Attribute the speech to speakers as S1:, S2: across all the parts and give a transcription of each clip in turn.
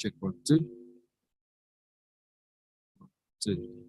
S1: Check 1, 2. 2.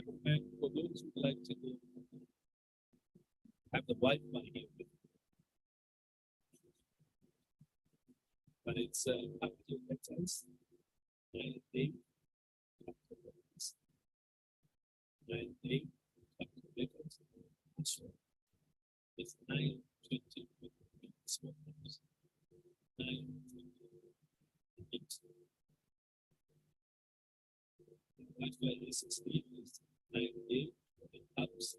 S2: And for those who like to have the Wi-Fi here, but it's up to letters, nine eight, up to letters, 9 8, up to letters. So it's 9 20 small numbers. 9 Wi-Fi is 16 is 9 ups,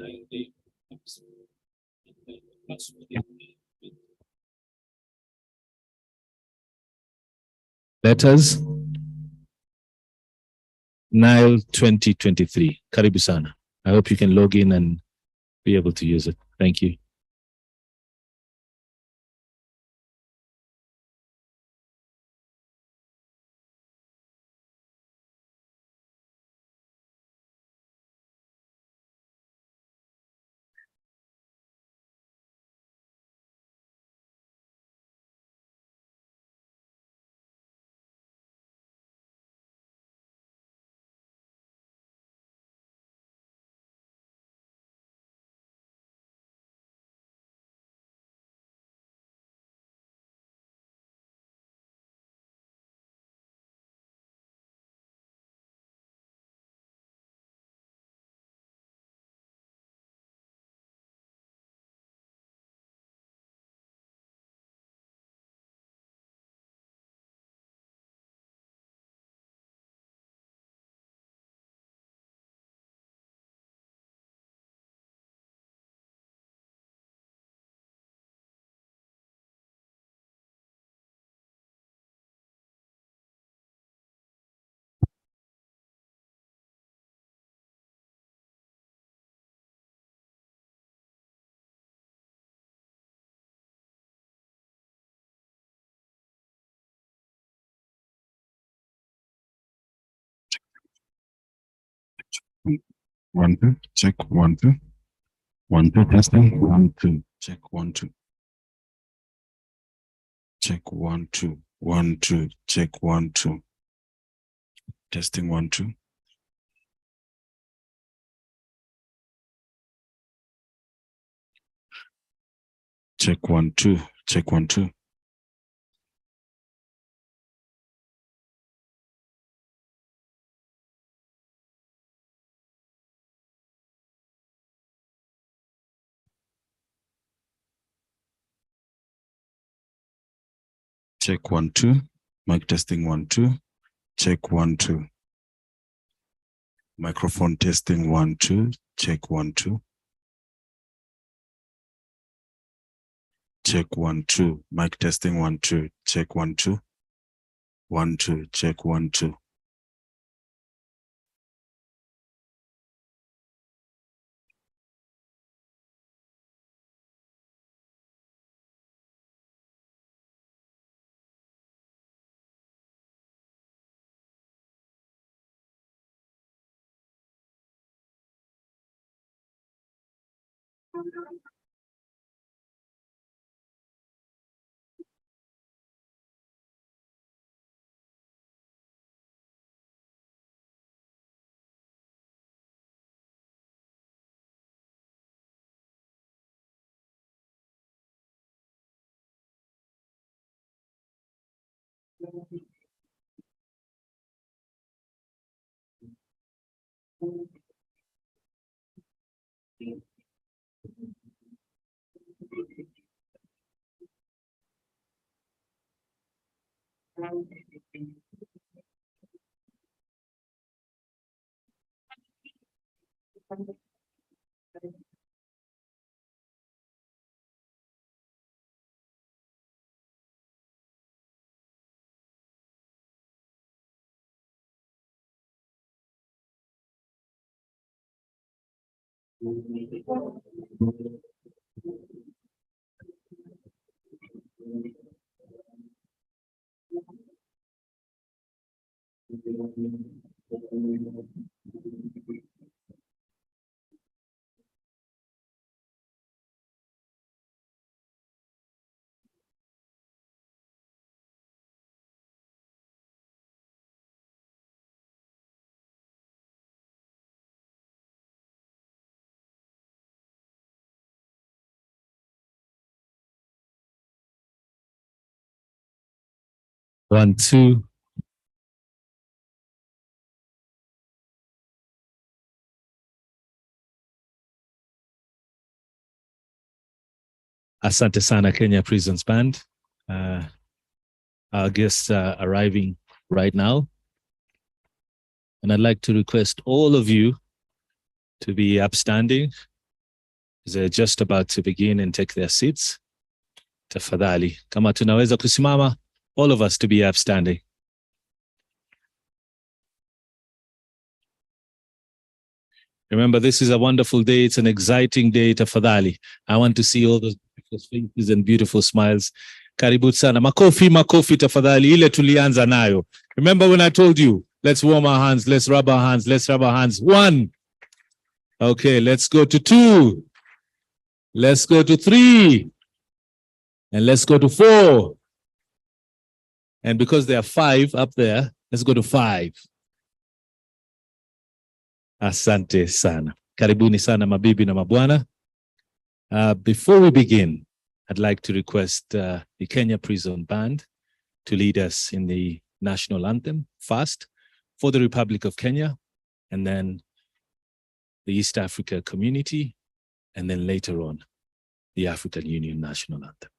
S2: 9 ups, and then the password is
S1: Letters Nile 2023. Karibu sana. I hope you can log in and be able to use it. Thank you.
S3: 1 2 check 1 2 1 2 testing 1 2 check 1 2 check 1 2 1 2 check 1 2 testing 1 2 check 1 2 check 1 2 check 1 2 mic testing 1 2 check 1 2 microphone testing 1 2 check 1 2 check 1 2 mic testing 1 2 check 1 2 1 2 check 1 2
S1: 1 2. Asante Sana Kenya Prisons Band. Our guests are arriving right now. And I'd like to request all of you to be upstanding. They're just about to begin and take their seats. Tafadhali, kama tunaweza kusimama, all of us to be upstanding. Remember, this is a wonderful day. It's an exciting day. Tafadhali. I want to see all those beautiful faces and beautiful smiles. Karibu sana. Makofi, makofi, tafadhali. Ile tulianza nayo. Remember when I told you, let's warm our hands, let's rub our hands, let's rub our hands. 1. Okay, let's go to 2. Let's go to 3. And let's go to 4. And because there are 5 up there, let's go to 5. Asante sana. Karibuni sana mabibi na mabwana. Before we begin, I'd like to request the Kenya Prison Band to lead us in the national anthem first for the Republic of Kenya, and then the East Africa community, and then later on, the African Union national anthem.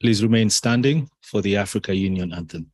S1: Please remain standing for the Africa Union Anthem.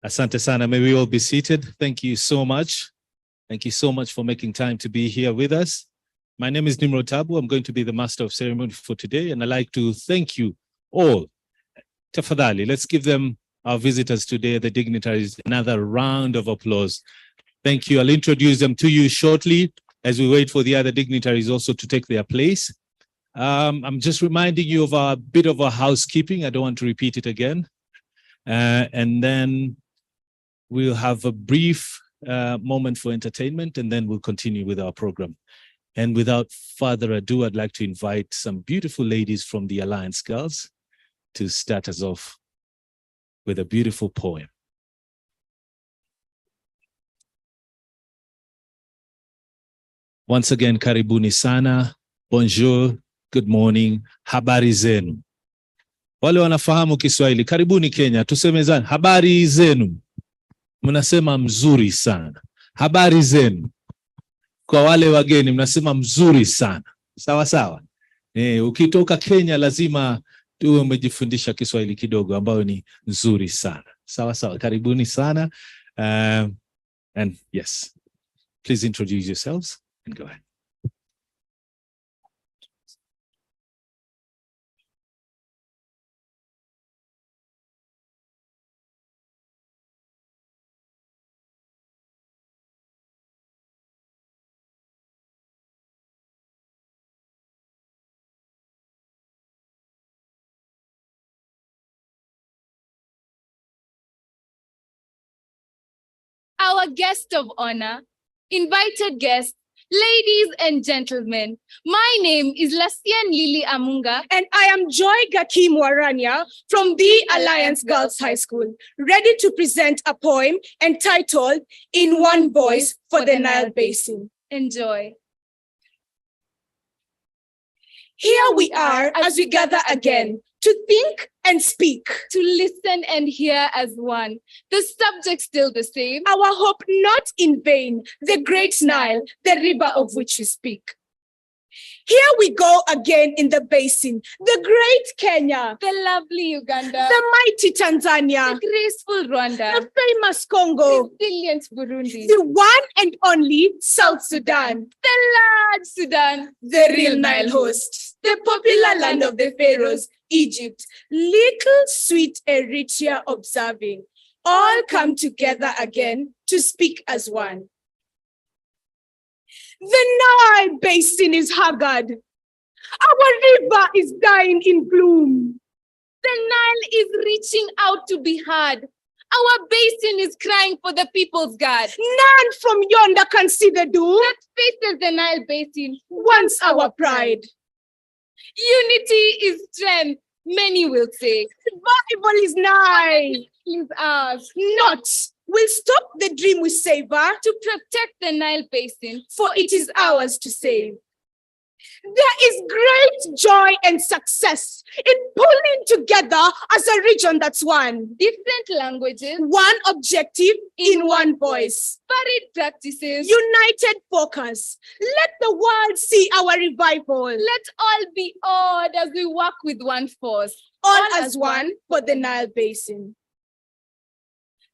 S1: Asante sana. May we all be seated. Thank you so much. Thank you so much for making time to be here with us. My name is Nimrod Tabu. I'm going to be the master of ceremony for today, and I'd like to thank you all. Tafadhali, let's give them, our visitors today, the dignitaries, another round of applause. Thank you. I'll introduce them to you shortly as we wait for the other dignitaries also to take their place. I'm just reminding you of a bit of a housekeeping. I don't want to repeat it again. And then we'll have a brief moment for entertainment, and then we'll continue with our program. And without further ado, I'd like to invite some beautiful ladies from the Alliance Girls to start us off with a beautiful poem. Once again, karibuni sana, bonjour, good morning, habari zenu. Wale wanafahamu Kiswahili, karibuni Kenya, tusemezane, habari zenu. Mnasema mzuri sana. Habari zenu. Kwa wale wageni mnasema mzuri sana. Sawa sawa. Ukitoka Kenya lazima tuwe umejifundisha Kiswahili kidogo ambayo ni nzuri sana. Sawa sawa. Karibuni sana. And yes, please introduce yourselves and go ahead.
S4: Our guest of honor, invited guests, ladies and gentlemen, my name is Lasian Lily Amunga,
S5: and I am Joy Gakim Waranya from the Alliance Girls High School, ready to present a poem entitled In One Voice for the Nile Basin.
S4: Enjoy.
S5: Here we are as we gather again to think and speak,
S4: to listen and hear as one. The subject still the same.
S5: Our hope not in vain, the great Nile, the river of which we speak. Here we go again in the basin. The great Kenya,
S4: The lovely Uganda.
S5: the mighty Tanzania,
S4: The graceful Rwanda.
S5: the famous Congo,
S4: Brilliant Burundi.
S5: the one and only South Sudan,
S4: The large Sudan.
S5: the real Nile host, the popular land of the pharaohs, Egypt, little sweet Eritrea observing, all come together again to speak as one. The Nile Basin is haggard. Our river is dying in gloom.
S4: The Nile is reaching out to be heard. Our basin is crying for the people's God.
S5: None from yonder can see the doom.
S4: That faces the Nile Basin.
S5: Once our pride.
S4: Unity is strength, many will say.
S5: Survival is nigh.
S4: Is ours.
S5: Not. We'll stop the dream we savor,
S4: To protect the Nile Basin.
S5: for it is ours to save. There is great joy and success in pulling together as a region that's one.
S4: Different languages,
S5: One objective in one voice.
S4: varied practices.
S5: United focus. Let the world see our revival.
S4: Let all be awed as we work with one force.
S5: All as one for the Nile Basin.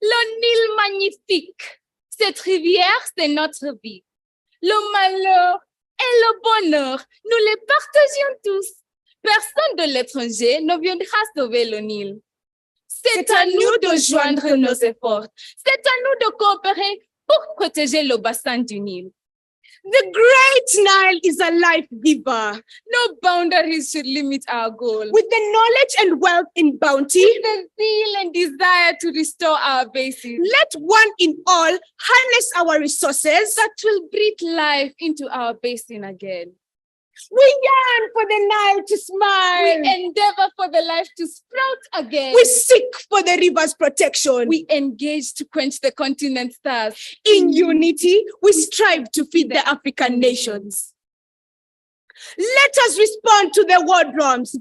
S4: Le Nil magnifique, cette rivière, c'est notre vie. Le malheur et le bonheur, nous les partageons tous. Personne de l'étranger ne viendra sauver le Nil. C'est à nous de joindre nos efforts. C'est à nous de coopérer pour protéger le bassin du Nil.
S5: The great Nile is a life giver.
S4: No boundaries should limit our goal.
S5: With the knowledge and wealth in bounty,
S4: The zeal and desire to restore our basin
S5: let one in all harness our resources.
S4: that will breathe life into our basin again.
S5: We yearn for the Nile to
S4: We
S5: smile.
S4: endeavor for the life to sprout again.
S5: We seek for the river's protection.
S4: We engage to quench the continent's thirst.
S5: In unity, we strive to feed the African nations. Let us respond to the war drums.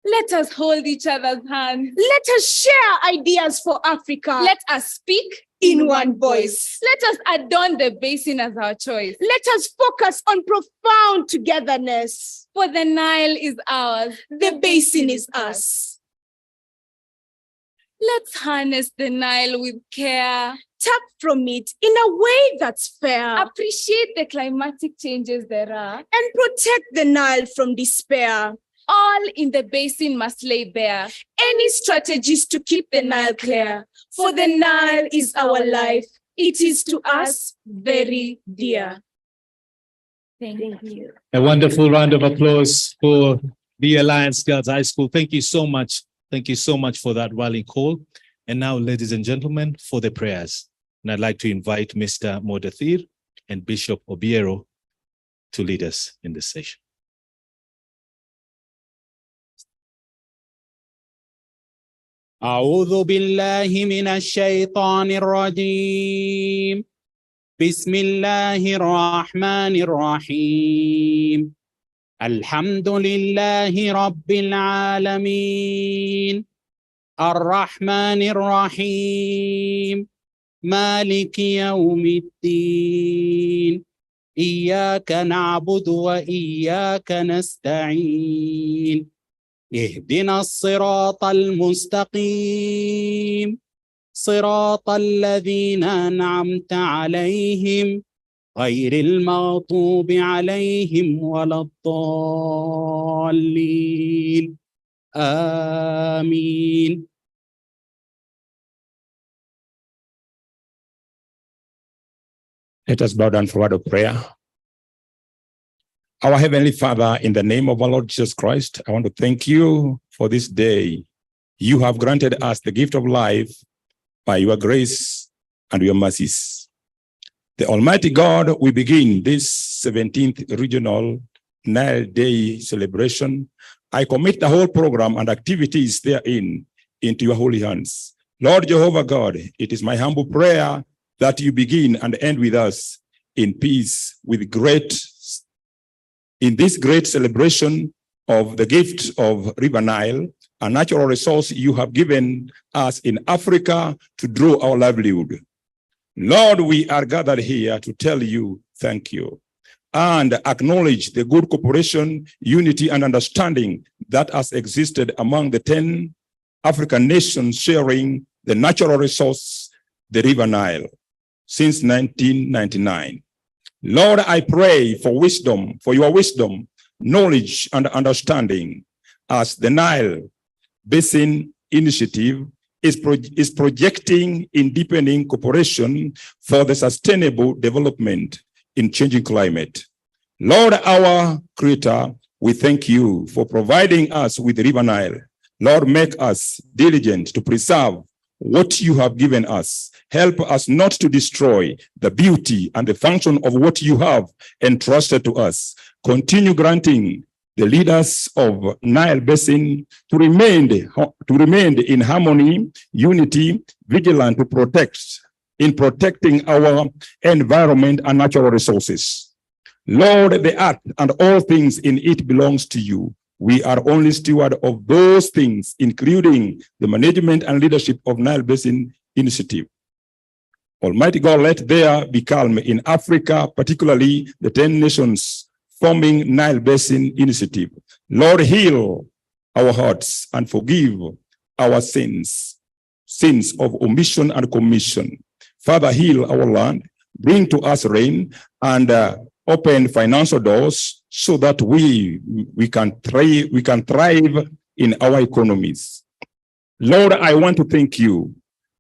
S4: Let us hold each other's hands.
S5: Let us share ideas for Africa.
S4: Let us speak
S5: in one voice.
S4: Let us adorn the basin as our choice.
S5: Let us focus on profound togetherness.
S4: For the Nile is ours.
S5: The basin is us.
S4: Let's harness the Nile with care.
S5: Tap from it in a way that's fair.
S4: Appreciate the climatic changes there are.
S5: And protect the Nile from despair.
S4: All in the basin must lay bare.
S5: Any strategies to keep the Nile clear. For the Nile is our life. It is to us very dear.
S4: Thank you.
S1: A wonderful round of applause for the Alliance Girls High School. Thank you so much. Thank you so much for that rally call. And now, ladies and gentlemen, for the prayers. And I'd like to invite Mr. Modathir and Bishop Obiero to lead us in this session.
S6: أعوذ بالله من الشيطان الرجيم. بسم الله الرحمن الرحيم. الحمد لله رب العالمين. الرحمن الرحيم. مالك يوم الدين. إياك نعبد وإياك نستعين. اهدنا الصراط المستقيم. صراط الذين أنعمت عليهم غير المغضوب عليهم ولا الضالين. آمين.
S7: Let us bow down for a word of prayer. Our Heavenly Father, in the name of our Lord Jesus Christ, I want to thank you for this day. You have granted us the gift of life by your grace and your mercies. The Almighty God, we begin this 17th Regional Nile Day celebration. I commit the whole program and activities therein into your holy hands. Lord Jehovah God, it is my humble prayer that you begin and end with us in peace in this great celebration of the gift of River Nile, a natural resource you have given us in Africa to draw our livelihood. Lord, we are gathered here to tell you thank you. and acknowledge the good cooperation, unity, and understanding that has existed among the 10 African nations sharing the natural resource, the River Nile, since 1999. Lord, I pray for wisdom, for your wisdom, knowledge, and understanding as the Nile Basin Initiative is projecting in deepening cooperation for the sustainable development in changing climate. Lord, our Creator, we thank you for providing us with the River Nile. Lord, make us diligent to preserve what you have given us. Help us not to destroy the beauty and the function of what you have entrusted to us. Continue granting the leaders of Nile Basin to remain in harmony, unity, vigilant in protecting our environment and natural resources. Lord, the earth and all things in it belongs to you. We are only steward of those things, including the management and leadership of Nile Basin Initiative. Almighty God, let there be calm in Africa, particularly the 10 nations forming Nile Basin Initiative. Lord, heal our hearts and forgive our sins of omission and commission. Father, heal our land, bring to us rain, and open financial doors so that we can thrive in our economies. Lord, I want to thank you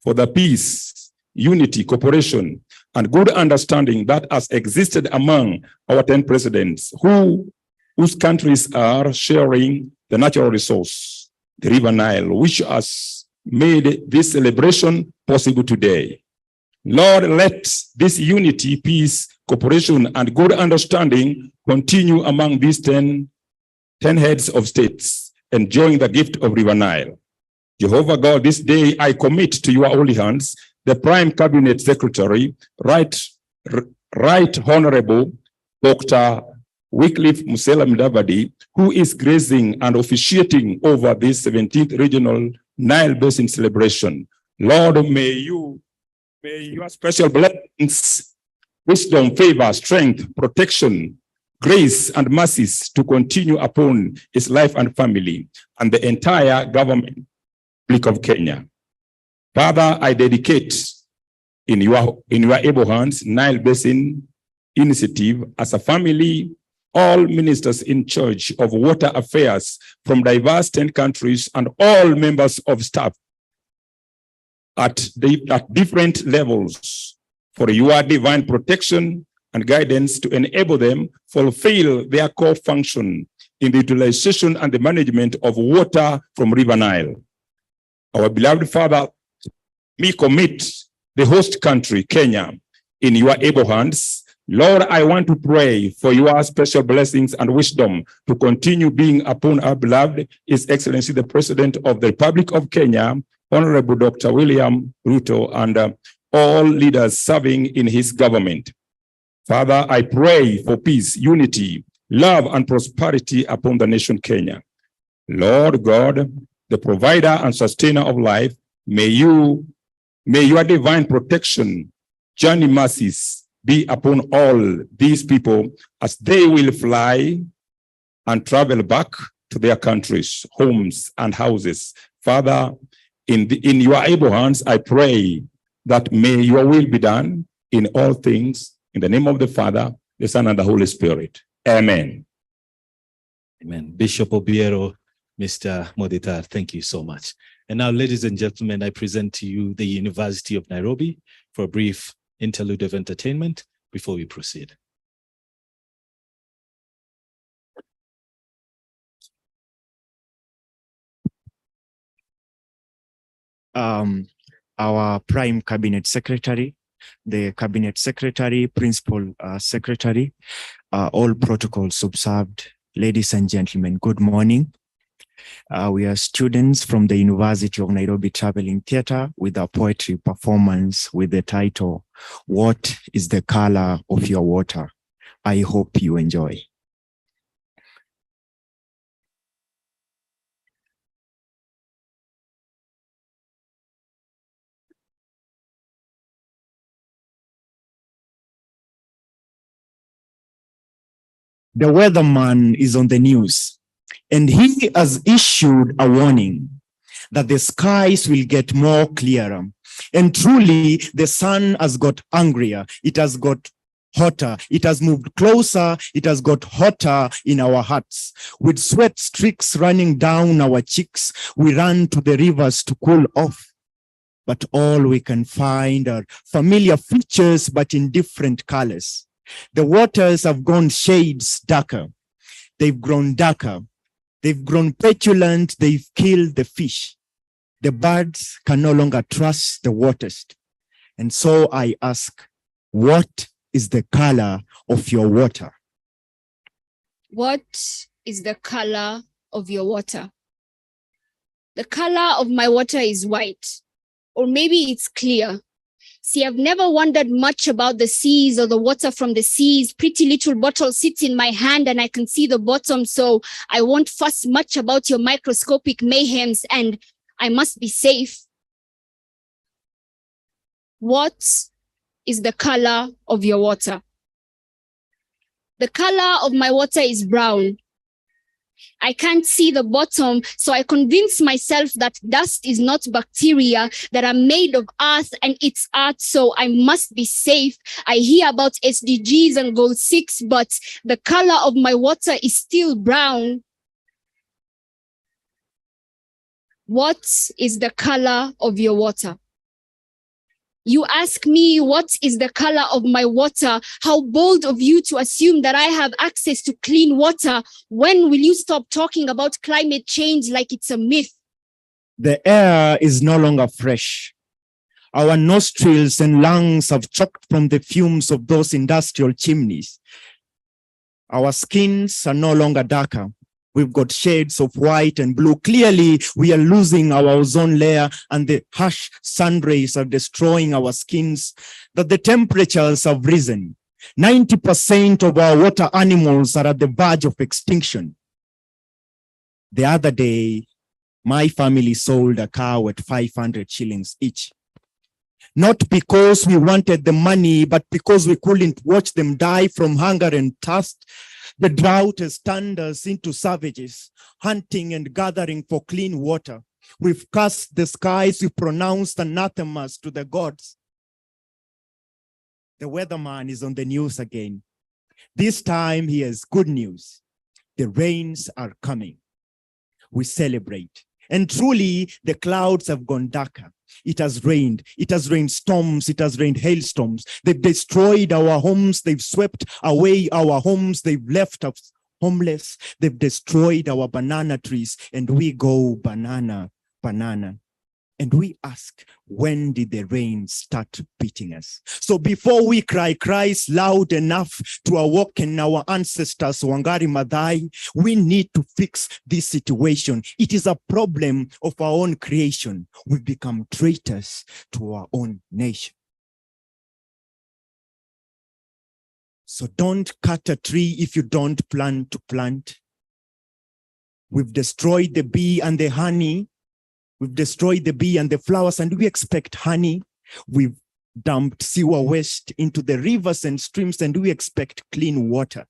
S7: for the peace, unity, cooperation, and good understanding that has existed among our 10 presidents whose countries are sharing the natural resource, the River Nile, which has made this celebration possible today. Lord, let this unity, peace, cooperation, and good understanding continue among these 10 heads of states enjoying the gift of River Nile. Jehovah God, this day I commit to your holy hands the Prime Cabinet Secretary, Right Honorable Dr. Wycliffe Musela Mudavadi, who is gracing and officiating over this 17th Regional Nile Basin celebration. Lord, may your special blessings, wisdom, favor, strength, protection, grace, and mercies to continue upon his life and family and the entire government of Kenya. Father, I dedicate in your able hands Nile Basin Initiative as a family, all ministers in charge of water affairs from diverse 10 countries and all members of staff at different levels for your divine protection and guidance to enable them fulfill their core function in the utilization and the management of water from River Nile. Our beloved Father, we commit the host country, Kenya, in your able hands. Lord, I want to pray for your special blessings and wisdom to continue being upon our beloved His Excellency, the President of the Republic of Kenya, Honorable Dr. William Ruto, and all leaders serving in his government. Father, I pray for peace, unity, love, and prosperity upon the nation Kenya. Lord God, the provider and sustainer of life, may your divine protection, journey mercies be upon all these people as they will fly and travel back to their countries, homes, and houses. Father, in your able hands, I pray that may your will be done in all things, in the name of the Father, the Son, and the Holy Spirit. Amen.
S1: Amen. Bishop Obiero, Mr. Moditar, thank you so much. And now, ladies and gentlemen, I present to you the University of Nairobi for a brief interlude of entertainment before we proceed.
S8: Our Prime Cabinet Secretary, the Cabinet Secretary, Principal Secretary, all protocols observed. Ladies and gentlemen, good morning. We are students from the University of Nairobi Traveling Theatre with a poetry performance with the title, What is the Color of Your Water? I hope you enjoy. The weatherman is on the news, and he has issued a warning that the skies will get more clearer. And truly, the sun has got angrier. It has got hotter. It has moved closer. It has got hotter in our hearts. With sweat streaks running down our cheeks, we run to the rivers to cool off. But all we can find are familiar features, but in different colors. The waters have gone shades darker. They've grown darker. They've grown petulant. They've killed the fish. The birds can no longer trust the waters. And so I ask, what is the color of your water?
S4: What is the color of your water? The color of my water is white, or maybe it's clear. See, I've never wondered much about the seas or the water from the seas. Pretty little bottle sits in my hand and I can see the bottom, so I won't fuss much about your microscopic mayhems, and I must be safe. What is the color of your water? The color of my water is brown. I can't see the bottom, so I convince myself that dust is not bacteria, that I'm made of earth and it's art, so I must be safe. I hear about SDGs and goal 6, but the color of my water is still brown. What is the color of your water? You ask me, what is the color of my water? How bold of you to assume that I have access to clean water. When will you stop talking about climate change like it's a myth?
S8: The air is no longer fresh. Our nostrils and lungs have choked from the fumes of those industrial chimneys. Our skins are no longer darker. We've got shades of white and blue. Clearly, we are losing our ozone layer, and the harsh sun rays are destroying our skins, that the temperatures have risen. 90% of our water animals are at the verge of extinction. The other day, my family sold a cow at 500 shillings each. Not because we wanted the money, but because we couldn't watch them die from hunger and thirst. The drought has turned us into savages, hunting and gathering for clean water. We've cursed the skies, we pronounced anathemas to the gods. The weatherman is on the news again. This time he has good news. The rains are coming. We celebrate. And truly, the clouds have gone darker. It has rained. It has rained storms. It has rained hailstorms. They've destroyed our homes. They've swept away our homes. They've left us homeless. They've destroyed our banana trees. And we go banana, banana. And we ask, when did the rain start beating us? So before we cries loud enough to awaken our ancestors, Wangari Maathai, we need to fix this situation. It is a problem of our own creation. We've become traitors to our own nation. So don't cut a tree if you don't plan to plant. We've destroyed the bee and the honey. We've destroyed the bee and the flowers, and we expect honey. We've dumped sewer waste into the rivers and streams, and we expect clean water.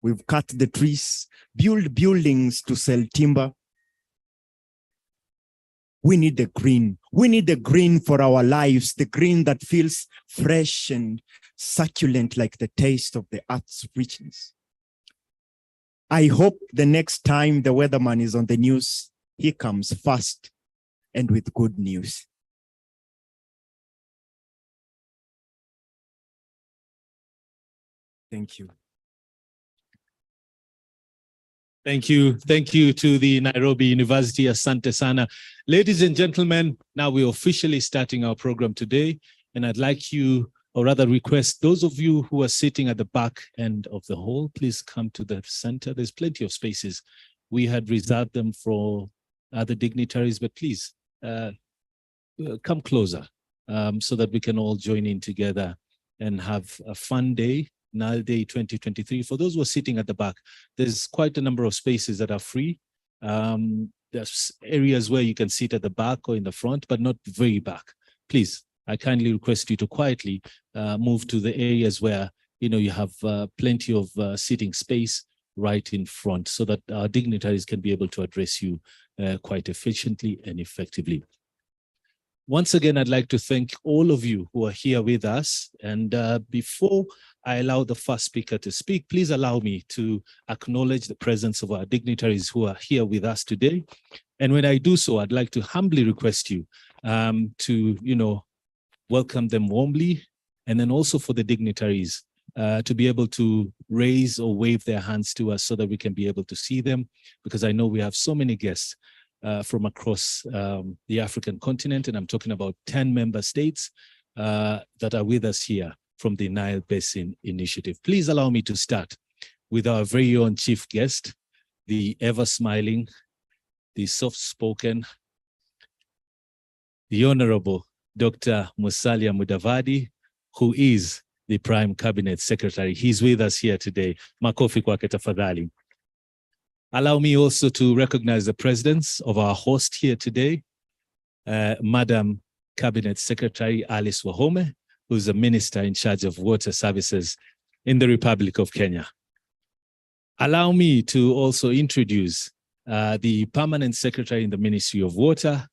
S8: We've cut the trees, built buildings to sell timber. We need the green. We need the green for our lives, the green that feels fresh and succulent like the taste of the earth's richness. I hope the next time the weatherman is on the news, he comes fast and with good news. Thank you.
S1: Thank you. Thank you to the Nairobi University. Asante sana. Ladies and gentlemen, now we're officially starting our program today. And I'd like you, or rather request those of you who are sitting at the back end of the hall, please come to the center. There's plenty of spaces. We had reserved them for other dignitaries, but please come closer so that we can all join in together and have a fun day, Nile Day 2023. For those who are sitting at the back, there's quite a number of spaces that are free. There's areas where you can sit at the back or in the front, but not very back. Please, I kindly request you to quietly move to the areas where you have plenty of seating space right in front so that our dignitaries can be able to address you quite efficiently and effectively. Once again, I'd like to thank all of you who are here with us. And before I allow the first speaker to speak, please allow me to acknowledge the presence of our dignitaries who are here with us today. And when I do so, I'd like to humbly request you to, welcome them warmly. And then also for the dignitaries to be able to raise or wave their hands to us so that we can be able to see them, because I know we have so many guests from across the African continent, and I'm talking about 10 member states that are with us here from the Nile Basin Initiative. Please allow me to start with our very own chief guest, the ever-smiling, the soft-spoken, the Honorable Dr. Musalia Mudavadi, who is the Prime Cabinet Secretary. He's with us here today. Makofi kwake tafadhali. Allow me also to recognize the presence of our host here today, Madam Cabinet Secretary Alice Wahome, who's the Minister in charge of water services in the Republic of Kenya. Allow me to also introduce the Permanent Secretary in the Ministry of Water,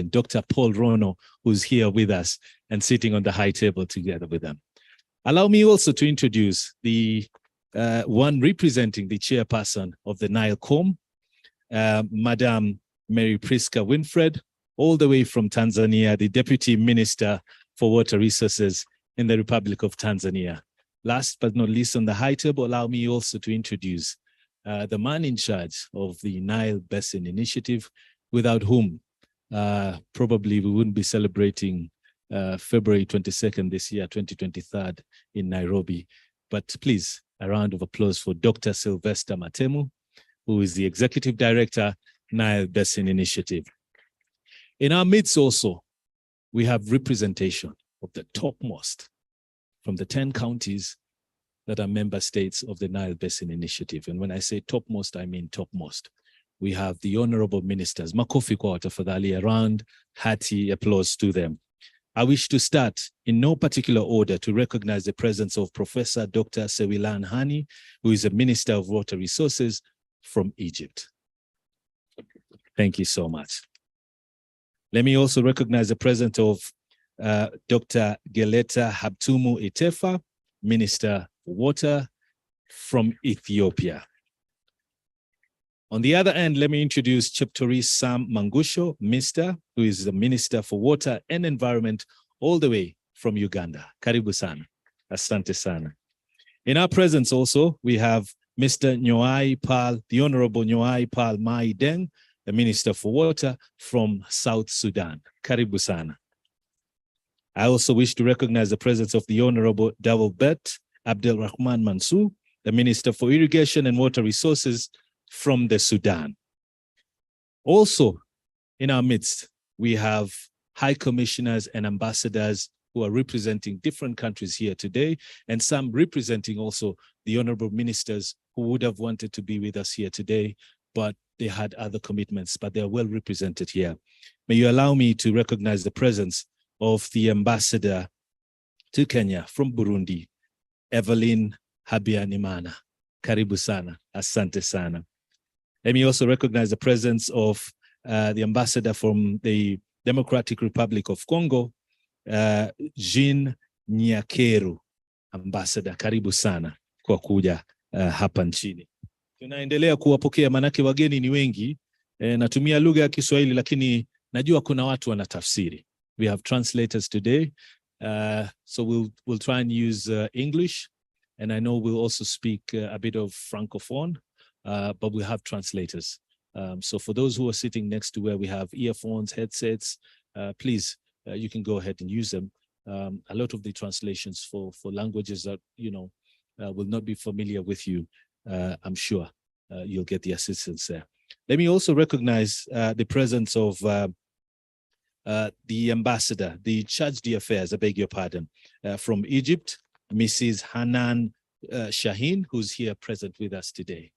S1: Dr. Paul Rono, who's here with us and sitting on the high table together with them. Allow me also to introduce the one representing the chairperson of the NileCom, Madam Mary Priska Winfred, all the way from Tanzania, the Deputy Minister for Water Resources in the Republic of Tanzania. Last but not least on the high table, allow me also to introduce the man in charge of the Nile Basin Initiative, without whom probably we wouldn't be celebrating February 22nd this year, 2023 in Nairobi. But please, a round of applause for Dr. Sylvester Matemu, who is the Executive Director, Nile Basin Initiative. In our midst also, we have representation of the topmost from the 10 counties that are member states of the Nile Basin Initiative. And when I say topmost, I mean topmost. We have the honorable ministers, makofi kwa tafadhali, a round, hearty applause to them. I wish to start in no particular order to recognize the presence of Professor Dr. Sewilan Hani, who is a Minister of Water Resources from Egypt. Thank you so much. Let me also recognize the presence of Dr. Geleta Habtumu Itefa, Minister for Water from Ethiopia. On the other end, let me introduce Cheptori Sam Mangusho, Mr., who is the Minister for Water and Environment, all the way from Uganda. Karibu sana. Asante sana. In our presence also, we have Mr. Nyoai Pal, the Honorable Nyoai Pal Mai Deng, the Minister for Water from South Sudan. Karibu sana. I also wish to recognize the presence of the Honorable Dawelbet Abdel Rahman Mansour, the Minister for Irrigation and Water Resources from the Sudan. Also, in our midst, we have high commissioners and ambassadors who are representing different countries here today, and some representing also the honorable ministers who would have wanted to be with us here today, but they had other commitments, but they're well represented here. May you allow me to recognize the presence of the ambassador to Kenya from Burundi, Evelyn Habyarimana. Karibu sana, asante sana. Let me also recognize the presence of the ambassador from the Democratic Republic of Congo, Jean Nyakeru. Ambassador, karibu sana kwa kuja hapa nchini. Tunaendelea kuwapokea, manake wageni ni wengi. Natumia lugha ya Kiswahili, lakini najua kuna watu wanatafsiri. We have translators today, so we'll try and use English, and I know we'll also speak a bit of Francophone. But we have translators. So for those who are sitting next to where we have earphones, headsets, please, you can go ahead and use them. A lot of the translations for languages that, will not be familiar with you, I'm sure you'll get the assistance there. Let me also recognize the presence of the ambassador, the charge d'affaires, I beg your pardon, from Egypt, Mrs. Hanan Shaheen, who's here present with us today.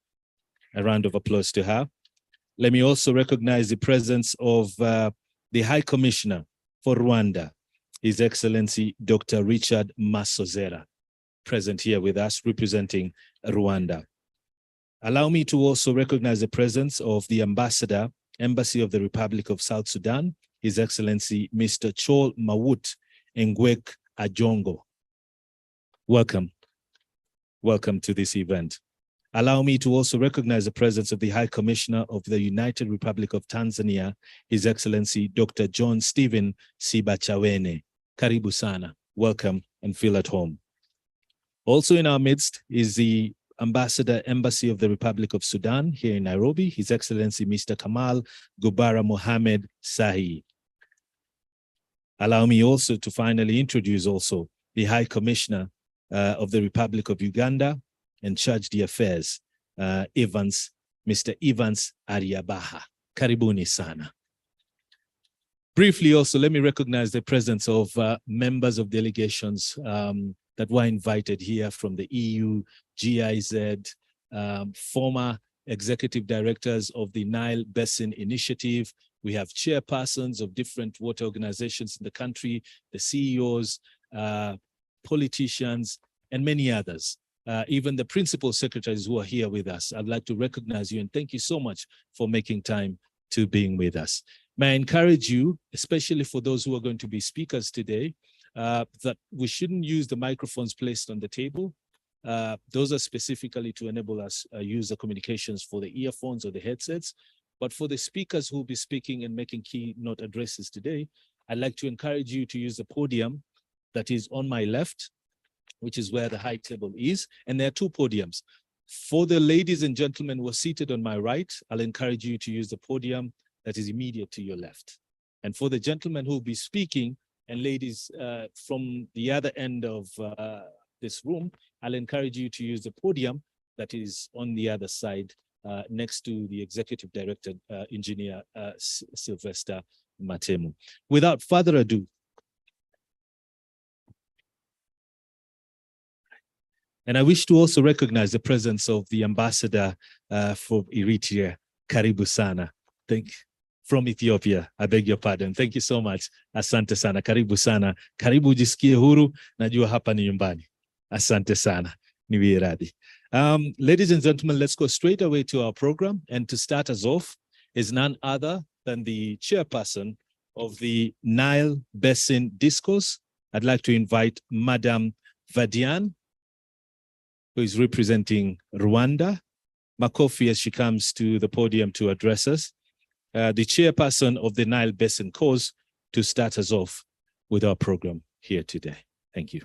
S1: A round of applause to her. Let me also recognize the presence of the High Commissioner for Rwanda His Excellency Dr. Richard Masozera, present here with us representing Rwanda. Allow me to also recognize the presence of the Ambassador, Embassy of the Republic of South Sudan, His Excellency Mr. Chol Mawut Ngwek Ajongo. Welcome. Welcome to this event. Allow me to also recognize the presence of the High Commissioner of the United Republic of Tanzania, His Excellency Dr. John Stephen Sibachawene. Karibu sana. Welcome and feel at home. Also in our midst is the Ambassador, Embassy of the Republic of Sudan here in Nairobi, His Excellency Mr. Kamal Gubara Mohammed Sahi. Allow me also to finally introduce also the High Commissioner of the Republic of Uganda and Charge d'Affaires, Mr. Evans Ariabaha. Karibuni sana. Briefly also, let me recognize the presence of members of delegations that were invited here from the EU, GIZ, former executive directors of the Nile Basin Initiative. We have chairpersons of different water organizations in the country, the CEOs, politicians, and many others. Even the principal secretaries who are here with us. I'd like to recognize you and thank you so much for making time to being with us. May I encourage you, especially for those who are going to be speakers today, that we shouldn't use the microphones placed on the table. Those are specifically to enable us use the communications for the earphones or the headsets. But for the speakers who will be speaking and making keynote addresses today, I'd like to encourage you to use the podium that is on my left, which is where the high table is. And there are two podiums. For the ladies and gentlemen who are seated on my right, I'll encourage you to use the podium that is immediate to your left. And for the gentlemen who will be speaking, and ladies from the other end of this room, I'll encourage you to use the podium that is on the other side next to the Executive Director, Engineer Sylvester Matemu. Without further ado, and I wish to also recognize the presence of the Ambassador for Eritrea, Karibu sana. From Ethiopia, I beg your pardon. Thank you so much. Asante sana, karibu sana. Karibu jisikie huru, najua hapa ni nyumbani. Asante sana, niwie radhi. Ladies and gentlemen, let's go straight away to our program. And to start us off is none other than the chairperson of the Nile Basin Discourse. I'd like to invite Madam Vadian, who is representing Rwanda. Makofi as she comes to the podium to address us. The chairperson of the Nile Basin Cause, to start us off with our program here today. Thank you.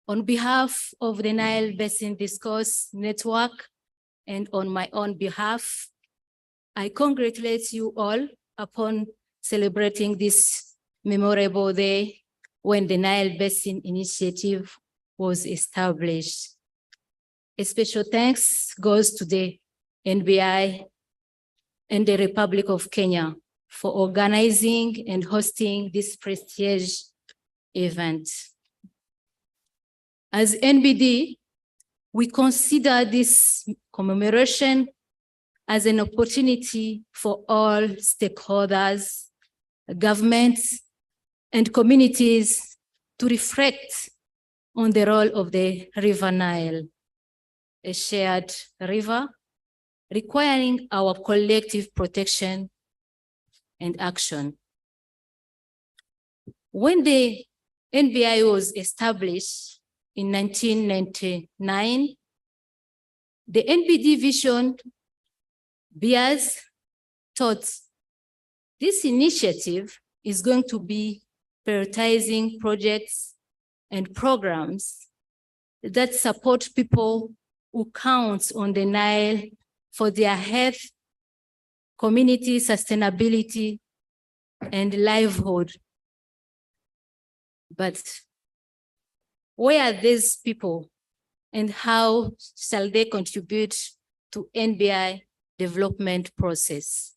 S9: On behalf of the Nile Basin Discourse Network and on my own behalf, I congratulate you all upon celebrating this memorable day when the Nile Basin Initiative was established. A special thanks goes to the NBI and the Republic of Kenya for organizing and hosting this prestigious event. As NBD, we consider this commemoration as an opportunity for all stakeholders governments, and communities to reflect on the role of the River Nile, a shared river requiring our collective protection and action. When the NBI was established in 1999, the NBD vision bears thought this initiative is going to be prioritizing projects and programs that support people who count on the Nile for their health, community sustainability, and livelihood. But where are these people and how shall they contribute to NBI development process?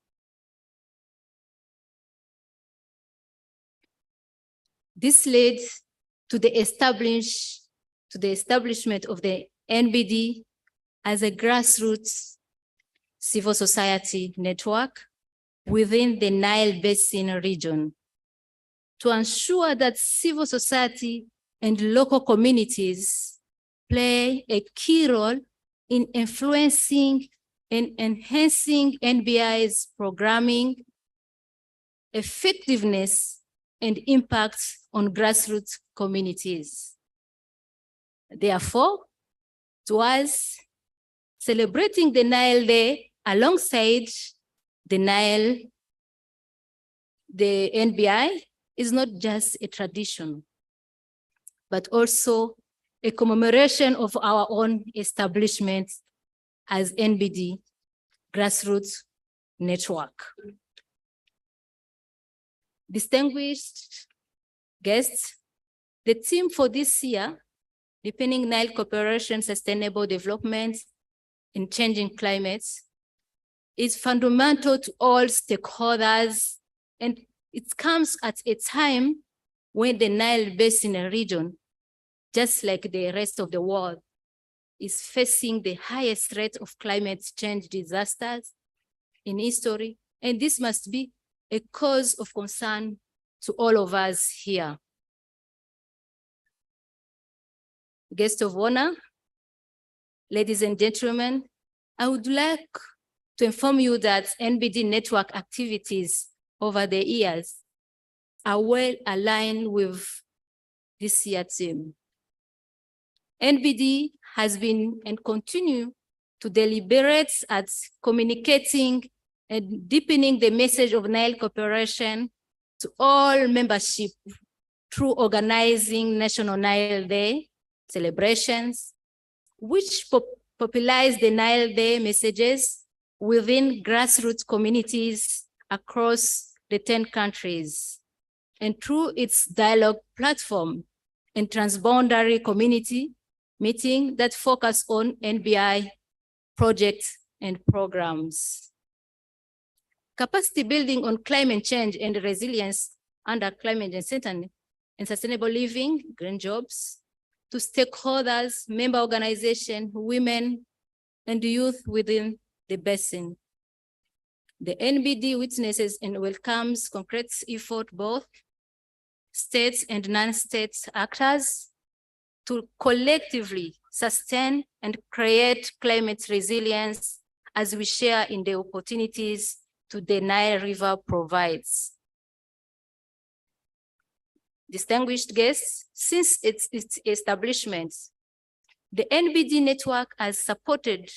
S9: This led to the establishment of the NBD as a grassroots civil society network within the Nile Basin region to ensure that civil society and local communities play a key role in influencing and enhancing NBI's programming, effectiveness, and impact on grassroots communities. Therefore, to us, celebrating the Nile Day alongside the Nile, the NBI, is not just a tradition, but also a commemoration of our own establishment as NBD Grassroots Network. Distinguished guests, the theme for this year, Deepening Nile Cooperation, Sustainable Development in Changing Climates, is fundamental to all stakeholders, and it comes at a time when the Nile Basin region, just like the rest of the world, is facing the highest rate of climate change disasters in history, and this must be a cause of concern to all of us here. Guests of honor, ladies and gentlemen, I would like to inform you that NBD network activities over the years are well aligned with this year's theme. NBD has been and continue to deliberate at communicating and deepening the message of Nile cooperation to all membership through organizing National Nile Day celebrations, which popularize the Nile Day messages within grassroots communities across the 10 countries, and through its dialogue platform and transboundary community meeting that focus on NBI projects and programs. Capacity building on climate change and resilience under climate and sustainable living, green jobs, to stakeholders, member organizations, women, and youth within the basin. The NBD witnesses and welcomes concrete effort, both states and non-state actors, to collectively sustain and create climate resilience as we share in the opportunities to the Nile River provides. Distinguished guests, since its establishment, the NBD network has supported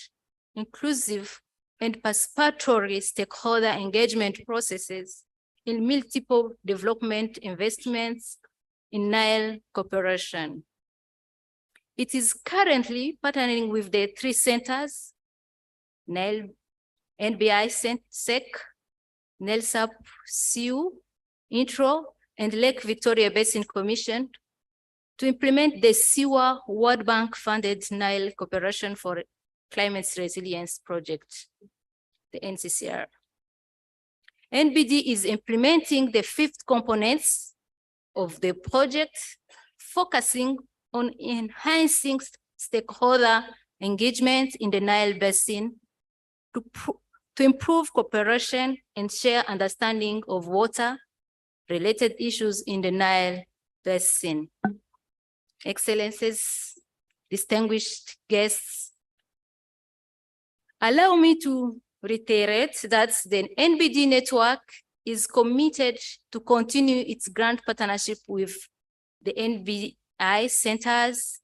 S9: inclusive and participatory stakeholder engagement processes in multiple development investments in Nile cooperation. It is currently partnering with the 3 centers, Nile NBI SEC, NELSAP CU, INTRO, and Lake Victoria Basin Commission to implement the SIWA World Bank funded Nile Cooperation for Climate Resilience Project, the NCCR. NBD is implementing the 5th components of the project, focusing on enhancing stakeholder engagement in the Nile Basin to improve cooperation and share understanding of water, related issues in the Nile Basin. Excellencies, distinguished guests, allow me to reiterate that the NBD network is committed to continue its grant partnership with the NBI centers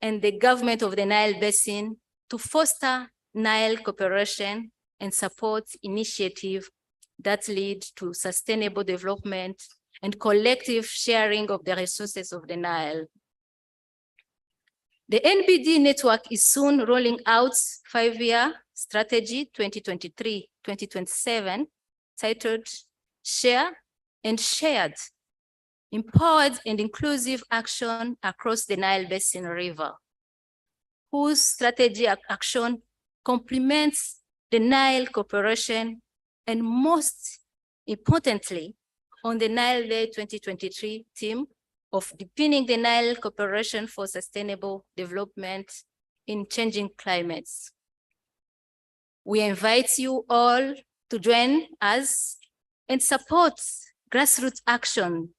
S9: and the government of the Nile Basin to foster Nile cooperation and support initiatives that lead to sustainable development and collective sharing of the resources of the Nile. The NBD network is soon rolling out 5-year strategy 2023-2027 titled Share and Shared, Empowered and Inclusive Action Across the Nile Basin River, whose strategy action complements the Nile cooperation and most importantly, on the Nile Day 2023 theme of deepening the Nile cooperation for sustainable development in changing climates. We invite you all to join us and support grassroots action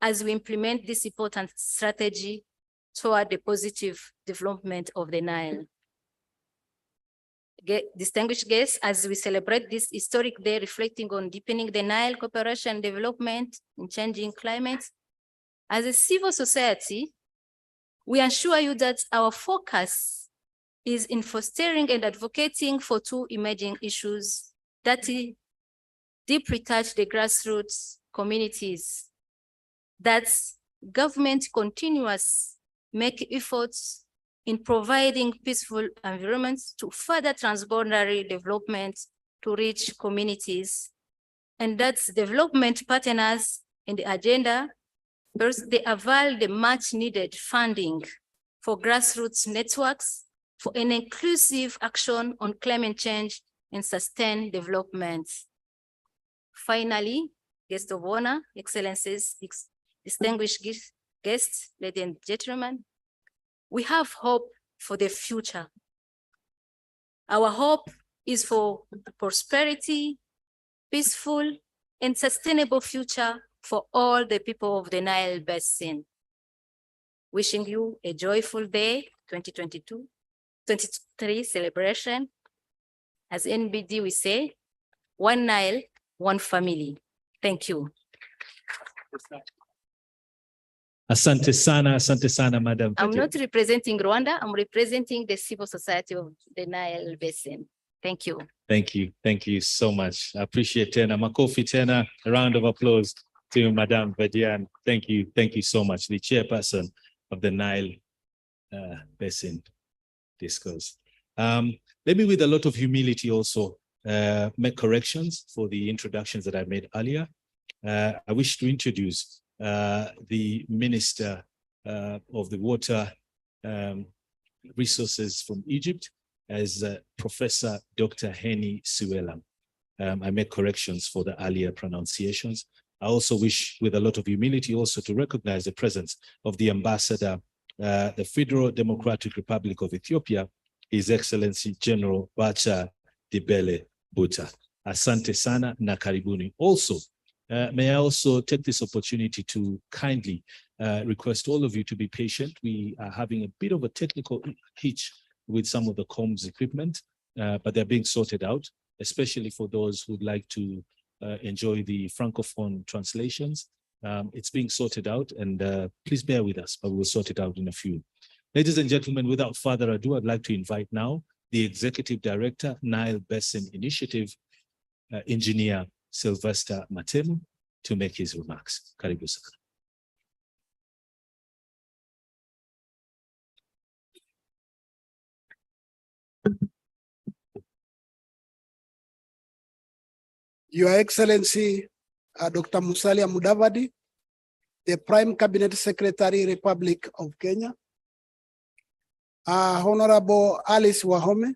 S9: as we implement this important strategy toward the positive development of the Nile. Distinguished guests, as we celebrate this historic day reflecting on deepening the Nile cooperation and development in changing climates, as a civil society, we assure you that our focus is in fostering and advocating for two emerging issues that deeply touch the grassroots communities, that government continuous make efforts in providing peaceful environments to further transboundary development to reach communities, and that development partners in the agenda, first, they avail the much needed funding for grassroots networks for an inclusive action on climate change and sustained development. Finally, guests of honor, excellencies, distinguished guests, ladies and gentlemen, we have hope for the future. Our hope is for prosperity, peaceful, and sustainable future for all the people of the Nile Basin. Wishing you a joyful day, 2022-23 celebration. As NBD, we say, one Nile, one family. Thank you.
S1: Asante sana, Madam.
S9: I'm not representing Rwanda, I'm representing the civil society of the Nile Basin. Thank you.
S1: Thank you. Thank you so much. I appreciate Tena. Makofi Tena, a round of applause to Madam Vedian. Thank you. Thank you so much. The chairperson of the Nile Basin Discourse. Let me, with a lot of humility also, make corrections for the introductions that I made earlier. I wish to introduce the Minister of the Water Resources from Egypt as Professor Dr. Henny Suelam. I make corrections for the earlier pronunciations. I also wish, with a lot of humility, also to recognize the presence of the Ambassador, the Federal Democratic Republic of Ethiopia, His Excellency General Bacha Dibele Buta. Asante sana na karibuni. Also, may I also take this opportunity to kindly request all of you to be patient. We are having a bit of a technical hitch with some of the comms equipment, but they're being sorted out, especially for those who'd like to enjoy the Francophone translations. It's being sorted out, and please bear with us, but we'll sort it out in a few. Ladies and gentlemen, without further ado, I'd like to invite now the Executive Director, Nile Basin Initiative, Engineer Sylvester Matemu, to make his remarks. Karibu sana.
S10: Your Excellency, Dr. Musalia Mudavadi, the Prime Cabinet Secretary, Republic of Kenya, Honorable Alice Wahome,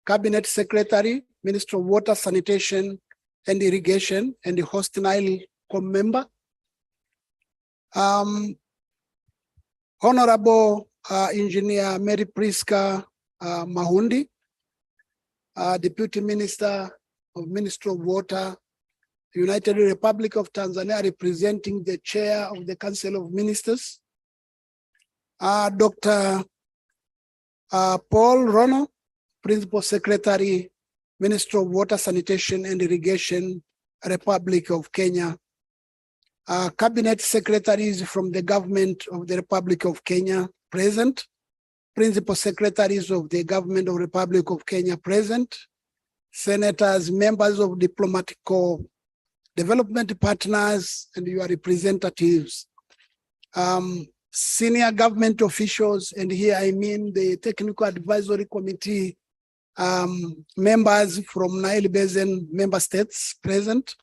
S10: Cabinet Secretary, Minister of Water, Sanitation and Irrigation, and the host Nile member, Honorable Engineer Mary Priska Mahundi, Deputy Minister of Water, United Republic of Tanzania, representing the chair of the Council of Ministers. Dr. Paul Rono, Principal Secretary, Minister of Water, Sanitation and Irrigation, Republic of Kenya. Cabinet secretaries from the government of the Republic of Kenya present. Principal secretaries of the government of Republic of Kenya present. Senators, members of diplomatic corps, development partners, and your representatives. Senior government officials, and here I mean the Technical Advisory Committee members from Nile Basin member states present.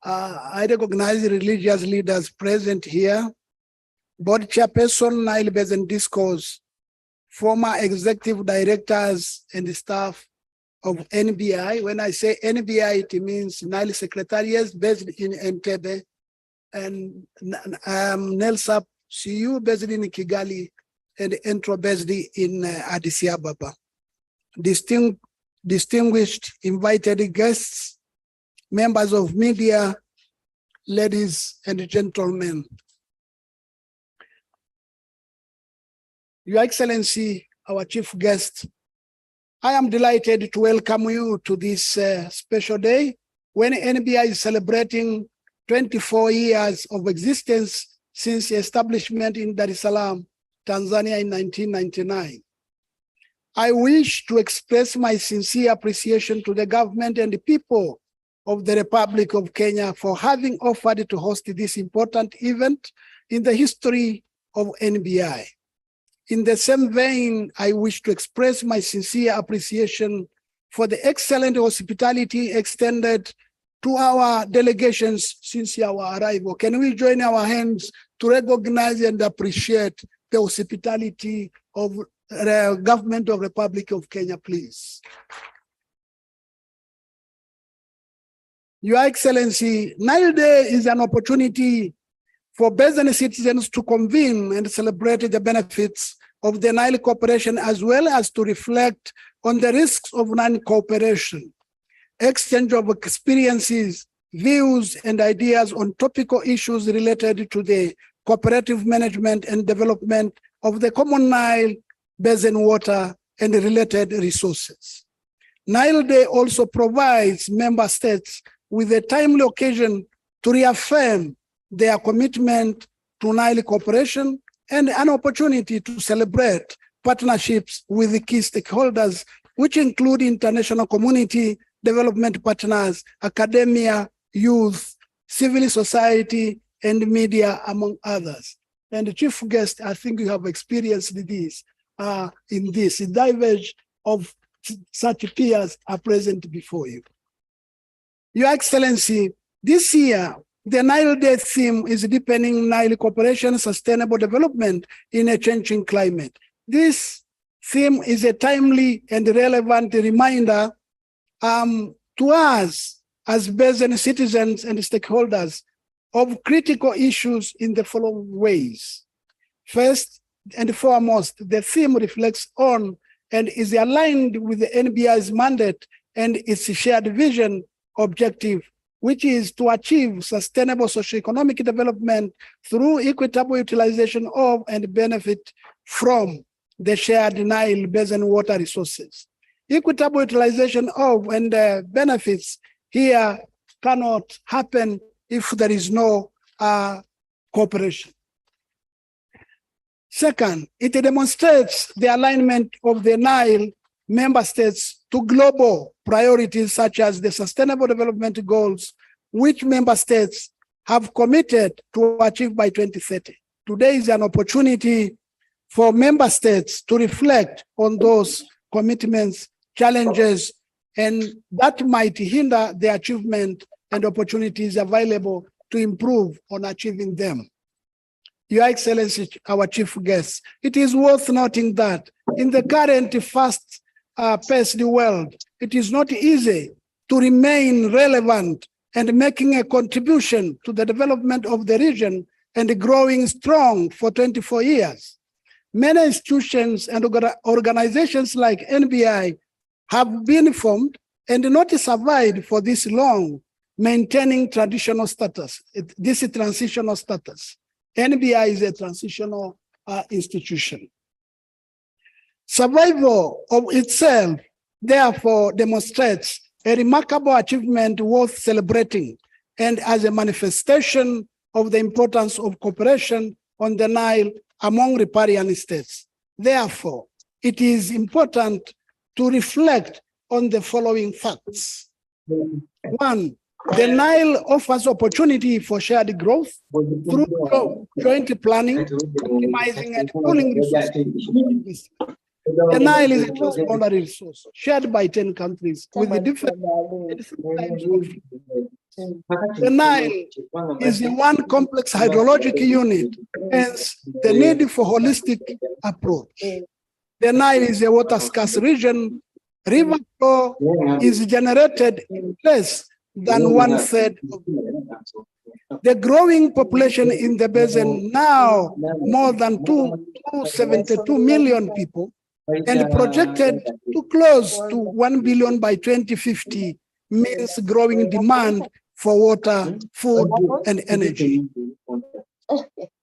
S10: I recognize religious leaders present here. Board chairperson, Nile Basin Discourse, former executive directors and staff of NBI. When I say NBI, it means Nile Secretariats based in Entebbe, and NELSAP CU based in Kigali, and Entro based in Addis Ababa. Distinguished invited guests, members of media, ladies and gentlemen. Your Excellency, our chief guest, I am delighted to welcome you to this special day when NBI is celebrating 24 years of existence since establishment in Dar es Salaam, Tanzania in 1999. I wish to express my sincere appreciation to the government and the people of the Republic of Kenya for having offered to host this important event in the history of NBI. In the same vein, I wish to express my sincere appreciation for the excellent hospitality extended to our delegations since our arrival. Can we join our hands to recognize and appreciate the hospitality of the government of Republic of Kenya, please? Your Excellency, Nile Day is an opportunity for Basin citizens to convene and celebrate the benefits of the Nile cooperation, as well as to reflect on the risks of non-cooperation, exchange of experiences, views, and ideas on topical issues related to the cooperative management and development of the common Nile Basin water and related resources. Nile Day also provides member states with a timely occasion to reaffirm their commitment to Nile cooperation and an opportunity to celebrate partnerships with the key stakeholders, which include international community, development partners, academia, youth, civil society, and media, among others. And the chief guest, I think you have experienced this in this. A diverge of such peers are present before you. Your Excellency, this year, the Nile Day theme is deepening Nile cooperation, sustainable development in a changing climate. This theme is a timely and relevant reminder to us as Basin citizens and stakeholders of critical issues in the following ways. First and foremost, the theme reflects on and is aligned with the NBI's mandate and its shared vision objective, which is to achieve sustainable socioeconomic development through equitable utilization of and benefit from the shared Nile Basin water resources. Equitable utilization of and benefits here cannot happen if there is no cooperation. Second, it demonstrates the alignment of the Nile member states to global priorities such as the Sustainable Development Goals, which member states have committed to achieve by 2030. Today is an opportunity for member states to reflect on those commitments, challenges, and that might hinder the achievement and opportunities available to improve on achieving them. Your Excellency, our chief guest, it is worth noting that in the current fast-paced world, it is not easy to remain relevant and making a contribution to the development of the region and growing strong for 24 years. Many institutions and organizations like NBI have been formed and not survived for this long maintaining traditional status. This is transitional status. NBI is a transitional institution. Survival of itself, therefore, demonstrates a remarkable achievement worth celebrating, and as a manifestation of the importance of cooperation on the Nile among riparian states. Therefore, it is important to reflect on the following facts. One, the Nile offers opportunity for shared growth through joint planning, optimizing and pooling resources. The Nile is a transboundary resource shared by 10 countries with the different types of. The Nile is one complex hydrologic unit, hence the need for holistic approach. The Nile is a water scarce region. River flow is generated in less than 1/3 of the growing population in the basin, now more than 272 million people, and projected to close to 1 billion by 2050, means growing demand for water, food, and energy.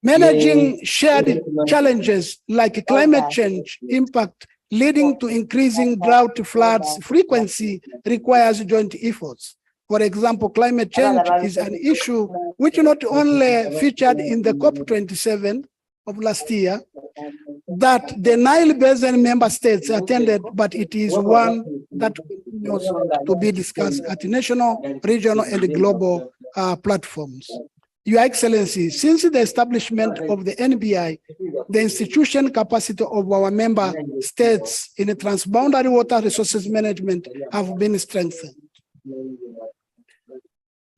S10: Managing shared challenges like climate change impact leading to increasing drought floods frequency requires joint efforts. For example, climate change is an issue which not only featured in the COP27 of last year, that the Nile Basin member states attended, but it is one that continues to be discussed at national, regional, and global platforms. Your Excellency, since the establishment of the NBI, the institution capacity of our member states in transboundary water resources management have been strengthened.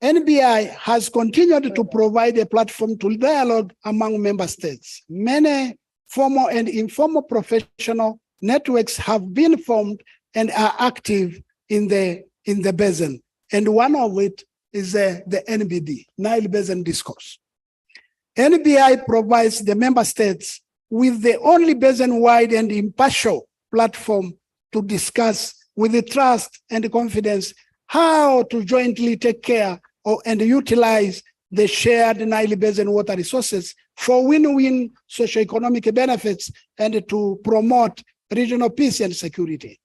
S10: NBI has continued to provide a platform to dialogue among member states. Many formal and informal professional networks have been formed and are active in the basin, and one of it is the NBD, Nile Basin Discourse. NBI provides the member states with the only basin-wide and impartial platform to discuss with the trust and confidence how to jointly take care of and utilize the shared Nile Basin water resources for win-win socioeconomic benefits and to promote regional peace and security.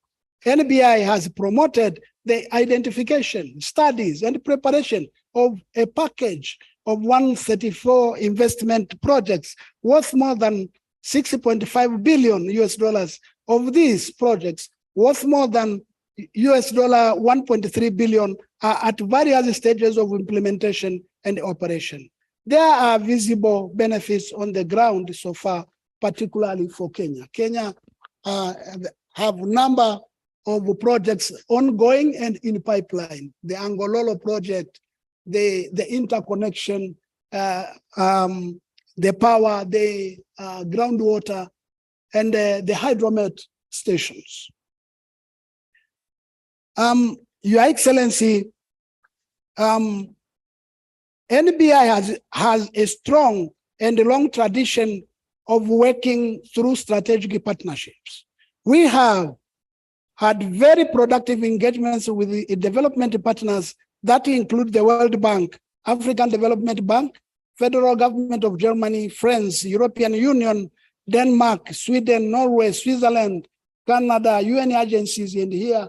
S10: NBI has promoted the identification, studies, and preparation of a package of 134 investment projects worth more than $6.5 billion US dollars. Of these projects, worth more than US dollar 1.3 billion are at various stages of implementation and operation. There are visible benefits on the ground so far, particularly for Kenya. Kenya have a number of projects ongoing and in pipeline. The Angololo project, the interconnection, the power, the groundwater, and the hydromet stations. Your Excellency, NBI has a strong and long tradition of working through strategic partnerships. We have had very productive engagements with the development partners that include the World Bank, African Development Bank, Federal Government of Germany, France, European Union, Denmark, Sweden, Norway, Switzerland, Canada, UN agencies in here,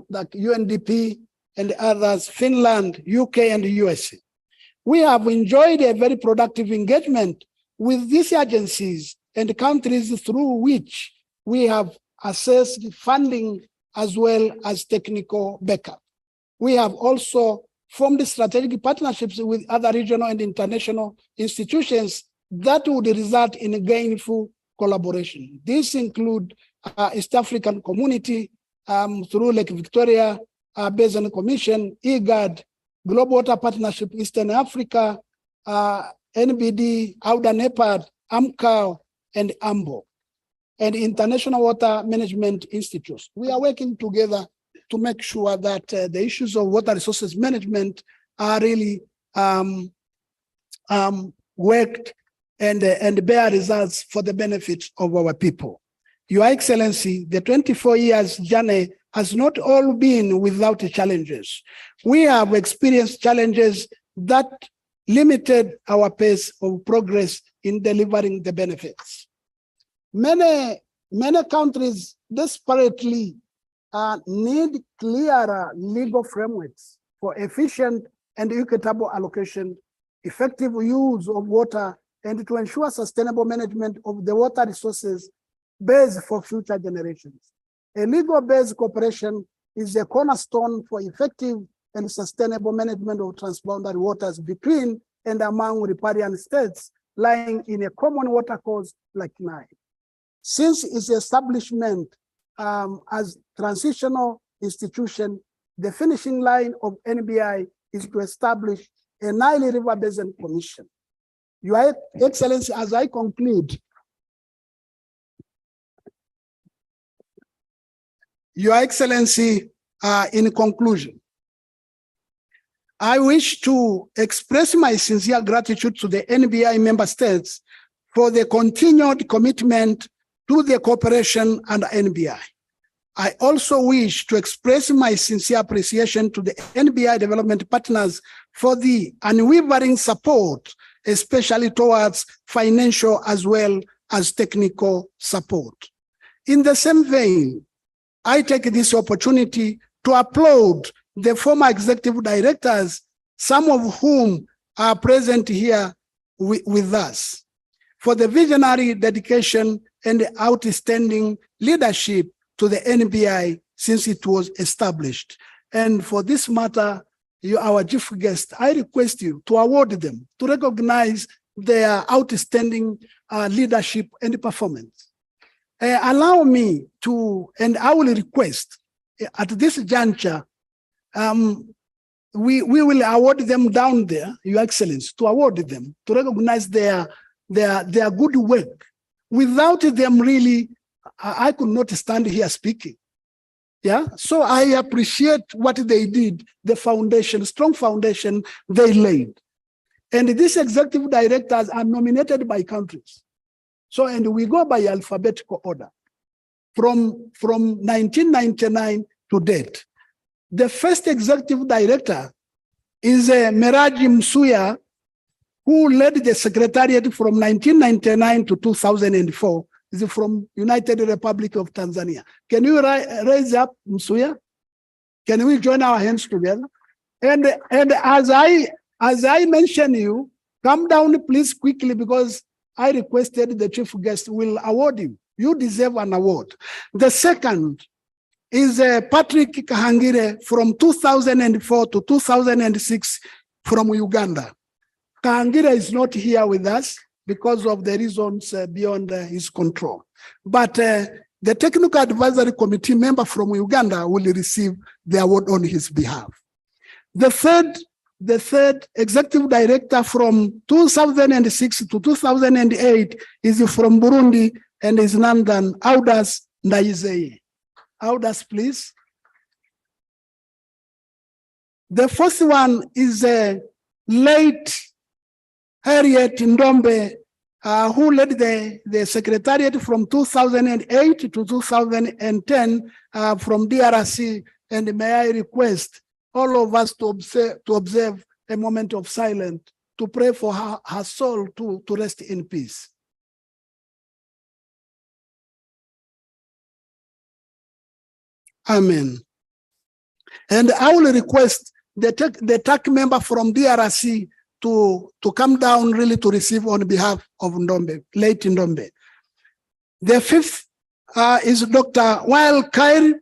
S10: like UNDP and others, Finland, UK, and the USA. We have enjoyed a very productive engagement with these agencies and countries through which we have assessed funding as well as technical backup. We have also formed strategic partnerships with other regional and international institutions that would result in gainful collaboration. These include East African Community through Lake Victoria Basin Commission, IGAD, Global Water Partnership Eastern Africa, NBD, AUDA NEPAD, AMCAO, and AMBO, and International Water Management Institutes. We are working together to make sure that the issues of water resources management are really worked and bear results for the benefit of our people. Your Excellency, the 24 years journey has not all been without challenges. We have experienced challenges that limited our pace of progress in delivering the benefits. Many countries desperately need clearer legal frameworks for efficient and equitable allocation, effective use of water, and to ensure sustainable management of the water resources base for future generations. A legal-based cooperation is a cornerstone for effective and sustainable management of transboundary waters between and among riparian states lying in a common watercourse like Nile. Since its establishment as transitional institution, the finishing line of NBI is to establish a Nile River Basin Commission. Your Excellency, as I conclude, Your Excellency, in conclusion, I wish to express my sincere gratitude to the NBI member states for the continued commitment to the cooperation and NBI. I also wish to express my sincere appreciation to the NBI development partners for the unwavering support, especially towards financial as well as technical support. In the same vein, I take this opportunity to applaud the former executive directors, some of whom are present here with us, for the visionary dedication and outstanding leadership to the NBI since it was established. And for this matter, our chief guest, I request you to award them, to recognize their outstanding leadership and performance. Allow me to, and I will request at this juncture, we will award them down there, Your Excellency, to award them, to recognize their good work. Without them, really, I could not stand here speaking. Yeah, so I appreciate what they did, the foundation, strong foundation they laid. And these executive directors are nominated by countries. So, and we go by alphabetical order from 1999 to date. The first executive director is Meraji Msuya, who led the secretariat from 1999 to 2004. Is from United Republic of Tanzania. Can you raise up, Msuya? Can we join our hands together? And as I mention you, come down please quickly, because I requested the chief guest will award you. You deserve an award. The second is Patrick Kahangire from 2004 to 2006 from Uganda. Kahangire is not here with us because of the reasons beyond his control. But the Technical Advisory Committee member from Uganda will receive the award on his behalf. The third executive director from 2006 to 2008 is from Burundi and is none than Audas Ndayizeye. Audas, please. The first one is late Harriet Ndombe, who led the secretariat from 2008 to 2010 from DRC. And may I request all of us to observe a moment of silence to pray for her soul to rest in peace. Amen. And I will request the TAC member from DRC to come down really to receive on behalf of Ndombe, late Ndombe. The fifth is Dr. Wael Kair,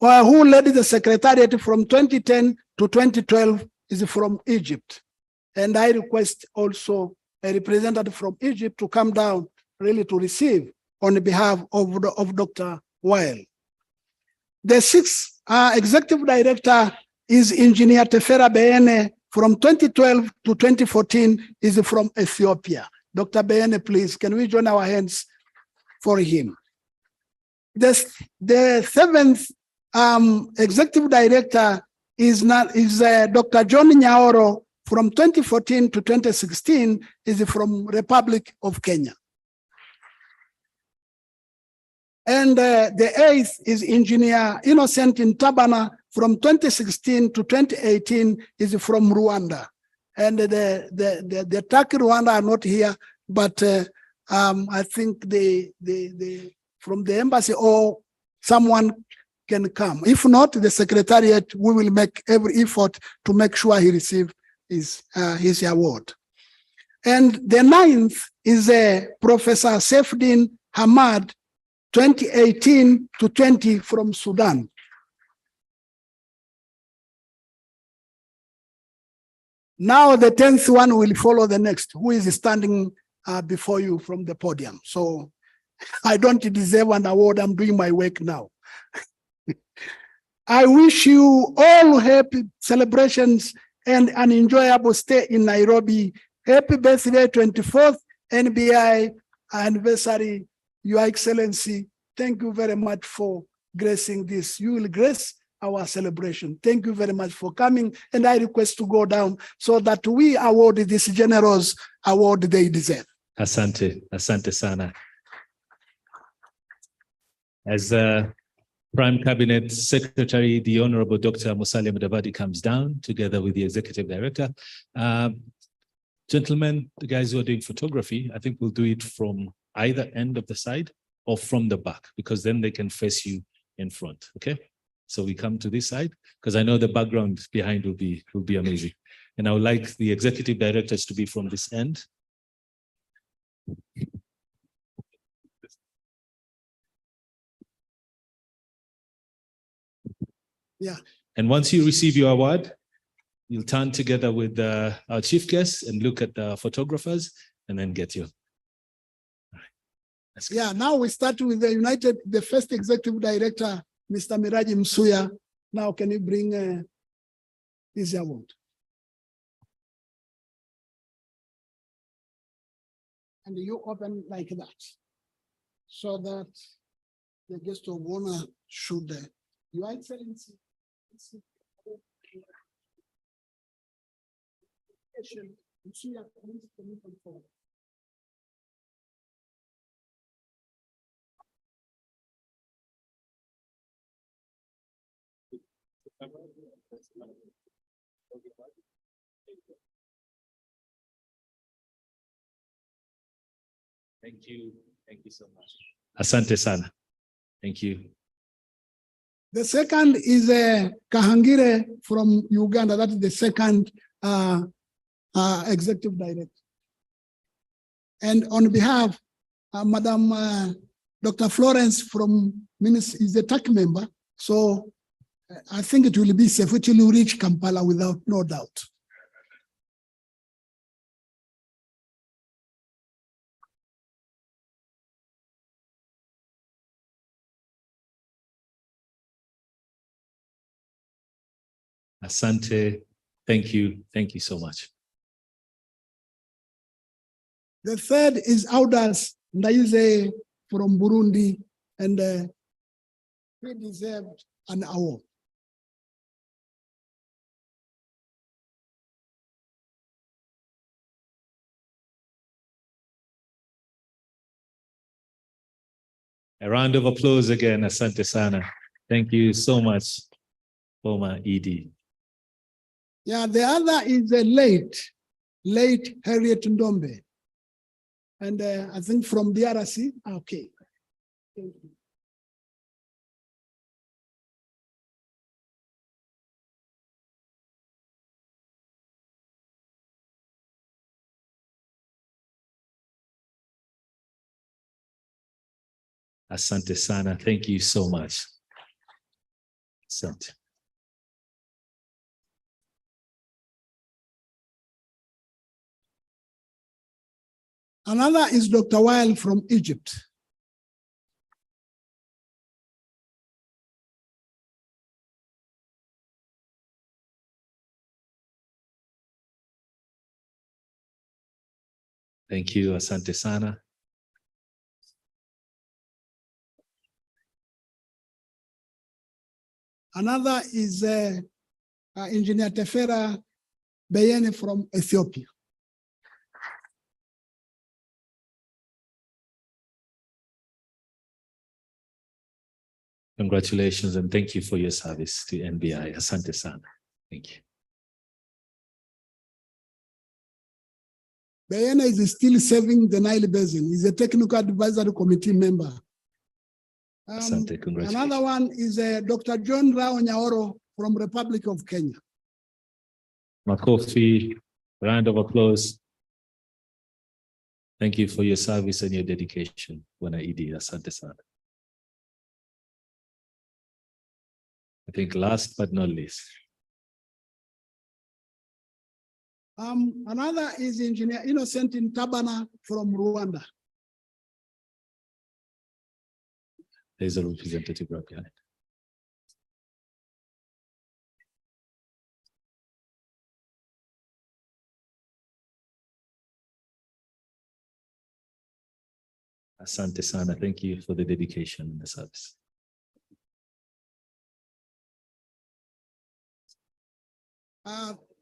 S10: who led the secretariat from 2010 to 2012, is from Egypt. And I request also a representative from Egypt to come down really to receive on behalf of Dr. Wael. The sixth executive director is Engineer Tefera Beene, from 2012 to 2014, is from Ethiopia. Dr. Beene, please, can we join our hands for him? The seventh executive director is Dr. John Nyaoro, from 2014 to 2016, is from Republic of Kenya. And the 8th is Engineer Innocent in Tabana from 2016 to 2018 is from Rwanda. And the Turkey Rwanda are not here, but I think from the embassy or someone can come. If not, the secretariat, we will make every effort to make sure he receives his award. And the 9th is Professor Saifdin Hamad, 2018 to 20 from Sudan. Now the 10th one will follow the next, who is standing before you from the podium. So I don't deserve an award, I'm doing my work now. I wish you all happy celebrations and an enjoyable stay in Nairobi. Happy birthday, 24th NBI anniversary, Your Excellency. Thank you very much for gracing this. You will grace our celebration. Thank you very much for coming. And I request to go down so that we award this generous award they deserve.
S1: Asante, asante sana. As Prime Cabinet Secretary, the Honorable Dr. Musalia Mudavadi comes down together with the Executive Director. Gentlemen, the guys who are doing photography, I think we'll do it from either end of the side or from the back, because then they can face you in front, okay? So we come to this side, because I know the background behind will be amazing. And I would like the Executive Directors to be from this end.
S10: Yeah.
S1: And once you receive your award, you'll turn together with our chief guests and look at the photographers and then get you. All right.
S10: Yeah, now we start with the first Executive Director, Mr. Miraji Msuya. Now can you bring his award? And you open like that, so that the guest of honor should, Your Excellency.
S1: Thank you so much. Asante sana. Thank you.
S10: The second is Kahangire from Uganda. That is the second Executive Director. And on behalf, Madam Dr. Florence from Ministry is a TAC member. So I think it will be safe. It will reach Kampala without no doubt.
S1: Asante. Thank you. Thank you so much.
S10: The third is Audas Ndaize from Burundi, and he deserved an award.
S1: A round of applause again, Asante sana. Thank you so much, former ED.
S10: Yeah, the other is a late Harriet Ndombe. And I think from DRC, okay. Thank you.
S1: Asante sana. Thank you so much. Asante.
S10: Another is Dr. Weil from Egypt.
S1: Thank you, Asante sana.
S10: Another is Engineer Tefera Beyene from Ethiopia.
S1: Congratulations and thank you for your service to NBI. Asante sana. Thank you.
S10: Diana is still serving the Nile Basin. He's a technical advisory committee member.
S1: Asante, congratulations.
S10: Another one is Dr. John Rao Nyaoro from Republic of Kenya.
S1: Makofi, round of applause. Thank you for your service and your dedication. Bwana Idi, asante sana. I think last but not least.
S10: Another is Engineer Innocent Ntabana from Rwanda.
S1: There's a representative right behind. Asante sana. Thank you for the dedication in the service.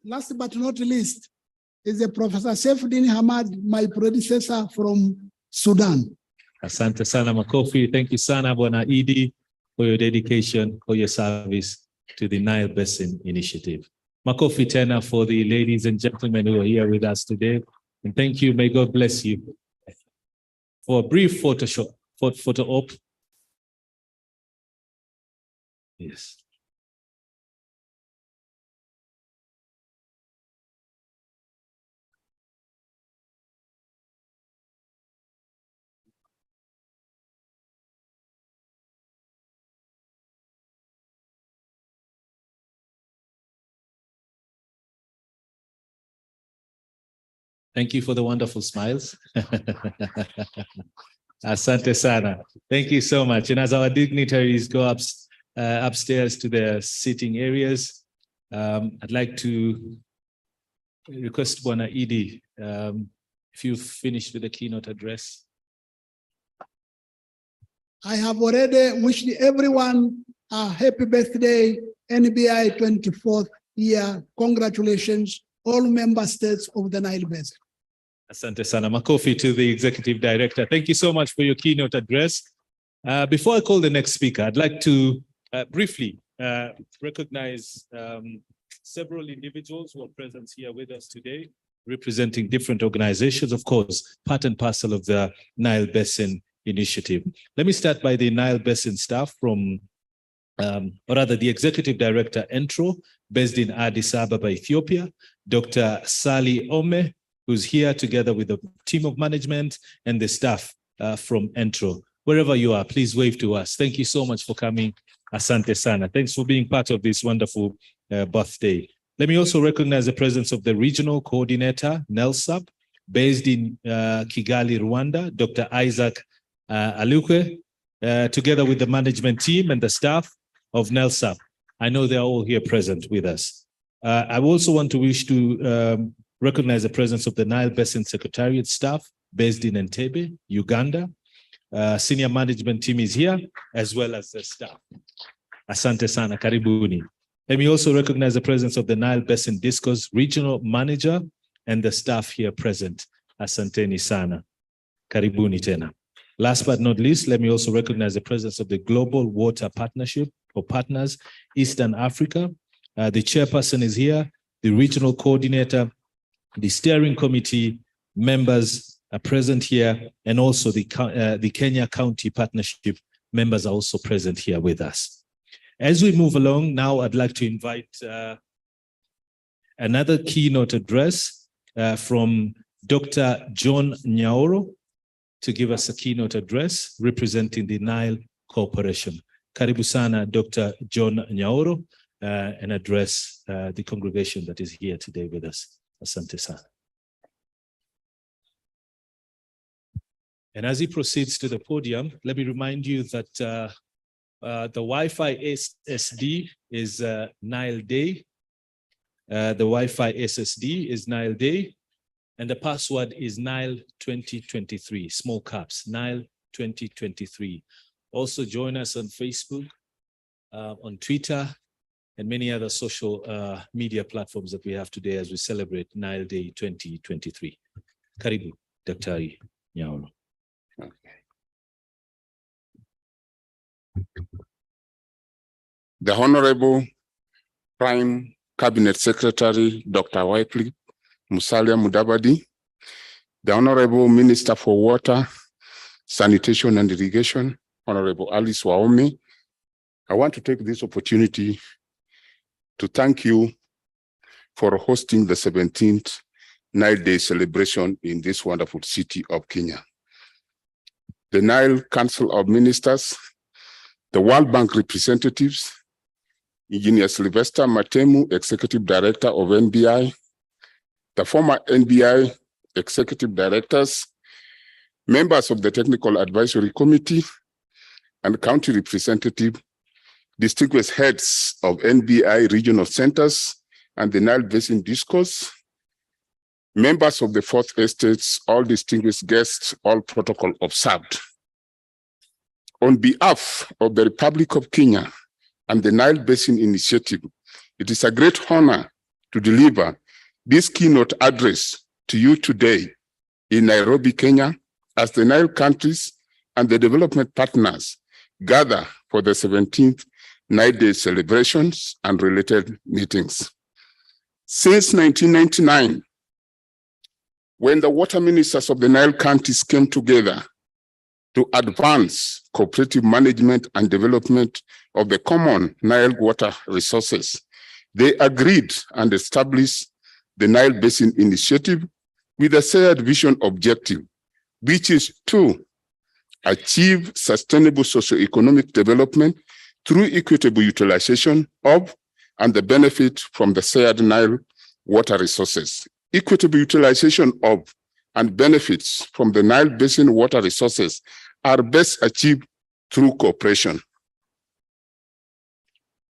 S10: Last but not least is the Professor Saifuddin Hamad, my predecessor from Sudan.
S1: Asante sana, Makofi. Thank you sana, Bwana Idi, for your dedication, for your service to the Nile Basin Initiative. Makofi tena for the ladies and gentlemen who are here with us today. And thank you. May God bless you. For a brief photo op. Yes. Thank you for the wonderful smiles. Asante sana. Thank you so much. And as our dignitaries go upstairs to their sitting areas, I'd like to request Bwana Idi, if you've finished with the keynote address.
S10: I have already wished everyone a happy birthday, NBI 24th year. Congratulations, all member states of the Nile Basin.
S1: Asante sana. Makofi to the Executive Director. Thank you so much for your keynote address. Before I call the next speaker, I'd like to briefly recognize several individuals who are present here with us today, representing different organizations, of course, part and parcel of the Nile Basin Initiative. Let me start by the Nile Basin staff from, or rather the Executive Director, ENTRO, based in Addis Ababa, Ethiopia, Dr. Sally Ome, who's here together with the team of management and the staff from ENTRO. Wherever you are, please wave to us. Thank you so much for coming. Asante sana. Thanks for being part of this wonderful birthday. Let me also recognize the presence of the regional coordinator, NELSAP, based in Kigali, Rwanda, Dr. Isaac Alukwe, together with the management team and the staff of NELSAP. I know they're all here present with us. I also want to wish to recognize the presence of the Nile Basin Secretariat staff based in Entebbe, Uganda. Senior management team is here, as well as the staff. Asante sana, karibuni. Let me also recognize the presence of the Nile Basin Discos regional manager and the staff here present. Asanteni sana, karibuni tena. Last but not least, let me also recognize the presence of the Global Water Partnership or Partners, Eastern Africa. The chairperson is here, the regional coordinator, the steering committee members are present here, and also the Kenya County Partnership members are also present here with us. As we move along, now I'd like to invite another keynote address from Dr. John Nyaoro to give us a keynote address representing the Nile Corporation. Karibu sana, Dr. John Nyaoro, and address the congregation that is here today with us. Asante sana. And as he proceeds to the podium, let me remind you that the Wi-Fi SSD is Nile Day. The Wi-Fi SSD is Nile Day, and the password is Nile 2023, small caps, Nile 2023. Also join us on Facebook, on Twitter, and many other social media platforms that we have today as we celebrate Nile Day 2023. Karibu, Daktari Nyaoro.
S11: the Honorable Prime Cabinet Secretary, Dr. Wycliffe Musalia Mudavadi, the Honorable Minister for Water, Sanitation and Irrigation, Honorable Alice Waome. I want to take this opportunity to thank you for hosting the 17th Nile Day celebration in this wonderful city of Kenya. The Nile Council of Ministers, the World Bank representatives, Engineer Sylvester Matemu, Executive Director of NBI, the former NBI Executive Directors, members of the Technical Advisory Committee, and county representative, distinguished heads of NBI regional centers and the Nile Basin Discourse, members of the Fourth Estates, all distinguished guests, all protocol observed. On behalf of the Republic of Kenya and the Nile Basin Initiative, it is a great honor to deliver this keynote address to you today in Nairobi, Kenya, as the Nile countries and the development partners gather for the 17th Nile Day celebrations and related meetings. Since 1999, when the water ministers of the Nile countries came together to advance cooperative management and development of the common Nile water resources, they agreed and established the Nile Basin Initiative with a shared vision objective, which is to achieve sustainable socio-economic development through equitable utilization of and the benefit from the shared Nile water resources. Equitable utilization of and benefits from the Nile Basin water resources are best achieved through cooperation.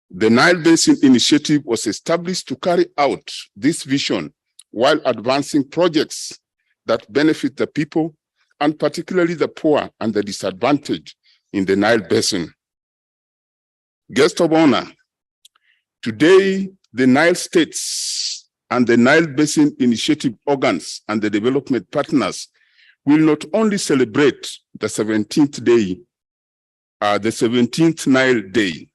S11: The Nile Basin Initiative was established to carry out this vision while advancing projects that benefit the people, and particularly the poor and the disadvantaged in the Nile Basin. Guest of honor, today the Nile states and the Nile Basin Initiative organs and the development partners will not only celebrate the 17th day, the 17th Nile Day,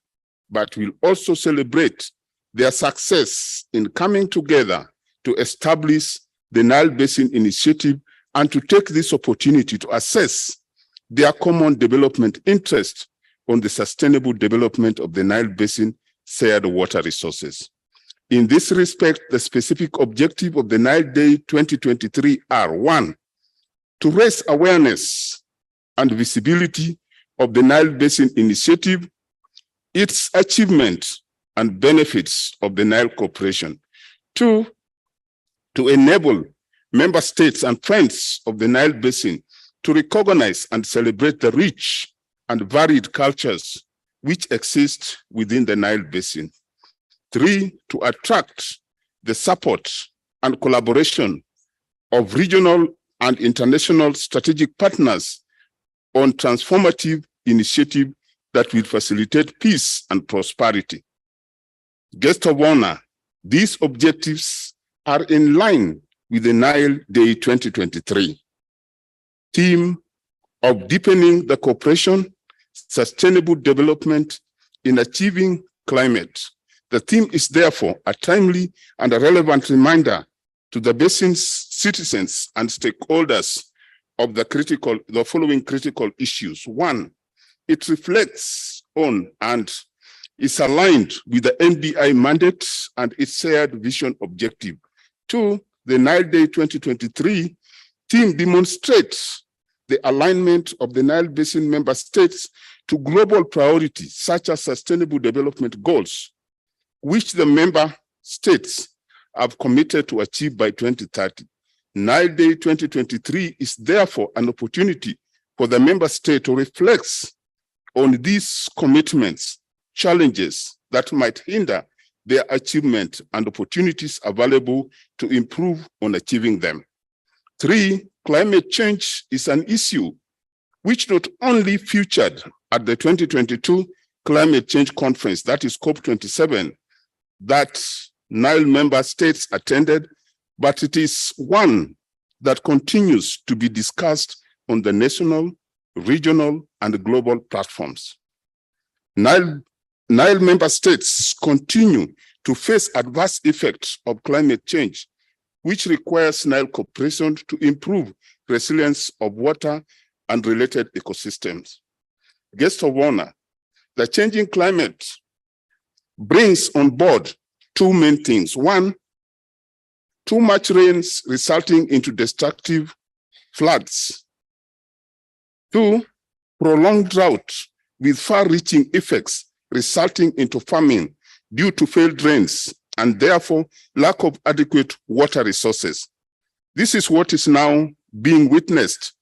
S11: but will also celebrate their success in coming together to establish the Nile Basin Initiative and to take this opportunity to assess their common development interest on the sustainable development of the Nile Basin shared water resources. In this respect, the specific objective of the Nile Day 2023 are: 1, to raise awareness and visibility of the Nile Basin Initiative, its achievement and benefits of the Nile Corporation. 2, to enable member states and friends of the Nile Basin to recognize and celebrate the rich and varied cultures which exist within the Nile Basin. 3, to attract the support and collaboration of regional and international strategic partners on transformative initiatives that will facilitate peace and prosperity. Guest of honor, these objectives are in line with the Nile Day 2023 theme of deepening the cooperation, sustainable development in achieving climate. The theme is therefore a timely and a relevant reminder to the basin's citizens and stakeholders of the following critical issues. 1, it reflects on and is aligned with the NBI mandate and its shared vision objective. 2, the Nile Day 2023 theme demonstrates the alignment of the Nile Basin member states to global priorities such as sustainable development goals, which the member states have committed to achieve by 2030. Nile Day 2023 is therefore an opportunity for the member state to reflect on these commitments, challenges that might hinder their achievement, and opportunities available to improve on achieving them. 3, climate change is an issue which not only featured at the 2022 Climate Change Conference, that is COP27, that Nile member states attended, but it is one that continues to be discussed on the national, regional, and global platforms. Nile Nile member states continue to face adverse effects of climate change, which requires Nile cooperation to improve resilience of water and related ecosystems. Guest of honor, the changing climate brings on board two main things. One, too much rains resulting into destructive floods. Two, prolonged drought with far-reaching effects resulting into famine due to failed rains and therefore lack of adequate water resources. This is what is now being witnessed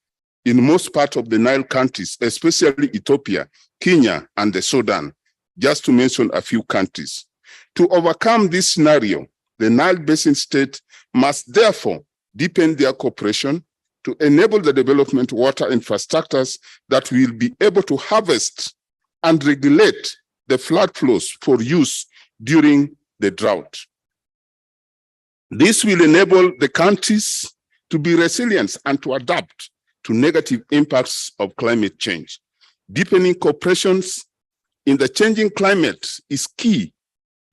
S11: in most parts of the Nile countries, especially Ethiopia, Kenya, and the Sudan, just to mention a few countries. To overcome this scenario, the Nile Basin state must therefore deepen their cooperation to enable the development of water infrastructures that will be able to harvest and regulate the flood flows for use during the drought. This will enable the countries to be resilient and to adapt to negative impacts of climate change. Deepening cooperations in the changing climate is key,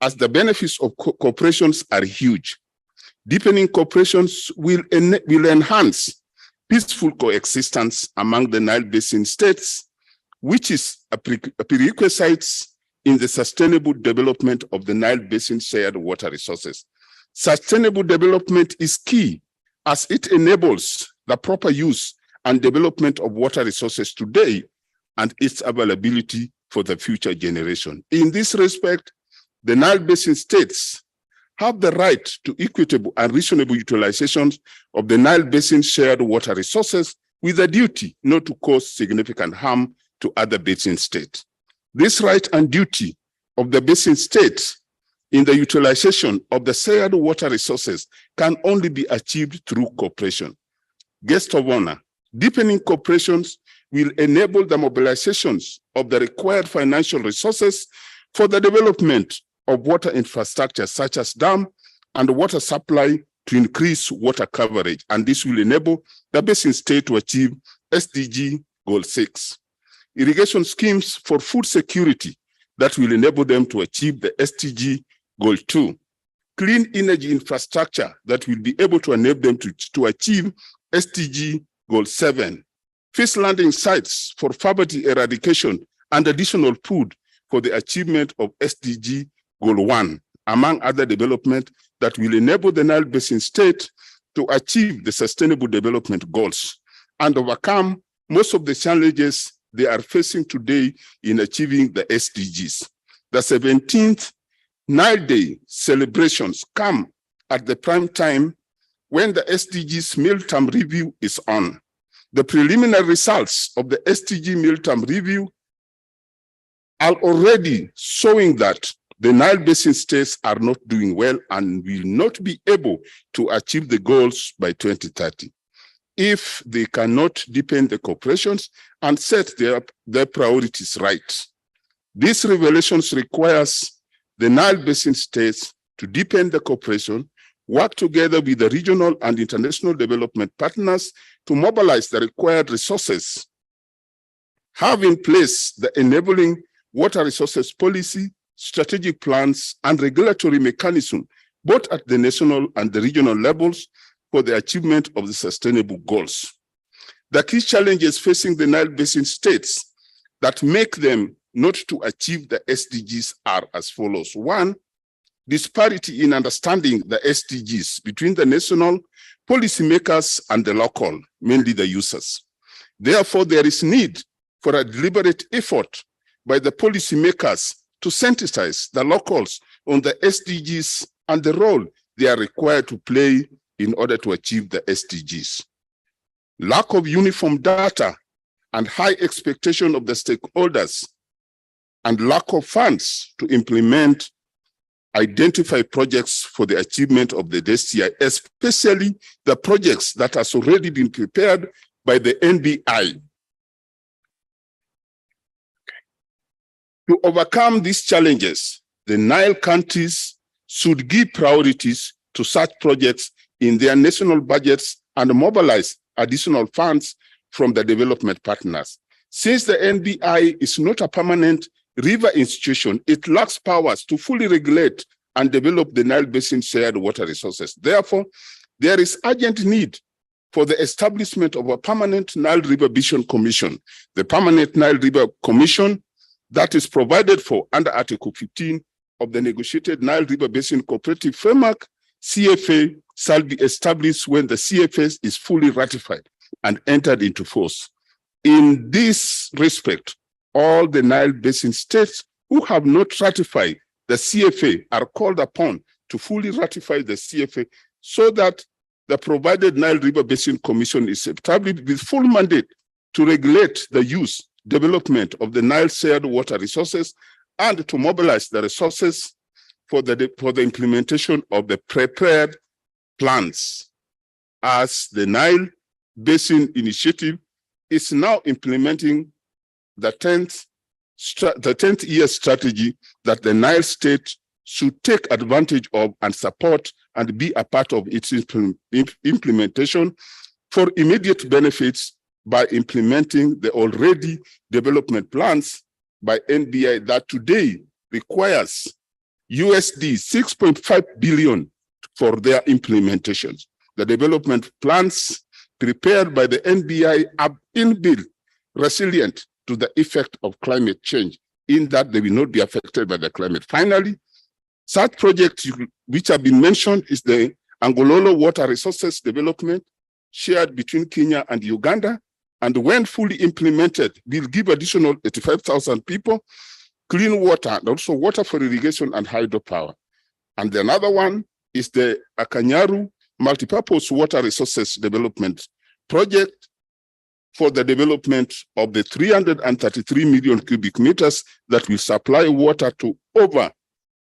S11: as the benefits of cooperations are huge. Deepening cooperations will enhance peaceful coexistence among the Nile Basin states, which is a prerequisite in the sustainable development of the Nile Basin shared water resources. Sustainable development is key as it enables the proper use and development of water resources today and its availability for the future generation. In this respect, the Nile Basin states have the right to equitable and reasonable utilization of the Nile Basin shared water resources with a duty not to cause significant harm to other basin states. This right and duty of the basin states in the utilization of the shared water resources can only be achieved through cooperation. Guest of honor, deepening cooperations will enable the mobilizations of the required financial resources for the development of water infrastructure such as dam and water supply to increase water coverage, and this will enable the basin state to achieve SDG Goal 6. Irrigation schemes for food security that will enable them to achieve the SDG Goal 2. Clean energy infrastructure that will be able to enable them to achieve SDG Goal 7. Fish landing sites for poverty eradication and additional food for the achievement of SDG Goal 1, among other development that will enable the Nile Basin state to achieve the sustainable development goals and overcome most of the challenges they are facing today in achieving the SDGs. The 17th Nile Day celebrations come at the prime time when the SDGs Mealtime Review is on. The preliminary results of the SDG Mealtime Review are already showing that the Nile Basin states are not doing well and will not be able to achieve the goals by 2030 if they cannot deepen the cooperations and set their priorities right. These revelations requires the Nile Basin states to deepen the cooperation, work together with the regional and international development partners to mobilize the required resources, have in place the enabling water resources policy, strategic plans, and regulatory mechanism, both at the national and the regional levels, for the achievement of the sustainable goals. The key challenges facing the Nile Basin states that make them not to achieve the SDGs are as follows. One, disparity in understanding the SDGs between the national policymakers and the local, mainly the users. Therefore, there is need for a deliberate effort by the policymakers to sensitize the locals on the SDGs and the role they are required to play in order to achieve the SDGs. Lack of uniform data and high expectation of the stakeholders and lack of funds to implement identify projects for the achievement of the DCI, especially the projects that has already been prepared by the NBI. To overcome these challenges, the Nile countries should give priorities to such projects in their national budgets and mobilize additional funds from the development partners. Since the NBI is not a permanent river institution, it lacks powers to fully regulate and develop the Nile Basin shared water resources. Therefore, there is urgent need for the establishment of a permanent Nile River Basin Commission. The permanent Nile River Commission that is provided for under Article 15 of the negotiated Nile River Basin Cooperative Framework, CFA, shall be established when the CFA is fully ratified and entered into force. In this respect, all the Nile Basin states who have not ratified the CFA are called upon to fully ratify the CFA so that the provided Nile River Basin Commission is established with full mandate to regulate the use, development of the Nile shared water resources and to mobilize the resources for the implementation of the prepared plans. As the Nile Basin Initiative is now implementing the 10th year strategy that the Nile state should take advantage of and support and be a part of its implementation for immediate benefits by implementing the already development plans by NBI that today requires USD 6.5 billion for their implementations. The development plans prepared by the NBI are inbuilt resilient to the effect of climate change, in that they will not be affected by the climate. Finally, such projects which have been mentioned is the Angololo Water Resources Development shared between Kenya and Uganda, and when fully implemented, will give additional 85,000 people clean water and also water for irrigation and hydropower. And another one is the Akanyaru Multipurpose Water Resources Development Project for the development of the 333 million cubic meters that will supply water to over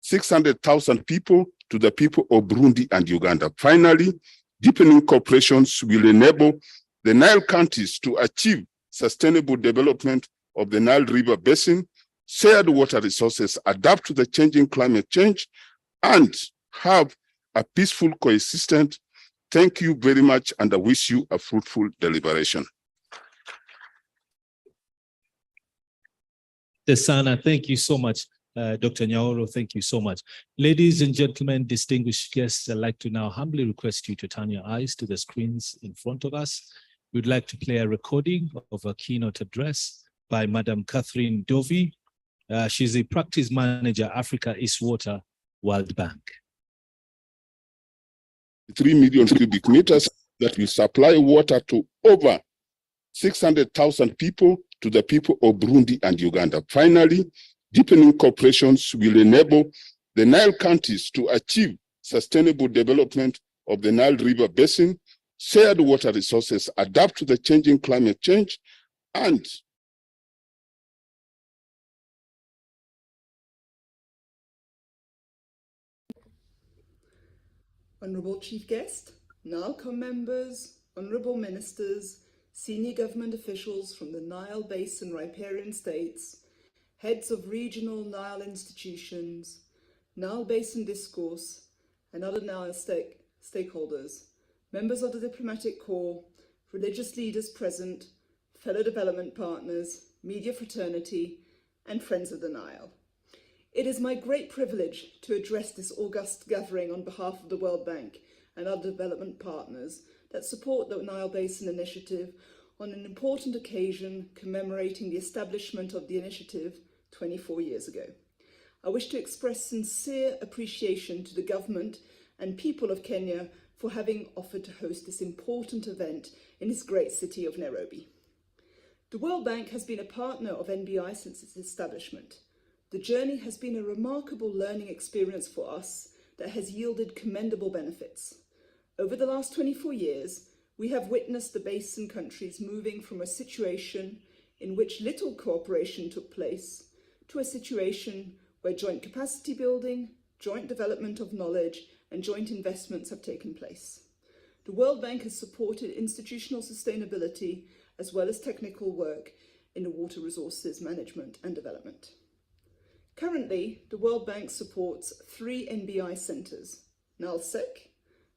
S11: 600,000 people, to the people of Burundi and Uganda. Finally, deepening cooperations will enable the Nile counties to achieve sustainable development of the Nile River Basin, shared water resources, adapt to the changing climate change, and have a peaceful coexistence. Thank you very much, and I wish you a fruitful deliberation.
S1: Desana, thank you so much. Dr. Nyaoro, thank you so much. Ladies and gentlemen, distinguished guests, I'd like to now humbly request you to turn your eyes to the screens in front of us. We'd like to play a recording of a keynote address by Madam Catherine Dovey. She's a practice manager, Africa East Water, World Bank.
S11: 3 million cubic meters that will supply water to over 600,000 people, to the people of Burundi and Uganda. Finally, deepening cooperations will enable the Nile counties to achieve sustainable development of the Nile River Basin, shared water resources, adapt to the changing climate change, and
S12: Honourable Chief Guest, NILECOM members, Honourable Ministers, senior government officials from the Nile Basin riparian states, heads of regional Nile institutions, Nile Basin discourse, and other Nile stakeholders, members of the diplomatic corps, religious leaders present, fellow development partners, media fraternity, and friends of the Nile. It is my great privilege to address this august gathering on behalf of the World Bank and other development partners that support the Nile Basin Initiative on an important occasion commemorating the establishment of the initiative 24 years ago. I wish to express sincere appreciation to the government and people of Kenya for having offered to host this important event in this great city of Nairobi. The World Bank has been a partner of NBI since its establishment. The journey has been a remarkable learning experience for us that has yielded commendable benefits. Over the last 24 years, we have witnessed the basin countries moving from a situation in which little cooperation took place to a situation where joint capacity building, joint development of knowledge, and joint investments have taken place. The World Bank has supported institutional sustainability as well as technical work in the water resources management and development. Currently, the World Bank supports 3 NBI centres, NILSEC,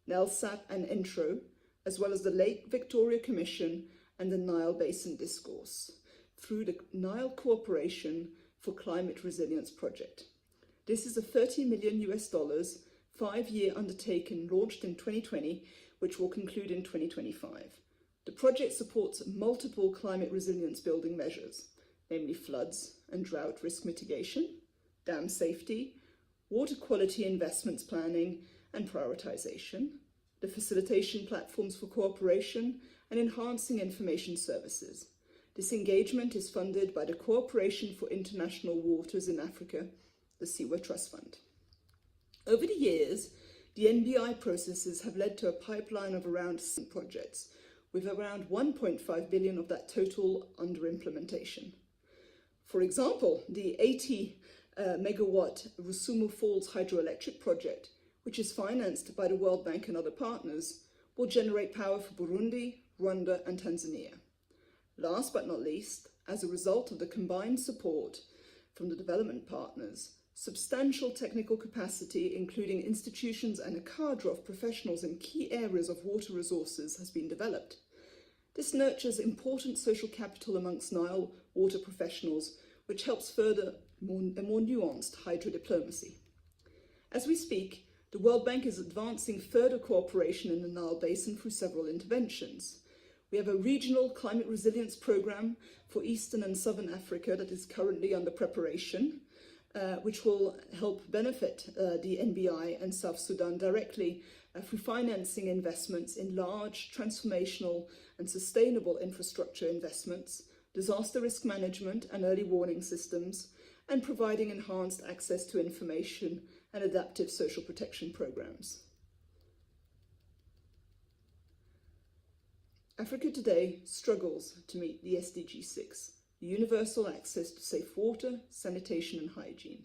S12: NELSAP and INTRO, as well as the Lake Victoria Commission and the Nile Basin Discourse, through the Nile Cooperation for Climate Resilience Project. This is a $30 million US, 5-year undertaking launched in 2020, which will conclude in 2025. The project supports multiple climate resilience building measures, namely floods and drought risk mitigation, dam safety, water quality investments planning and prioritization, the facilitation platforms for cooperation, and enhancing information services. This engagement is funded by the Cooperation for International Waters in Africa, the CIWA Trust Fund. Over the years, the NBI processes have led to a pipeline of around 7 projects, with around 1.5 billion of that total under implementation. For example, the 80 megawatt Rusumo Falls hydroelectric project, which is financed by the World Bank and other partners, will generate power for Burundi, Rwanda, and Tanzania. Last but not least, as a result of the combined support from the development partners, substantial technical capacity, including institutions and a cadre of professionals in key areas of water resources, has been developed. This nurtures important social capital amongst Nile water professionals, which helps further a more nuanced hydrodiplomacy. As we speak, the World Bank is advancing further cooperation in the Nile Basin through several interventions. We have a regional climate resilience program for Eastern and Southern Africa that is currently under preparation, which will help benefit the NBI and South Sudan directly through financing investments in large, transformational and sustainable infrastructure investments, disaster risk management and early warning systems, and providing enhanced access to information and adaptive social protection programs. Africa today struggles to meet the SDG 6, the universal access to safe water, sanitation and hygiene.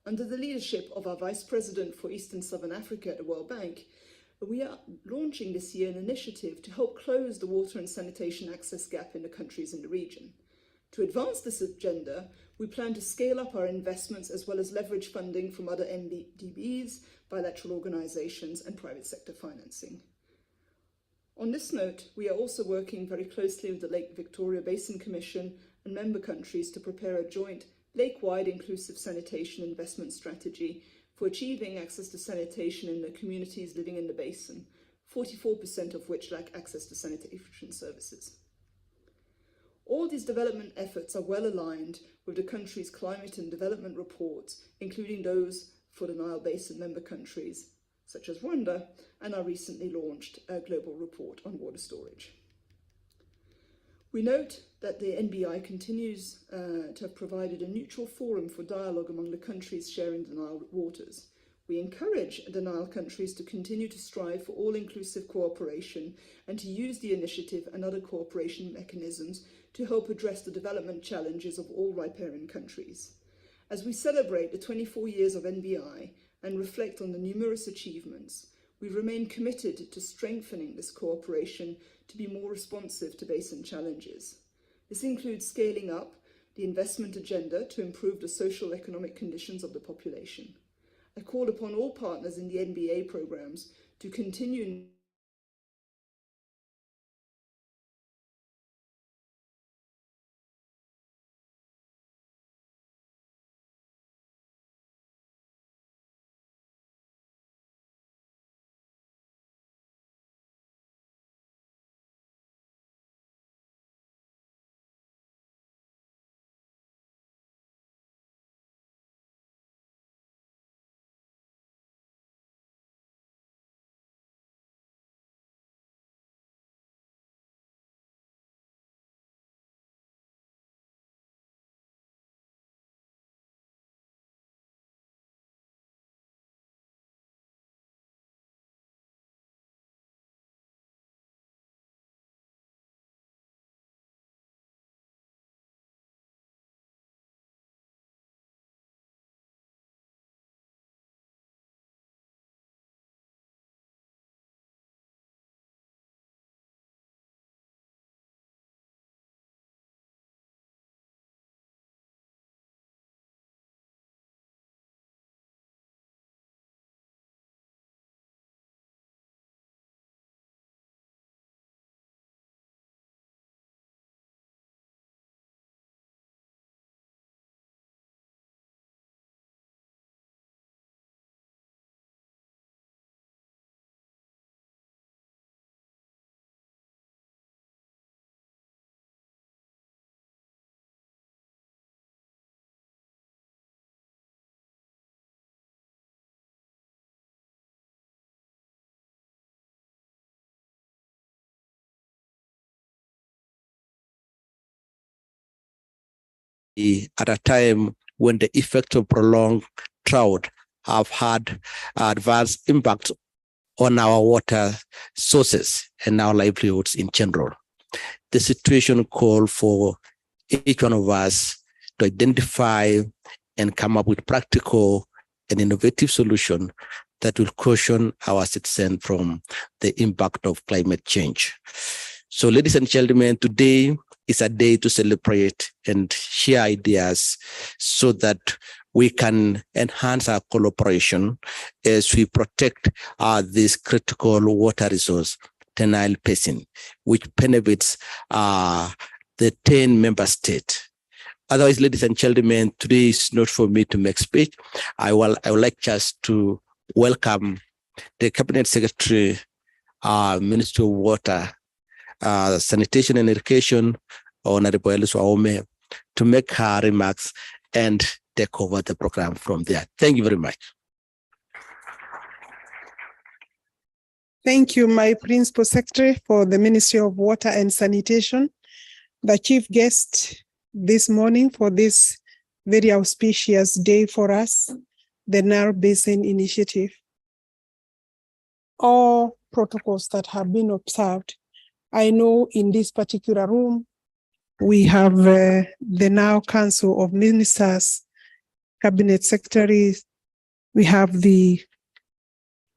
S12: Under the leadership of our Vice President for Eastern Southern Africa at the World Bank, we are launching this year an initiative to help close the water and sanitation access gap in the countries in the region. To advance this agenda, we plan to scale up our investments as well as leverage funding from other NDBs, bilateral organizations and private sector financing. On this note, we are also working very closely with the Lake Victoria Basin Commission and member countries to prepare a joint lake-wide inclusive sanitation investment strategy for achieving access to sanitation in the communities living in the basin, 44% of which lack access to sanitation services. All these development efforts are well aligned with the country's climate and development reports, including those for the Nile Basin member countries, such as Rwanda, and our recently launched global report on water storage. We note that the NBI continues to have provided a neutral forum for dialogue among the countries sharing the Nile waters. We encourage the Nile countries to continue to strive for all-inclusive cooperation and to use the initiative and other cooperation mechanisms to help address the development challenges of all riparian countries. As we celebrate the 24 years of NBI and reflect on the numerous achievements, we remain committed to strengthening this cooperation to be more responsive to basin challenges. This includes scaling up the investment agenda to improve the social economic conditions of the population. I call upon all partners in the NBA programs to continue
S13: at a time when the effect of prolonged drought have had adverse impact on our water sources and our livelihoods in general. The situation called for each one of us to identify and come up with practical and innovative solutions that will cushion our citizens from the impact of climate change. So, ladies and gentlemen, today is a day to celebrate and share ideas so that we can enhance our collaboration as we protect this critical water resource, the Nile Basin, which benefits the 10 member states. Otherwise, ladies and gentlemen, today is not for me to make speech. I would like just to welcome the Cabinet Secretary, Minister of Water, Sanitation and Education, Honorable Alice Waome, to make her remarks and take over the program from there. Thank you very much.
S14: Thank you, my Principal Secretary for the Ministry of Water and Sanitation, the chief guest this morning for this very auspicious day for us, the Nile Basin Initiative. All protocols that have been observed, I know in this particular room, we have the Nile Council of Ministers, Cabinet Secretaries, we have the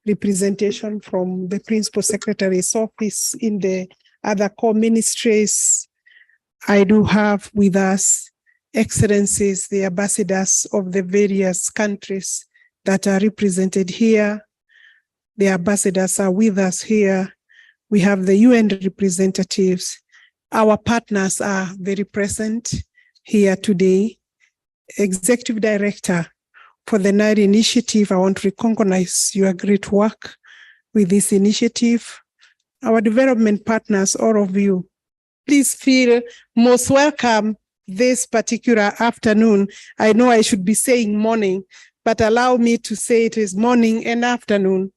S14: representation from the Principal Secretary's office in the other core ministries. I do have with us excellencies, the ambassadors of the various countries that are represented here. The ambassadors are with us here. We have the UN representatives. Our partners are very present here today. Executive Director for the Nile Initiative, I want to recognize your great work with this initiative. Our development partners, all of you, please feel most welcome this particular afternoon. I know I should be saying morning, but allow me to say it is morning and afternoon.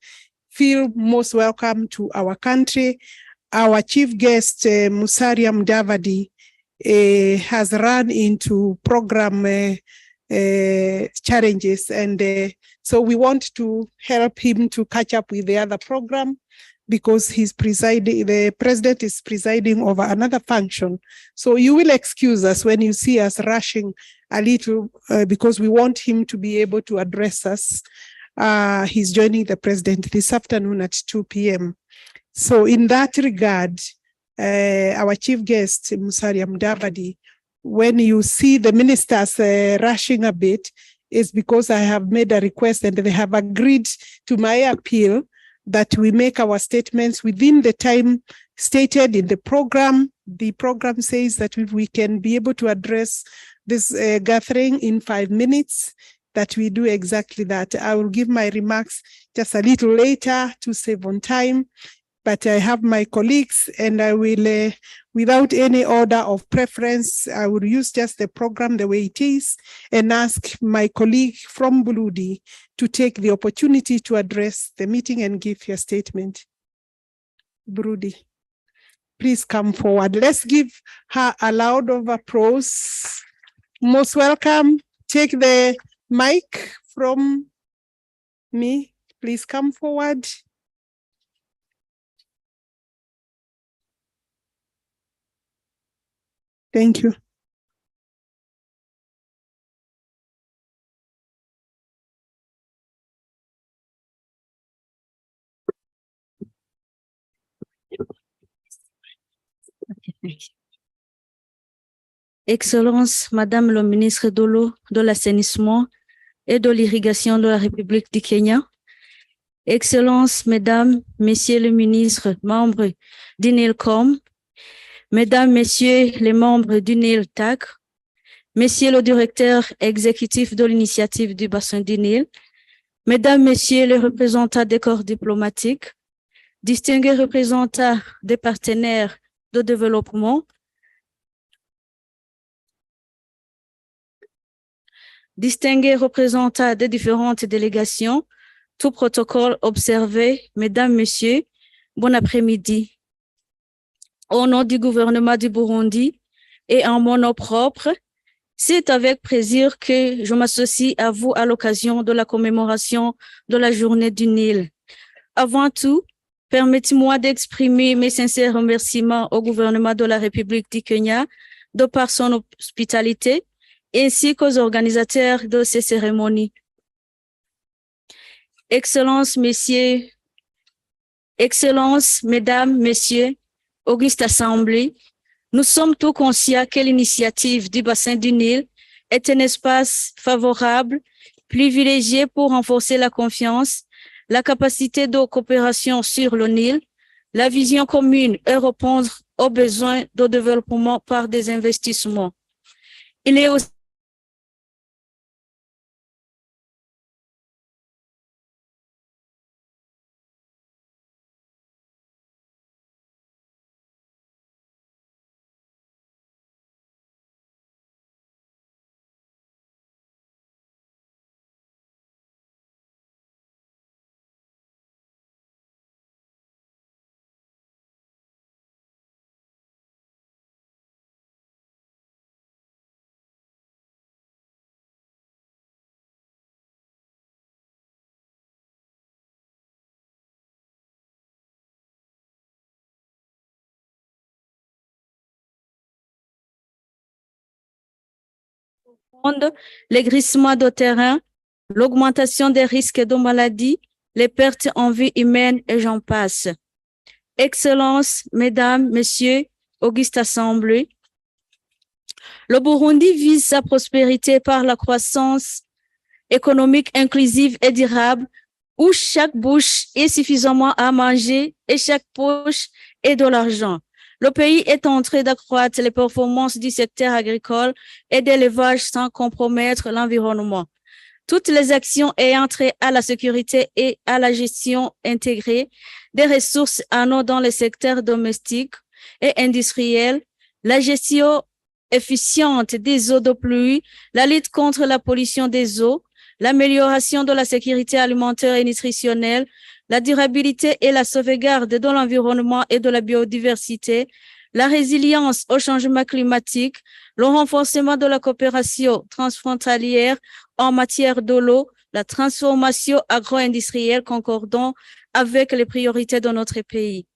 S14: Feel most welcome to our country. Our chief guest, Musalia Mudavadi, has run into program challenges, and so we want to help him to catch up with the other program because he's presiding, the president is presiding over another function. So you will excuse us when you see us rushing a little because we want him to be able to address us. He's joining the president this afternoon at 2 p.m. So in that regard, our chief guest, Musalia Mudavadi, when you see the ministers rushing a bit, is because I have made a request and they have agreed to my appeal that we make our statements within the time stated in the program. The program says that we can be able to address this gathering in 5 minutes, that we do exactly that. I will give my remarks just a little later to save on time. But I have my colleagues and I will, without any order of preference, I will use just the program the way it is and ask my colleague from Buludi to take the opportunity to address the meeting and give your statement. Buludi, please come forward. Let's give her a round of applause. Most welcome. Take the mic from me. Please come forward. Thank you.
S15: Excellence, Madame le ministre de l'eau, de l'assainissement et de l'irrigation de la République du Kenya. Excellence, Mesdames, Messieurs les ministres, membres du NILCOM, Mesdames, Messieurs les membres du NIL-TAC, Messieurs le directeur exécutif de l'initiative du bassin du Nil, Mesdames, Messieurs les représentants des corps diplomatiques, distingués représentants des partenaires de développement, distingués représentants des différentes délégations, tout protocole observé, Mesdames, Messieurs, bon après-midi. Au nom du gouvernement du Burundi et en mon nom propre, C'est avec plaisir que je m'associe à vous à l'occasion de la commémoration de la journée du Nil. Avant tout, permettez-moi d'exprimer mes sincères remerciements au gouvernement de la République du Kenya de par son hospitalité, ainsi qu'aux organisateurs de ces cérémonies. Excellences, Mesdames, Messieurs, Auguste Assemblée, nous sommes tous conscients que l'initiative du bassin du Nil est un espace favorable, privilégié pour renforcer la confiance, la capacité de coopération sur le Nil, la vision commune et répondre aux besoins de développement par des investissements. Il est aussi les glissements de terrain, l'augmentation des risques de maladies, les pertes en vie humaine et j'en passe. Excellences, Mesdames, Messieurs, Auguste Assemblée, le Burundi vise sa prospérité par la croissance économique inclusive et durable où chaque bouche ait suffisamment à manger et chaque poche ait de l'argent. Le pays est en train d'accroître les performances du secteur agricole et d'élevage sans compromettre l'environnement. Toutes les actions ayant trait à la sécurité et à la gestion intégrée des ressources en eau dans les secteurs domestiques et industriels, la gestion efficiente des eaux de pluie, la lutte contre la pollution des eaux, l'amélioration de la sécurité alimentaire et nutritionnelle, la durabilité et la sauvegarde de l'environnement et de la biodiversité, la résilience au changement climatique, le renforcement de la coopération transfrontalière en matière de l'eau, la transformation agro-industrielle concordant avec les priorités de notre pays.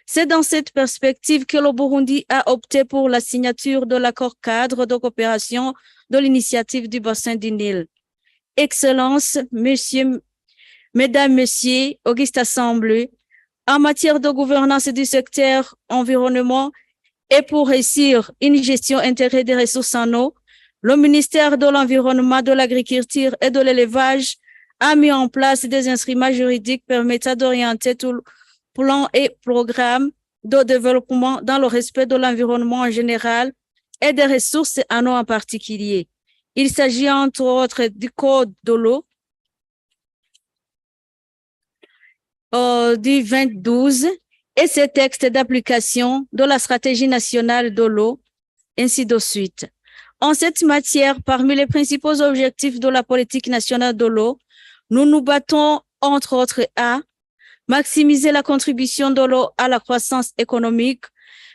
S15: C'est dans cette perspective que le Burundi a opté pour la signature de l'accord cadre de coopération de l'initiative du bassin du Nil. Excellences, Mesdames, Messieurs, Auguste Assemblée, en matière de gouvernance du secteur environnement et pour réussir une gestion intégrée des ressources en eau, le ministère de l'Environnement, de l'Agriculture et de l'Élevage a mis en place des instruments juridiques permettant d'orienter tout le plan et programme de développement dans le respect de l'environnement en général et des ressources en eau en particulier. Il s'agit entre autres du Code de l'eau du 2012 et ces textes d'application de la stratégie nationale de l'eau, ainsi de suite. En cette matière, parmi les principaux objectifs de la politique nationale de l'eau, nous nous battons entre autres à maximiser la contribution de l'eau à la croissance économique,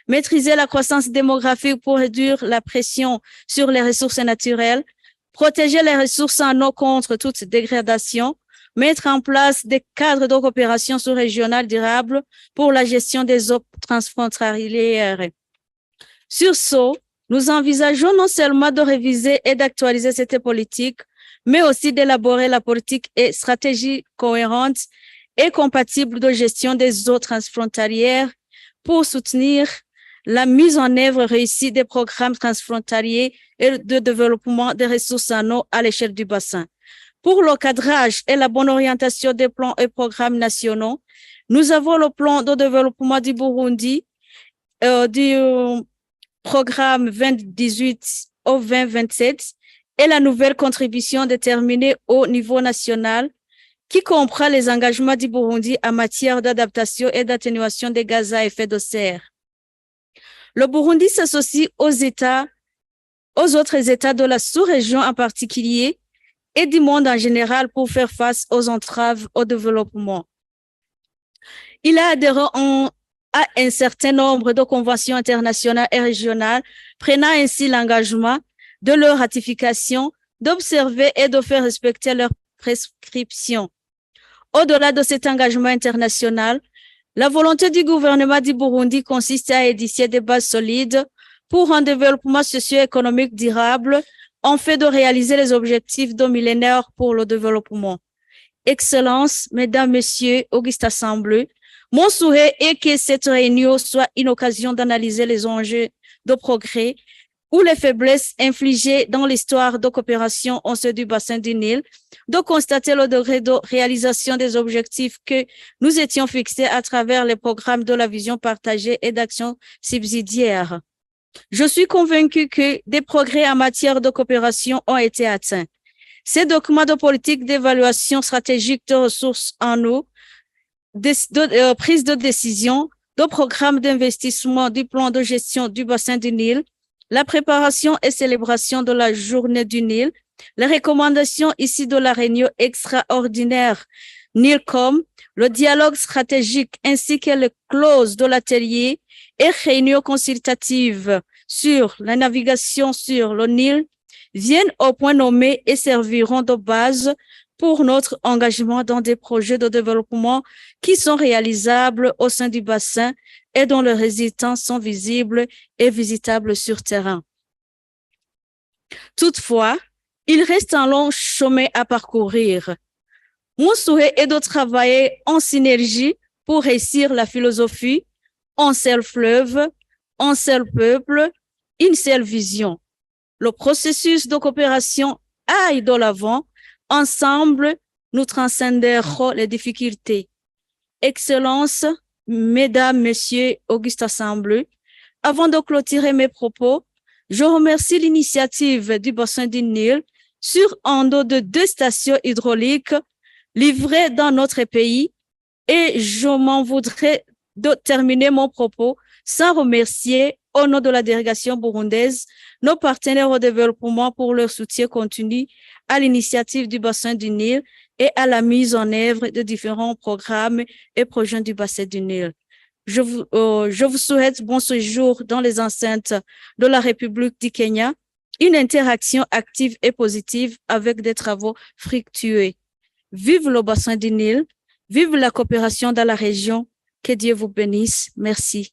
S15: maîtriser la croissance démographique pour réduire la pression sur les ressources naturelles, protéger les ressources en eau contre toute dégradation, mettre en place des cadres de coopération sous-régionale durable pour la gestion des eaux transfrontalières. Sur ce, nous envisageons non seulement de réviser et d'actualiser cette politique, mais aussi d'élaborer la politique et stratégie cohérente et compatible de gestion des eaux transfrontalières pour soutenir la mise en œuvre réussie des programmes transfrontaliers et de développement des ressources en eau à l'échelle du bassin. Pour le cadrage et la bonne orientation des plans et programmes nationaux, nous avons le plan de développement du Burundi du programme 2018 au 2027 et la nouvelle contribution déterminée au niveau national qui comprend les engagements du Burundi en matière d'adaptation et d'atténuation des gaz à effet de serre. Le Burundi s'associe aux autres États de la sous-région en particulier et du monde en général pour faire face aux entraves au développement. Il a adhéré à un certain nombre de conventions internationales et régionales, prenant ainsi l'engagement de leur ratification, d'observer et de faire respecter leurs prescriptions. Au-delà de cet engagement international, la volonté du gouvernement du Burundi consiste à édifier des bases solides pour un développement socio-économique durable en fait de réaliser les objectifs de millénaire pour le développement. Excellences, Mesdames, Messieurs, Auguste Assemblée, mon souhait est que cette réunion soit une occasion d'analyser les enjeux de progrès ou les faiblesses infligées dans l'histoire de coopération en sein du bassin du Nil, de constater le degré de réalisation des objectifs que nous étions fixés à travers les programmes de la vision partagée et d'action subsidiaire. Je suis convaincu que des progrès en matière de coopération ont été atteints. Ces documents de politique d'évaluation stratégique de ressources en eau, prise de décision, de programme d'investissement du plan de gestion du bassin du Nil, la préparation et célébration de la journée du Nil, les recommandations ici de la réunion extraordinaire NILCOM, le dialogue stratégique ainsi que les clauses de l'atelier et réunions consultatives sur la navigation sur le Nil viennent au point nommé et serviront de base pour notre engagement dans des projets de développement qui sont réalisables au sein du bassin et dont les résultats sont visibles et visitables sur terrain. Toutefois, il reste un long chemin à parcourir. Mon souhait est de travailler en synergie pour réussir la philosophie un seul fleuve, un seul peuple, une seule vision. Le processus de coopération aille de l'avant. Ensemble, nous transcenderons les difficultés. Excellences, Mesdames, Messieurs, Auguste Assemblée, avant de clôturer mes propos, je remercie l'initiative du bassin du Nil sur un dos de 2 stations hydrauliques livrées dans notre pays et je m'en voudrais de terminer mon propos sans remercier au nom de la délégation burundaise nos partenaires au développement pour leur soutien continu à l'initiative du bassin du Nil et à la mise en œuvre de différents programmes et projets du bassin du Nil. Je vous souhaite bon séjour dans les enceintes de la République du Kenya, une interaction active et positive avec des travaux fructueux. Vive le bassin du Nil, vive la coopération dans la région. Que Dieu vous bénisse. Merci.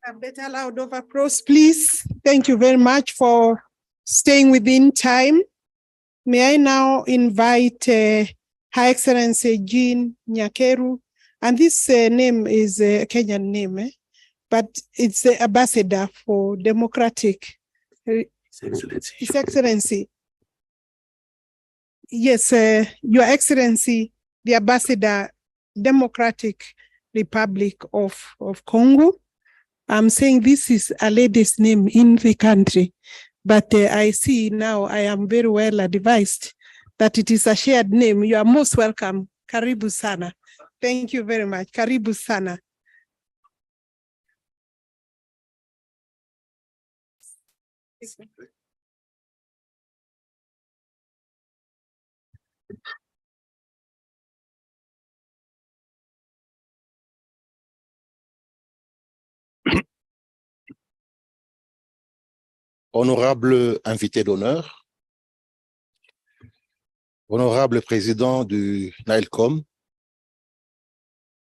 S14: A better loud of applause, please. Thank you very much for staying within time. May I now invite Her Excellency Jean Nyakeru, and this name is a Kenyan name, but it's the ambassador for democratic. His Excellency. Yes, Your Excellency, the Ambassador, Democratic Republic of Congo. I'm saying this is a lady's name in the country, but I see now I am very well advised that it is a shared name. You are most welcome. Karibu sana. Thank you very much. Karibu sana.
S16: Honorable invité d'honneur, honorable président du NILCOM,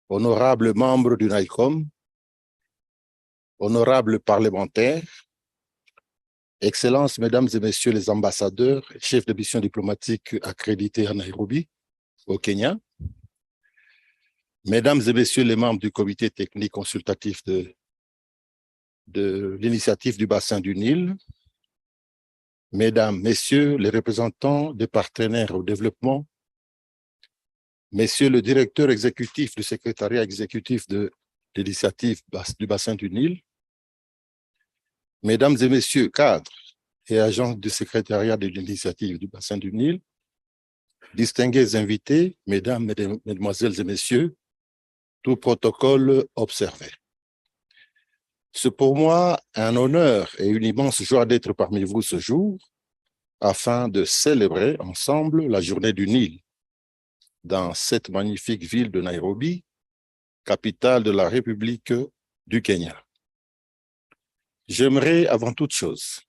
S16: honorable membre du NILCOM, honorable parlementaire, Excellences, Mesdames et Messieurs les ambassadeurs, chefs de mission diplomatique accrédités à Nairobi, au Kenya, Mesdames et Messieurs les membres du comité technique consultatif de l'initiative du bassin du Nil, Mesdames, Messieurs les représentants des partenaires au développement, Messieurs le directeur exécutif du secrétariat exécutif de l'initiative du bassin du Nil, Mesdames et Messieurs cadres et agents du secrétariat de l'initiative du bassin du Nil, distingués invités, Mesdames, Mesdemoiselles et Messieurs, tout protocole observé. C'est pour moi un honneur et une immense joie d'être parmi vous ce jour afin de célébrer ensemble la journée du Nil dans cette magnifique ville de Nairobi, capitale de la République du Kenya. J'aimerais avant toute chose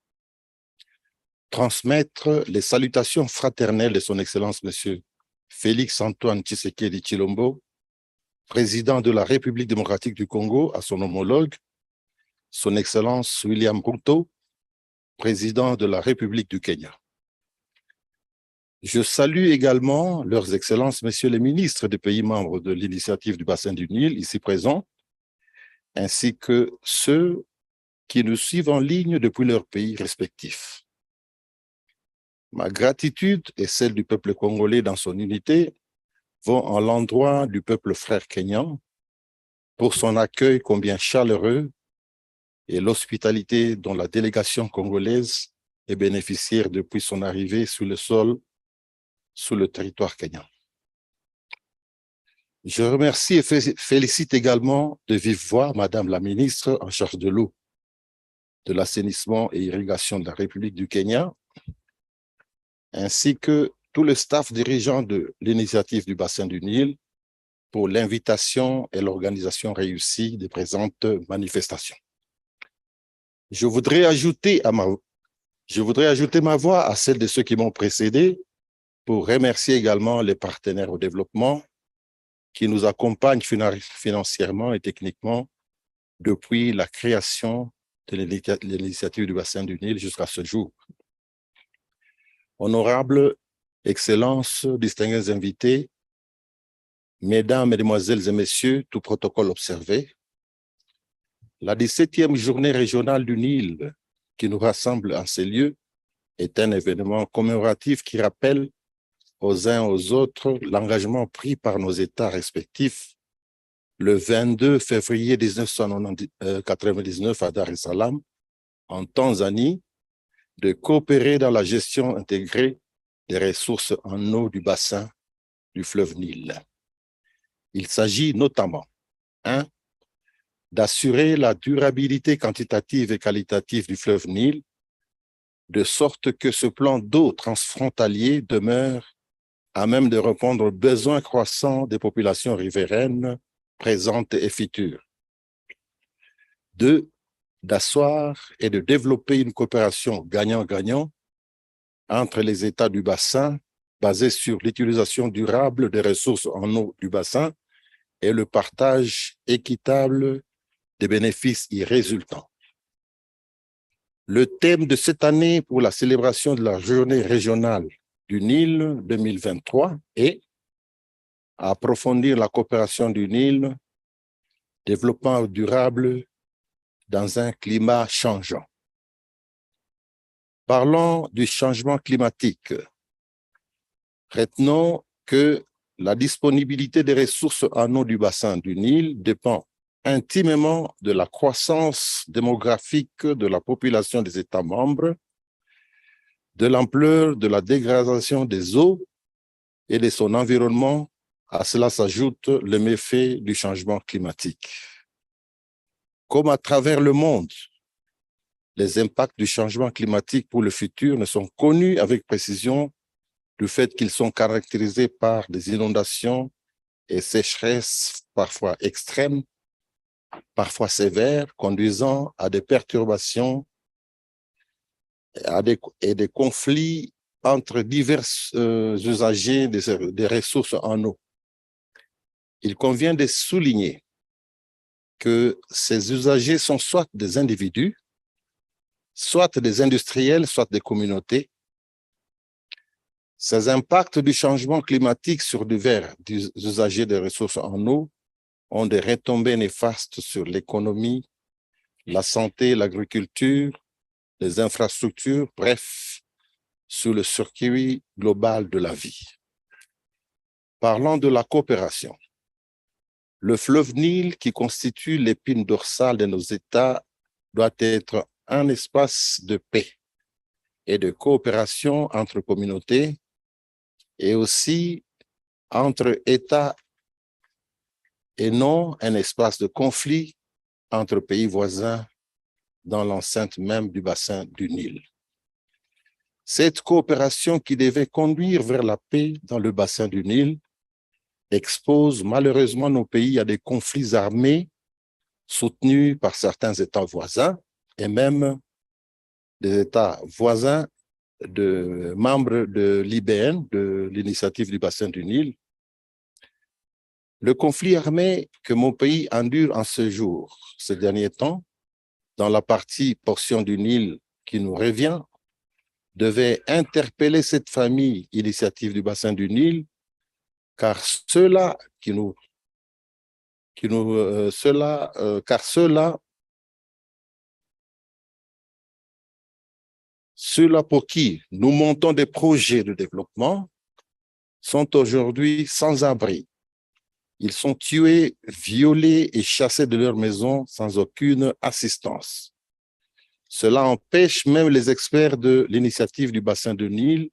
S16: transmettre les salutations fraternelles de son Excellence Monsieur Félix-Antoine Tshisekedi Tshilombo, président de la République démocratique du Congo, à son homologue, son Excellence William Ruto, président de la République du Kenya. Je salue également leurs excellences, messieurs les ministres des pays membres de l'initiative du bassin du Nil, ici présents, ainsi que ceux qui nous suivent en ligne depuis leurs pays respectifs. Ma gratitude et celle du peuple congolais dans son unité vont en l'endroit du peuple frère kenyan pour son accueil combien chaleureux et l'hospitalité dont la délégation congolaise est bénéficiaire depuis son arrivée sur le sol, sous le territoire kenyan. Je remercie et félicite également de vive voix Madame la ministre en charge de l'eau, de l'assainissement et irrigation de la République du Kenya, ainsi que tout le staff dirigeant de l'initiative du bassin du Nil pour l'invitation et l'organisation réussie des présentes manifestations. Je voudrais ajouter ma voix à celle de ceux qui m'ont précédé pour remercier également les partenaires au développement qui nous accompagnent financièrement et techniquement depuis la création de l'initiative du bassin du Nil jusqu'à ce jour. Honorables Excellences, distingués invités, Mesdames, Mesdemoiselles et Messieurs, tout protocole observé, la 17e journée régionale du Nil qui nous rassemble en ces lieux est un événement commémoratif qui rappelle aux uns aux autres l'engagement pris par nos États respectifs le 22 février 1999 à Dar es Salaam, en Tanzanie, de coopérer dans la gestion intégrée des ressources en eau du bassin du fleuve Nil. Il s'agit notamment, 1. D'assurer la durabilité quantitative et qualitative du fleuve Nil, de sorte que ce plan d'eau transfrontalier demeure à même de répondre aux besoins croissants des populations riveraines présentes et futures. 2. D'asseoir et de développer une coopération gagnant-gagnant entre les États du bassin basée sur l'utilisation durable des ressources en eau du bassin et le partage équitable des bénéfices y résultant. Le thème de cette année pour la célébration de la journée régionale du Nil 2023 est approfondir la coopération du Nil, développement durable dans un climat changeant. Parlons du changement climatique. Retenons que la disponibilité des ressources en eau du bassin du Nil dépend intimement de la croissance démographique de la population des États membres, de l'ampleur de la dégradation des eaux et de son environnement. À cela s'ajoute le méfait du changement climatique. Comme à travers le monde, les impacts du changement climatique pour le futur ne sont connus avec précision du fait qu'ils sont caractérisés par des inondations et sécheresses parfois extrêmes, parfois sévères, conduisant à des perturbations et des conflits entre divers usagers des ressources en eau. Il convient de souligner que ces usagers sont soit des individus, soit des industriels, soit des communautés. Ces impacts du changement climatique sur divers usagers des ressources en eau ont des retombées néfastes sur l'économie, la santé, l'agriculture, les infrastructures, bref, sur le circuit global de la vie. Parlons de la coopération. Le fleuve Nil, qui constitue l'épine dorsale de nos États, doit être un espace de paix et de coopération entre communautés et aussi entre États et non un espace de conflit entre pays voisins dans l'enceinte même du bassin du Nil. Cette coopération qui devait conduire vers la paix dans le bassin du Nil expose malheureusement nos pays à des conflits armés soutenus par certains États voisins et même des États voisins de membres de l'IBN, de l'initiative du bassin du Nil. Le conflit armé que mon pays endure en ce jour, ces derniers temps, dans la partie portion du Nil qui nous revient, devait interpeller cette famille initiative du bassin du Nil, car ceux-là ceux-là pour qui nous montons des projets de développement sont aujourd'hui sans abri. Ils sont tués, violés et chassés de leur maison sans aucune assistance. Cela empêche même les experts de l'initiative du bassin du Nil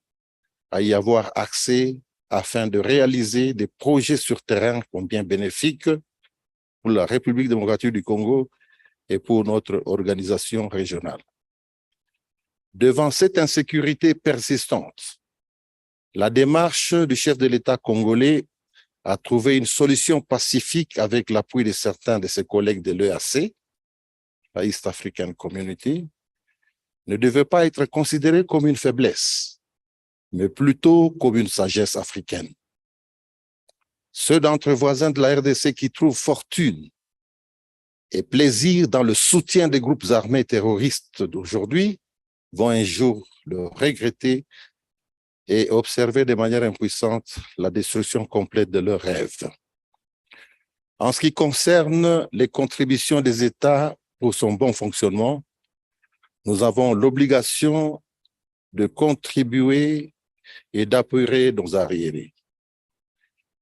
S16: à y avoir accès afin de réaliser des projets sur terrain combien bénéfiques pour la République démocratique du Congo et pour notre organisation régionale. Devant cette insécurité persistante, la démarche du chef de l'État congolais a trouvé une solution pacifique avec l'appui de certains de ses collègues de l'EAC, la East African Community, ne devait pas être considérée comme une faiblesse, mais plutôt comme une sagesse africaine. Ceux d'entre voisins de la RDC qui trouvent fortune et plaisir dans le soutien des groupes armés terroristes d'aujourd'hui vont un jour le regretter et observer de manière impuissante la destruction complète de leurs rêves. En ce qui concerne les contributions des États pour son bon fonctionnement, nous avons l'obligation de contribuer et d'appuyer nos arriérés.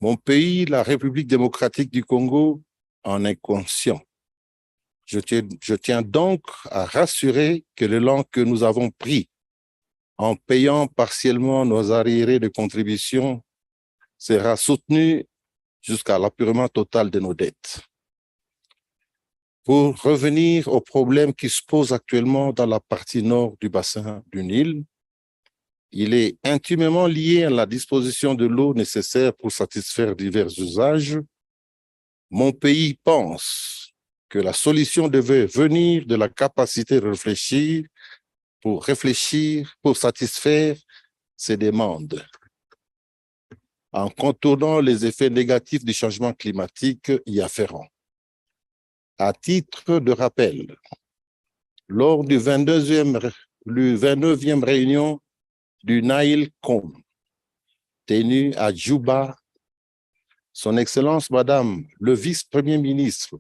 S16: Mon pays, la République démocratique du Congo, en est conscient. Je tiens donc à rassurer que l'élan que nous avons pris en payant partiellement nos arriérés de contribution sera soutenu jusqu'à l'apurement total de nos dettes. Pour revenir aux problèmes qui se posent actuellement dans la partie nord du bassin du Nil, il est intimement lié à la disposition de l'eau nécessaire pour satisfaire divers usages. Mon pays pense que la solution devait venir de la capacité de réfléchir pour satisfaire ces demandes, en contournant les effets négatifs du changement climatique y afférents. À titre de rappel, lors du 29e réunion du Nile Com, tenue à Djouba, Son Excellence Madame le vice-premier ministre,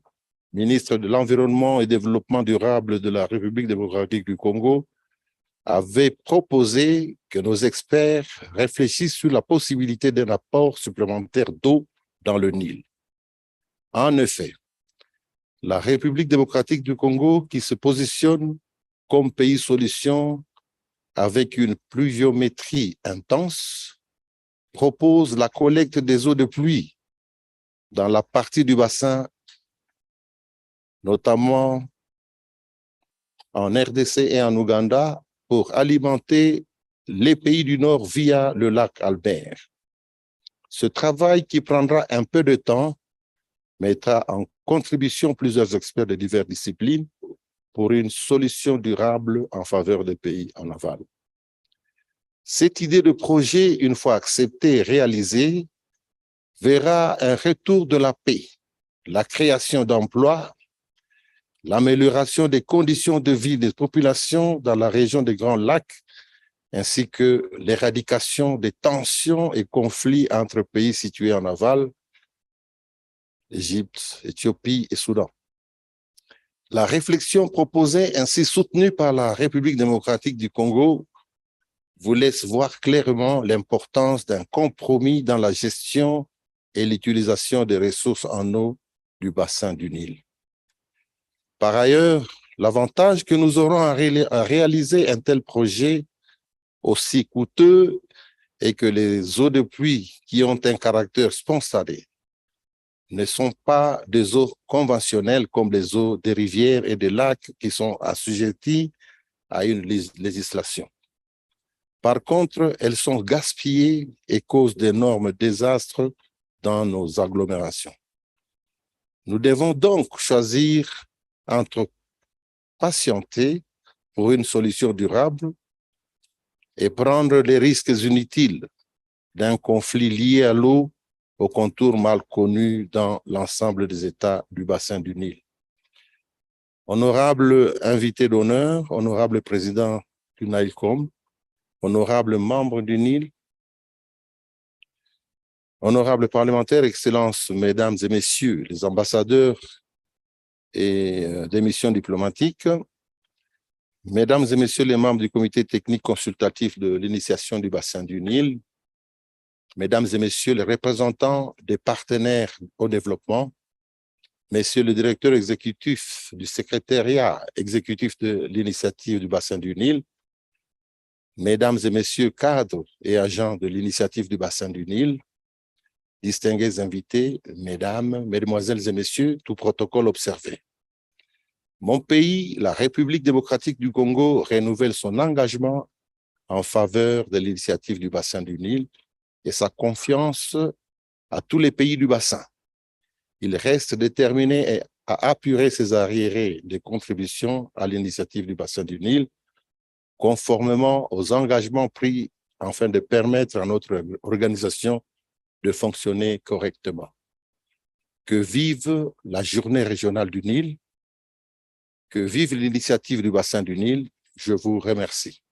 S16: ministre de l'Environnement et Développement durable de la République démocratique du Congo, avait proposé que nos experts réfléchissent sur la possibilité d'un apport supplémentaire d'eau dans le Nil. En effet, la République démocratique du Congo, qui se positionne comme pays solution avec une pluviométrie intense, propose la collecte des eaux de pluie dans la partie du bassin, notamment en RDC et en Ouganda, pour alimenter les pays du Nord via le lac Albert. Ce travail, qui prendra un peu de temps, mettra en contribution plusieurs experts de diverses disciplines pour une solution durable en faveur des pays en aval. Cette idée de projet, une fois acceptée et réalisée, verra un retour de la paix, la création d'emplois, l'amélioration des conditions de vie des populations dans la région des Grands Lacs, ainsi que l'éradication des tensions et conflits entre pays situés en aval, Égypte, Éthiopie et Soudan. La réflexion proposée, ainsi soutenue par la République démocratique du Congo, vous laisse voir clairement l'importance d'un compromis dans la gestion et l'utilisation des ressources en eau du bassin du Nil. Par ailleurs, l'avantage que nous aurons à réaliser un tel projet aussi coûteux est que les eaux de pluie qui ont un caractère spontané ne sont pas des eaux conventionnelles comme les eaux des rivières et des lacs qui sont assujetties à une législation. Par contre, elles sont gaspillées et causent d'énormes désastres dans nos agglomérations. Nous devons donc choisir entre patienter pour une solution durable et prendre les risques inutiles d'un conflit lié à l'eau aux contours mal connus dans l'ensemble des États du bassin du Nil. Honorable invité d'honneur, honorable président du NILCOM, honorable membre du Nil, honorables parlementaires, excellences, mesdames et messieurs, les ambassadeurs et des missions diplomatiques, mesdames et messieurs les membres du comité technique consultatif de l'initiation du bassin du Nil, mesdames et messieurs les représentants des partenaires au développement, messieurs le directeur exécutif du secrétariat exécutif de l'initiative du bassin du Nil, mesdames et messieurs cadres et agents de l'initiative du bassin du Nil, distingués invités, mesdames, mesdemoiselles et messieurs, tout protocole observé. Mon pays, la République démocratique du Congo, renouvelle son engagement en faveur de l'initiative du bassin du Nil et sa confiance à tous les pays du bassin. Il reste déterminé à apurer ses arriérés de contributions à l'initiative du bassin du Nil, conformément aux engagements pris afin de permettre à notre organisation de fonctionner correctement. Que vive la journée régionale du Nil, que vive l'initiative du bassin du Nil, je vous remercie.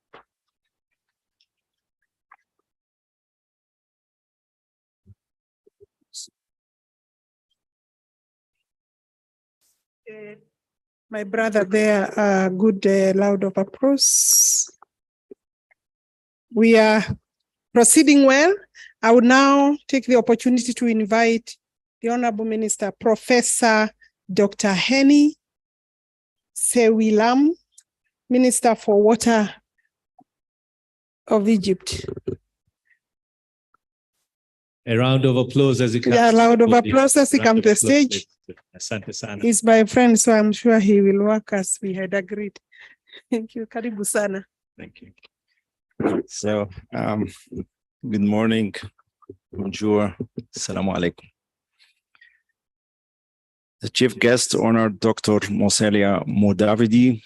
S14: My brother there, good round of applause. We are proceeding well. I will now take the opportunity to invite the Honorable Minister, Professor Dr. Henny Sewilam, Minister for Water of Egypt.
S1: A round of applause as he comes.
S14: Yeah, a round of applause as he comes to the stage.
S1: Asante sana.
S14: He's my friend, so I'm sure he will work as we had agreed. Thank you. Karibu sana.
S7: Thank you. So, good morning. Bonjour. Assalamu alaikum. The chief guest, honored Dr. Moselia Modavidi,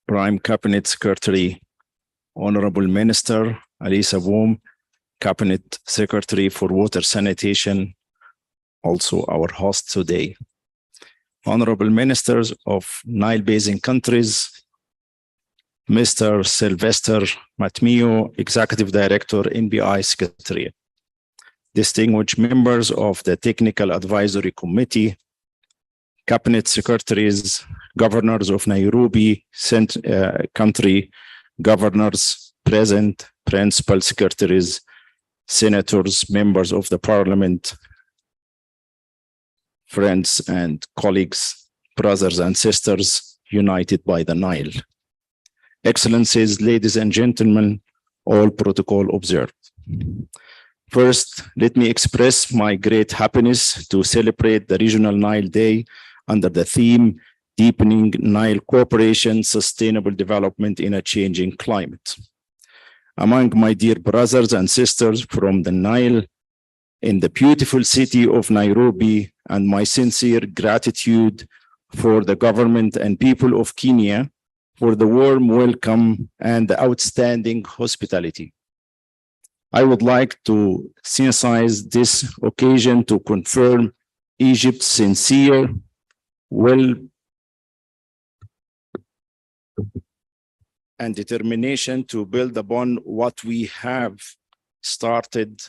S7: Prime Cabinet Secretary, Honorable Minister Alisa Boum, Cabinet Secretary for Water Sanitation, also our host today. Honorable Ministers of Nile Basin countries, Mr. Sylvester Matmio, Executive Director, NBI Secretariat. Distinguished members of the Technical Advisory Committee, Cabinet Secretaries, Governors of Nairobi country, Governors present, Principal Secretaries, Senators, members of the Parliament, friends and colleagues, brothers and sisters, united by the Nile. Excellencies, ladies and gentlemen, all protocol observed. First, let me express my great happiness to celebrate the Regional Nile Day under the theme, Deepening Nile Cooperation, Sustainable Development in a Changing Climate. Among my dear brothers and sisters from the Nile, in the beautiful city of Nairobi, and my sincere gratitude for the government and people of Kenya for the warm welcome and the outstanding hospitality. I would like to seize this occasion to confirm Egypt's sincere and determination to build upon what we have started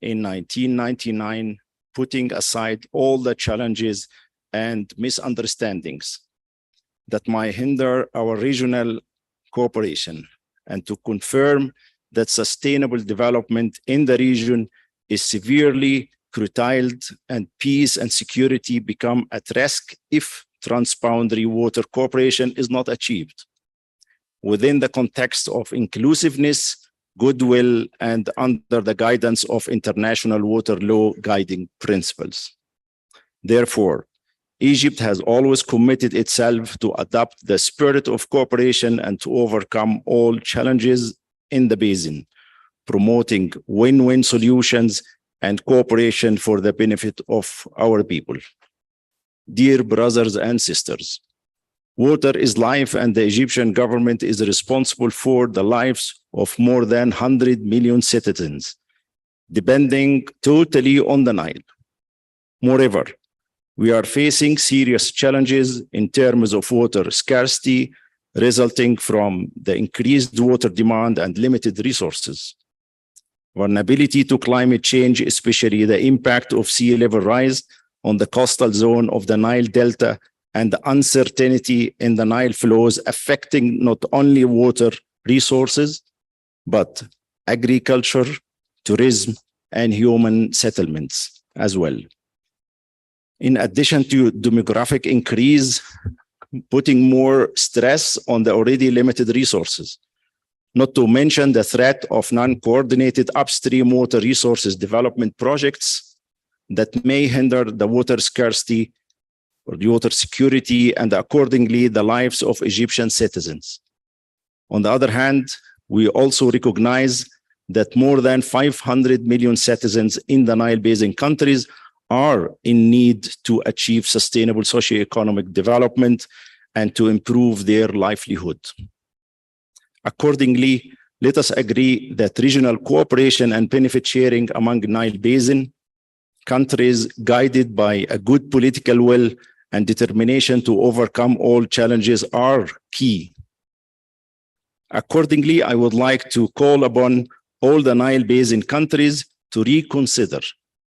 S7: in 1999, putting aside all the challenges and misunderstandings that might hinder our regional cooperation, and to confirm that sustainable development in the region is severely curtailed and peace and security become at risk if transboundary water cooperation is not achieved within the context of inclusiveness, goodwill, and under the guidance of international water law guiding principles. Therefore, Egypt has always committed itself to adopt the spirit of cooperation and to overcome all challenges in the basin, promoting win-win solutions and cooperation for the benefit of our people. Dear brothers and sisters, Water is life, and the Egyptian government is responsible for the lives of more than 100 million citizens, depending totally on the Nile. Moreover, we are facing serious challenges in terms of water scarcity resulting from the increased water demand and limited resources. Vulnerability to climate change, especially the impact of sea level rise on the coastal zone of the Nile Delta and the uncertainty in the Nile flows affecting not only water resources, but agriculture, tourism, and human settlements as well. In addition to demographic increase, putting more stress on the already limited resources, not to mention the threat of non-coordinated upstream water resources development projects that may hinder the water scarcity or the water security and accordingly the lives of Egyptian citizens. On the other hand, we also recognize that more than 500 million citizens in the Nile Basin countries are in need to achieve sustainable socioeconomic development and to improve their livelihood. Accordingly, let us agree that regional cooperation and benefit sharing among Nile Basin countries, guided by a good political will and determination to overcome all challenges, are key. Accordingly, I would like to call upon all the Nile Basin countries to reconsider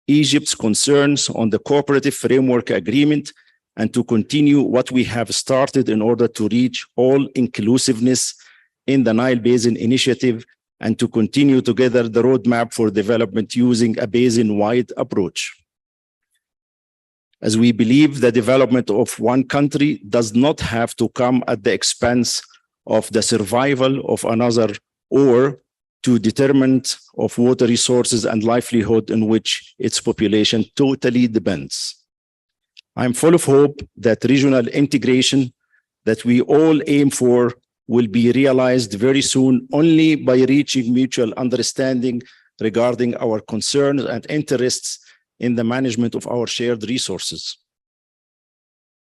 S7: Egypt's concerns on the cooperative framework agreement and to continue what we have started in order to reach all inclusiveness in the Nile Basin Initiative and to continue together the roadmap for development using a basin-wide approach. As we believe the development of one country does not have to come at the expense of the survival of another or to determinant of water resources and livelihood in which its population totally depends. I'm full of hope that regional integration that we all aim for will be realized very soon only by reaching mutual understanding regarding our concerns and interests in the management of our shared resources.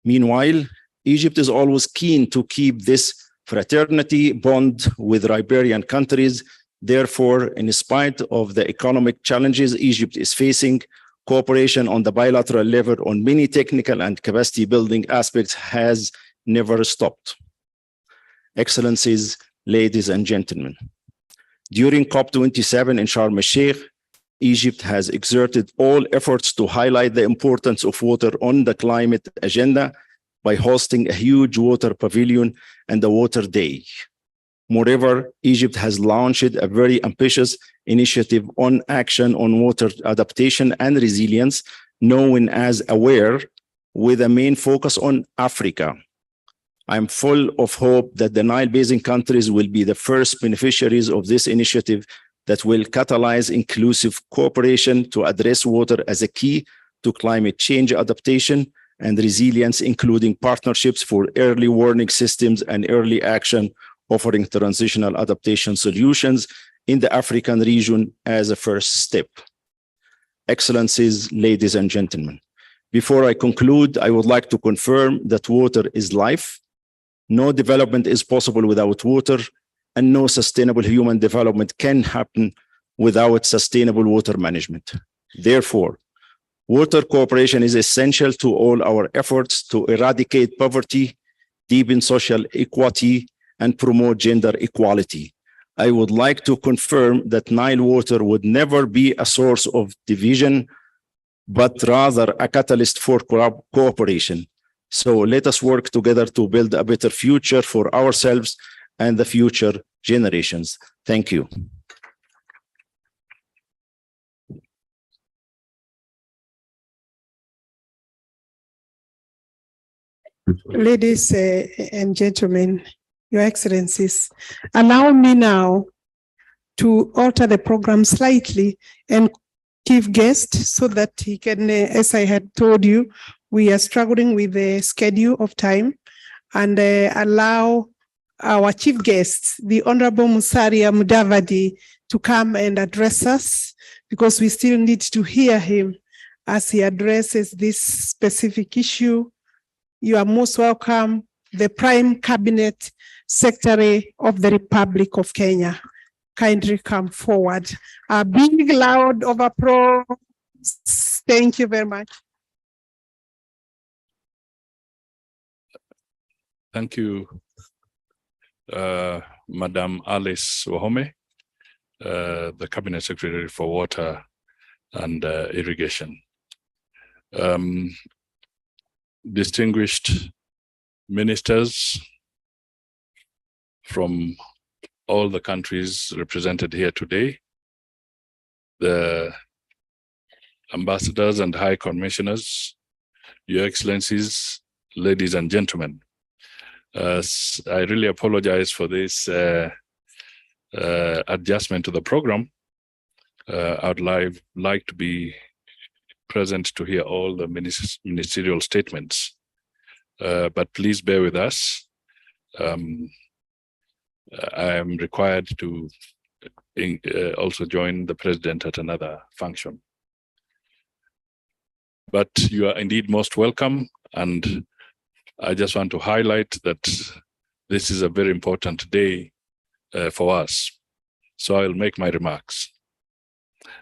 S7: Meanwhile, Egypt is always keen to keep this fraternity bond with riparian countries. Therefore, in spite of the economic challenges Egypt is facing, cooperation on the bilateral level on many technical and capacity building aspects has never stopped. Excellencies, ladies and gentlemen, during COP27 in Sharm el-Sheikh, Egypt has exerted all efforts to highlight the importance of water on the climate agenda by hosting a huge water pavilion and a water day. Moreover, Egypt has launched a very ambitious initiative on action on water adaptation and resilience, known as AWARE, with a main focus on Africa. I'm full of hope that the Nile Basin countries will be the first beneficiaries of this initiative that will catalyze inclusive cooperation to address water as a key to climate change adaptation and resilience, including partnerships for early warning systems and early action, offering transitional adaptation solutions in the African region as a first step. Excellencies, ladies and gentlemen, before I conclude, I would like to confirm that water is life. No development is possible without water, and no sustainable human development can happen without sustainable water management. Therefore, water cooperation is essential to all our efforts to eradicate poverty, deepen social equity, and promote gender equality. I would like to confirm that Nile water would never be a source of division, but rather a catalyst for cooperation. So let us work together to build a better future for ourselves and the future generations. Thank you.
S14: Ladies and gentlemen, Your Excellencies, allow me now to alter the program slightly and give guest so that he can, as I had told you, we are struggling with the schedule of time, and allow our chief guest, the Honorable Musalia Mudavadi, to come and address us, because we still need to hear him as he addresses this specific issue. You are most welcome, the Prime Cabinet Secretary of the Republic of Kenya. Kindly come forward. A big round of applause. Thank you very much.
S17: Thank you, Madam Alice Wahome, the Cabinet Secretary for Water and Irrigation. Distinguished ministers from all the countries represented here today, the ambassadors and high commissioners, Your Excellencies, ladies and gentlemen. I really apologize for this adjustment to the program. I'd like to be present to hear all the ministerial statements, but please bear with us. I am required to also join the president at another function. But you are indeed most welcome, and I just want to highlight that this is a very important day for us. So I'll make my remarks.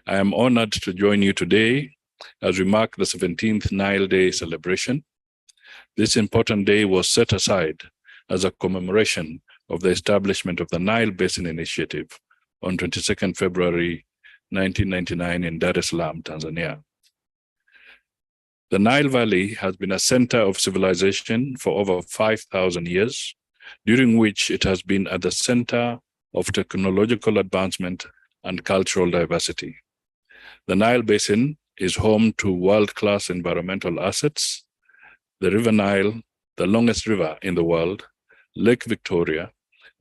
S17: I am honored to join you today as we mark the 17th Nile Day celebration. This important day was set aside as a commemoration of the establishment of the Nile Basin Initiative on 22nd February 1999 in Dar es Salaam, Tanzania. The Nile Valley has been a center of civilization for over 5,000 years, during which it has been at the center of technological advancement and cultural diversity. The Nile Basin is home to world-class environmental assets, the River Nile, the longest river in the world, Lake Victoria,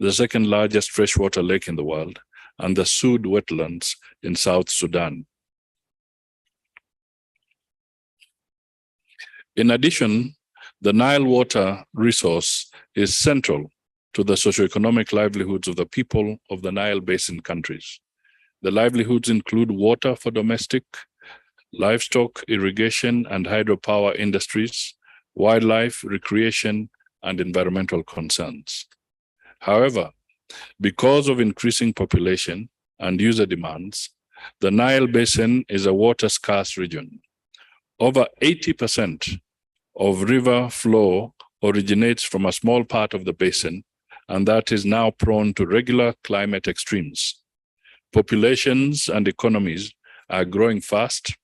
S17: the second largest freshwater lake in the world, and the Sud wetlands in South Sudan. In addition, the Nile water resource is central to the socioeconomic livelihoods of the people of the Nile Basin countries. The livelihoods include water for domestic, livestock, irrigation, and hydropower industries, wildlife, recreation, and environmental concerns. However, because of increasing population and user demands, the Nile Basin is a water-scarce region. Over 80% of river flow originates from a small part of the basin, and that is now prone to regular climate extremes. Populations and economies are growing fast,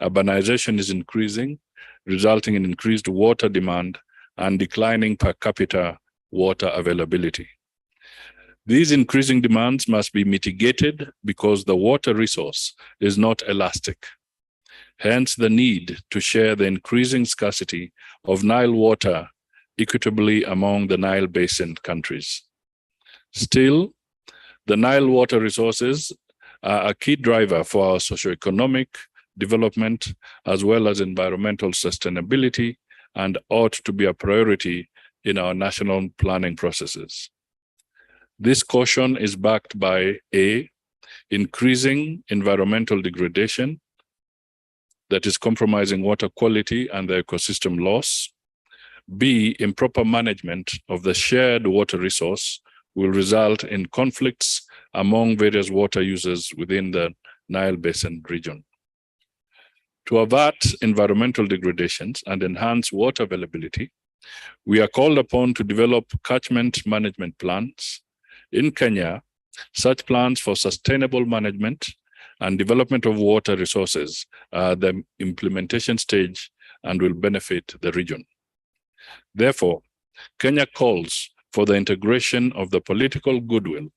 S17: urbanization is increasing, resulting in increased water demand and declining per capita water availability. These increasing demands must be mitigated because the water resource is not elastic. Hence the need to share the increasing scarcity of Nile water equitably among the Nile Basin countries. Still, the Nile water resources are a key driver for our socioeconomic development as well as environmental sustainability and ought to be a priority in our national planning processes. This caution is backed by A, increasing environmental degradation that is compromising water quality and the ecosystem loss. B, improper management of the shared water resource will result in conflicts among various water users within the Nile Basin region. To avert environmental degradations and enhance water availability, we are called upon to develop catchment management plans. In Kenya, such plans for sustainable management and development of water resources are the implementation stage and will benefit the region. Therefore, Kenya calls for the integration of the political goodwill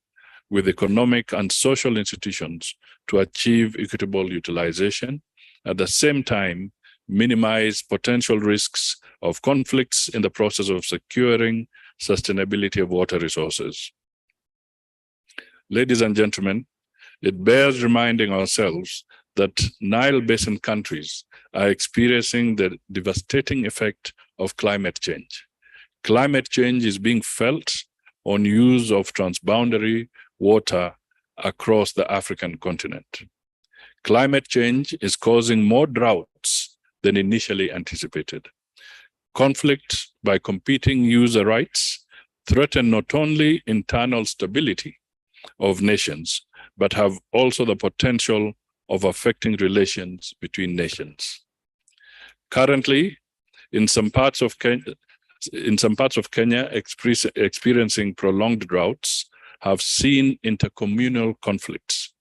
S17: with economic and social institutions to achieve equitable utilization, at the same time minimize potential risks of conflicts in the process of securing sustainability of water resources. Ladies and gentlemen, it bears reminding ourselves that Nile Basin countries are experiencing the devastating effect of climate change. Climate change is being felt on use of transboundary water across the African continent. Climate change is causing more droughts than initially anticipated. Conflict by competing user rights threaten not only internal stability of nations, but have also the potential of affecting relations between nations. Currently, in some parts of Kenya, experiencing prolonged droughts have seen intercommunal conflicts.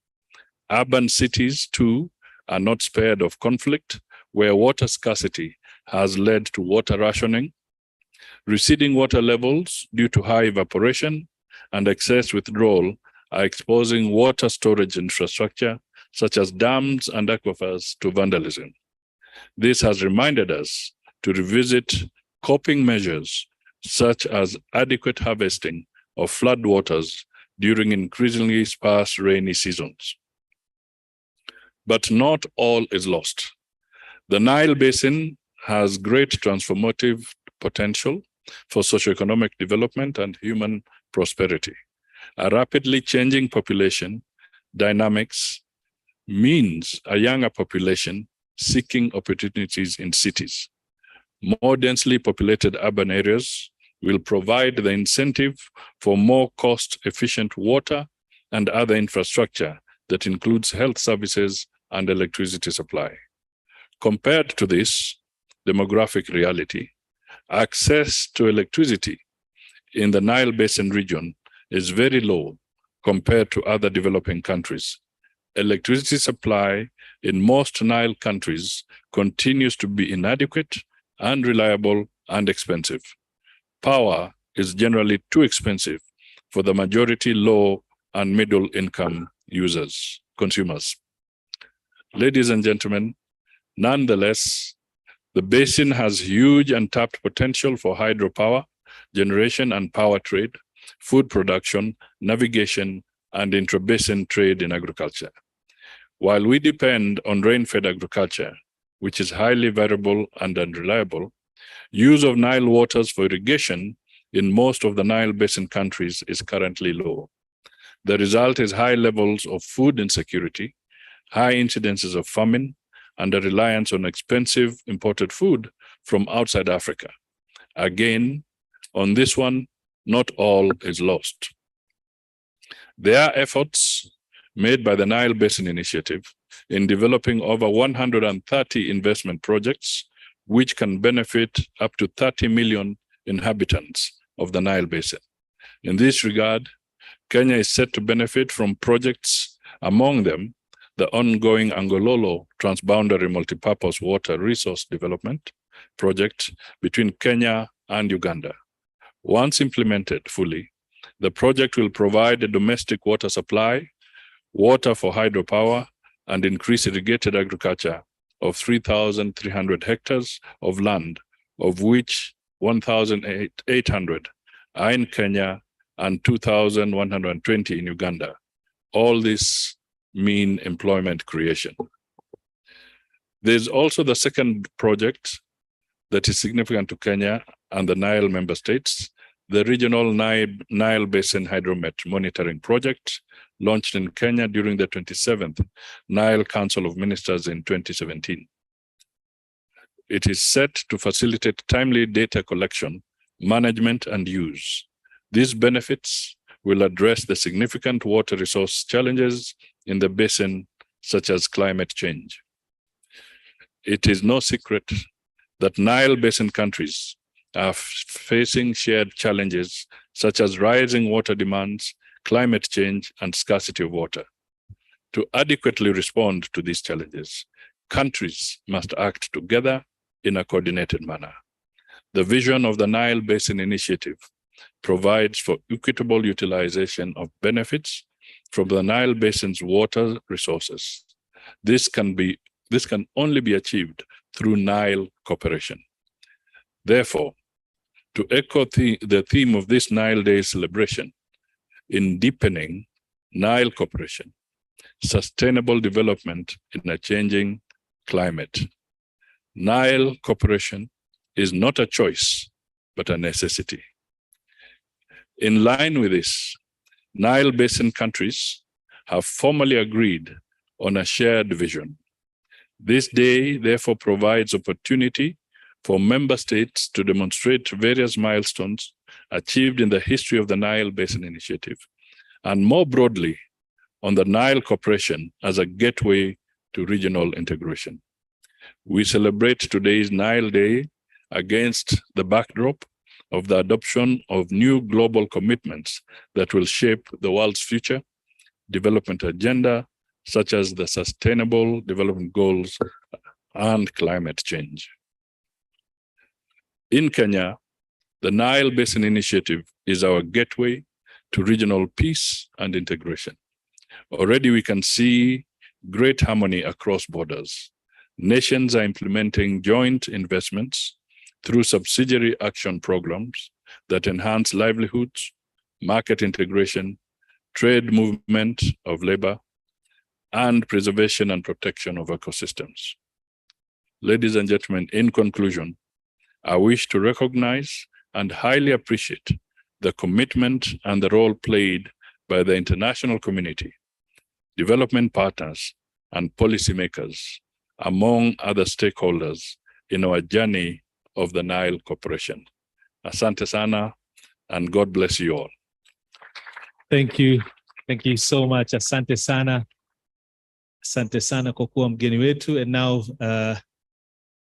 S17: Urban cities, too, are not spared of conflict, where water scarcity has led to water rationing, receding water levels due to high evaporation, and excess withdrawal are exposing water storage infrastructure, such as dams and aquifers, to vandalism. This has reminded us to revisit coping measures, such as adequate harvesting of floodwaters during increasingly sparse rainy seasons. But not all is lost. The Nile Basin has great transformative potential for socioeconomic development and human prosperity. A rapidly changing population dynamics means a younger population seeking opportunities in cities. More densely populated urban areas will provide the incentive for more cost-efficient water and other infrastructure that includes health services and electricity supply. Compared to this demographic reality, access to electricity in the Nile Basin region is very low compared to other developing countries. Electricity supply in most Nile countries continues to be inadequate, unreliable, and expensive. Power is generally too expensive for the majority low and middle income consumers. Ladies and gentlemen, nonetheless, the basin has huge untapped potential for hydropower, generation and power trade, food production, navigation, and intra-basin trade in agriculture. While we depend on rain-fed agriculture, which is highly variable and unreliable, use of Nile waters for irrigation in most of the Nile Basin countries is currently low. The result is high levels of food insecurity, high incidences of famine, and a reliance on expensive imported food from outside Africa. Again, on this one, not all is lost. There are efforts made by the Nile Basin Initiative in developing over 130 investment projects, which can benefit up to 30 million inhabitants of the Nile Basin. In this regard, Kenya is set to benefit from projects, among them the ongoing Angololo Transboundary Multipurpose Water Resource Development project between Kenya and Uganda. Once implemented fully, the project will provide a domestic water supply, water for hydropower, and increase irrigated agriculture of 3,300 hectares of land, of which 1,800 are in Kenya and 2,120 in Uganda. All this mean employment creation. There's also the second project that is significant to Kenya and the Nile member states, the Regional Nile Basin Hydromet Monitoring Project, launched in Kenya during the 27th Nile Council of Ministers in 2017. It is set to facilitate timely data collection, management, and use. These benefits will address the significant water resource challenges in the basin, such as climate change. It is no secret that Nile Basin countries are facing shared challenges such as rising water demands, climate change, and scarcity of water. To adequately respond to these challenges, countries must act together in a coordinated manner. The vision of the Nile Basin Initiative provides for equitable utilization of benefits from the Nile Basin's water resources. This can only be achieved through Nile cooperation. Therefore, to echo the theme of this Nile Day celebration, in deepening Nile cooperation, sustainable development in a changing climate, Nile cooperation is not a choice, but a necessity. In line with this, Nile Basin countries have formally agreed on a shared vision. This day, therefore, provides opportunity for member states to demonstrate various milestones achieved in the history of the Nile Basin Initiative, and more broadly, on the Nile Cooperation as a gateway to regional integration. We celebrate today's Nile Day against the backdrop of the adoption of new global commitments that will shape the world's future development agenda, such as the Sustainable Development Goals and climate change. In Kenya, the Nile Basin Initiative is our gateway to regional peace and integration. Already we can see great harmony across borders. Nations are implementing joint investments through subsidiary action programs that enhance livelihoods, market integration, trade movement of labor, and preservation and protection of ecosystems. Ladies and gentlemen, in conclusion, I wish to recognize and highly appreciate the commitment and the role played by the international community, development partners, and policymakers, among other stakeholders, in our journey of the Nile Cooperation. Asante sana, and God bless you all.
S1: Thank you. Thank you so much. Asante sana. Asante sana kwa kuwa mgeni wetu. And now,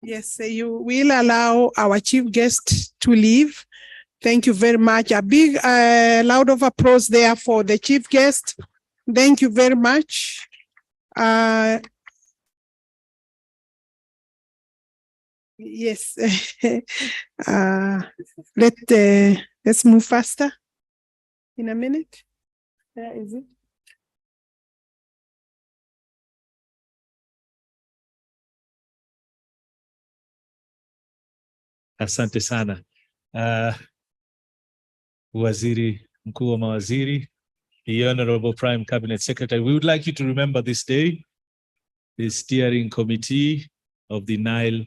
S14: yes, you will allow our chief guest to leave. Thank you very much. A big round of applause there for the chief guest. Thank you very much. Yes. Let's move faster in a minute. Where is it?
S1: asante sana. Waziri Mkuu wa Mawaziri, the Honorable Prime Cabinet Secretary, we would like you to remember this day. The steering committee of the Nile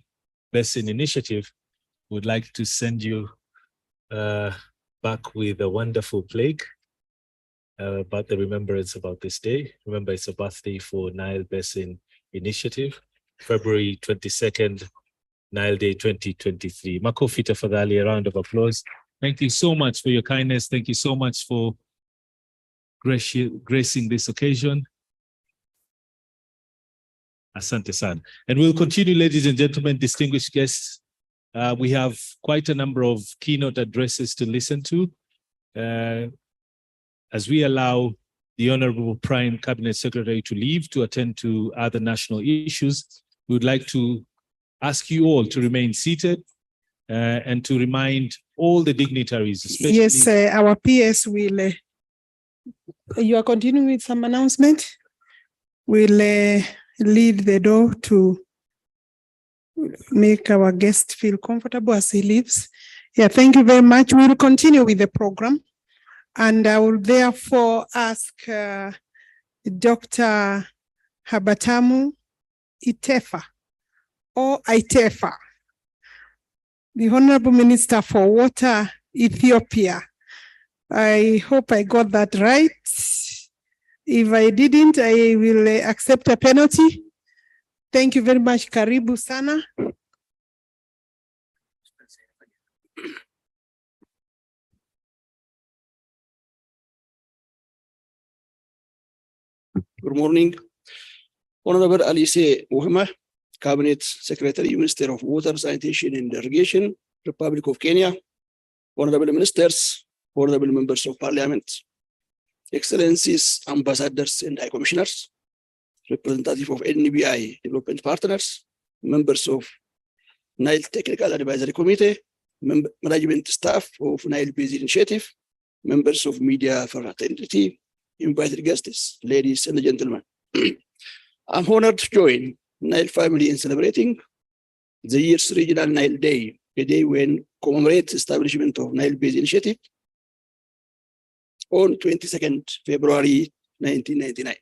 S1: Basin Initiative would like to send you back with a wonderful plaque about the remembrance about this day. Remember, it's a birthday for Nile Basin Initiative, February 22nd, Nile Day 2023. Makofi tafadhali, a round of applause. Thank you so much for your kindness. Thank you so much for gracing this occasion. Asante sana. And we'll continue, ladies and gentlemen, distinguished guests. We have quite a number of keynote addresses to listen to. As we allow the Honorable Prime Cabinet Secretary to leave to attend to other national issues, we would like to ask you all to remain seated and to remind all the dignitaries, especially—
S14: Yes, our PS will, you are continuing with some announcement? We'll lead the door to make our guest feel comfortable as he leaves. Yeah, thank you very much. We will continue with the program. And I will therefore ask Dr. Habatamu Itefa, or Itefa, the Honorable Minister for Water, Ethiopia. I hope I got that right. If I didn't, I will accept a penalty. Thank you very much. Karibu sana.
S18: Good morning. Honorable Alice Muhammad, Cabinet Secretary, Minister of Water, Sanitation and Irrigation, Republic of Kenya, Honorable Ministers, Honorable Members of Parliament, Excellencies, Ambassadors and High Commissioners, Representative of NBI Development Partners, members of Nile Technical Advisory Committee, management staff of Nile Basin Initiative, members of media fraternity, invited guests, ladies and gentlemen. I'm honored to join Nile family in celebrating the year's Regional Nile Day, a day when commemorates establishment of Nile Basin Initiative on 22nd February 1999.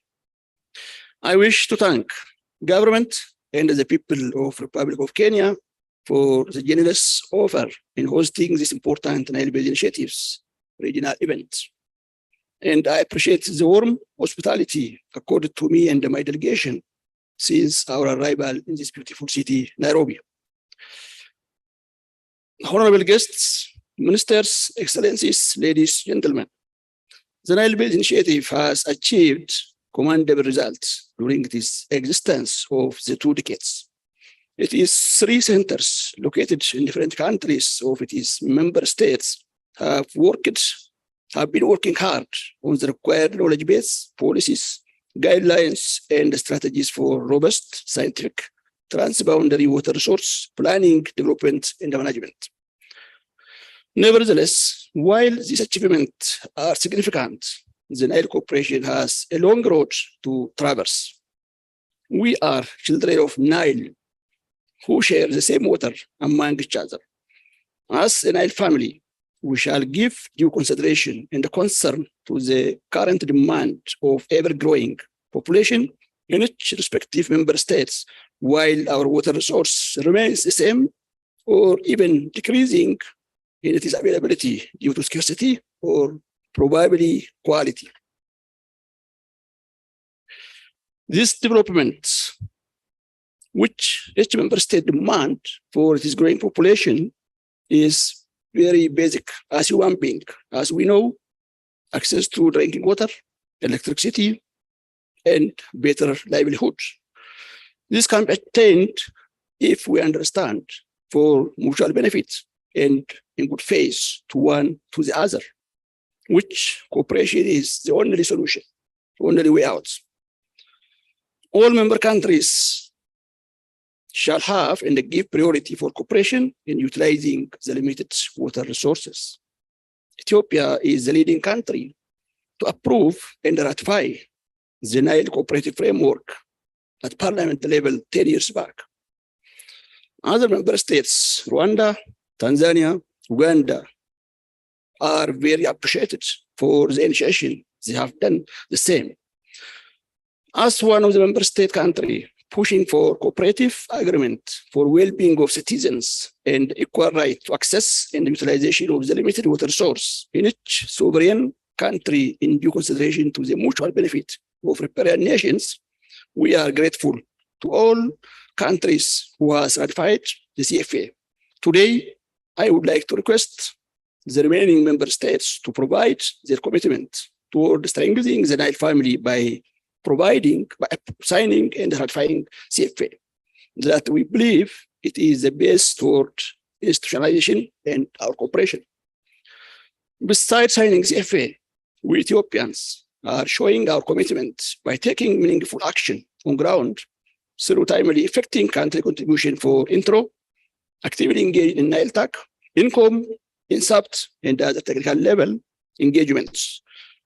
S18: I wish to thank government and the people of Republic of Kenya for the generous offer in hosting this important Nile Basin Initiative's regional event. And I appreciate the warm hospitality accorded to me and my delegation since our arrival in this beautiful city, Nairobi. Honorable guests, ministers, excellencies, ladies, gentlemen, the Nile Basin Initiative has achieved commendable results during its existence of the 2 decades. It is 3 centers located in different countries of its member states have been working hard on the required knowledge base, policies, guidelines, and strategies for robust scientific transboundary water resource planning, development, and management. Nevertheless, while these achievements are significant, the Nile Corporation has a long road to traverse. We are children of Nile who share the same water among each other. As a Nile family, we shall give due consideration and concern to the current demand of ever-growing population in each respective member states, while our water resource remains the same or even decreasing in its availability due to scarcity or probably quality. These developments, which each member state demand for its growing population, is very basic as human being. As we know, access to drinking water, electricity, and better livelihood. This can be attained if we understand for mutual benefit and in good faith to one to the other, which cooperation is the only solution, the only way out. All member countries shall have and give priority for cooperation in utilizing the limited water resources. Ethiopia is the leading country to approve and ratify the Nile Cooperative Framework at Parliament level 10 years back. Other member states, Rwanda, Tanzania, Uganda, are very appreciated for the initiation. They have done the same. As one of the member state countries pushing for cooperative agreement for well-being of citizens and equal right to access and utilization of the limited water source in each sovereign country in due consideration to the mutual benefit of riparian nations, we are grateful to all countries who has ratified the CFA. Today, I would like to request the remaining member states to provide their commitment toward strengthening the Nile family by signing and ratifying CFA, that we believe it is the best toward institutionalization and our cooperation. Besides signing CFA, we Ethiopians are showing our commitment by taking meaningful action on ground through timely effecting country contribution for intro, actively engaged in Nile TAC, income, INSAPT, and other technical level engagements.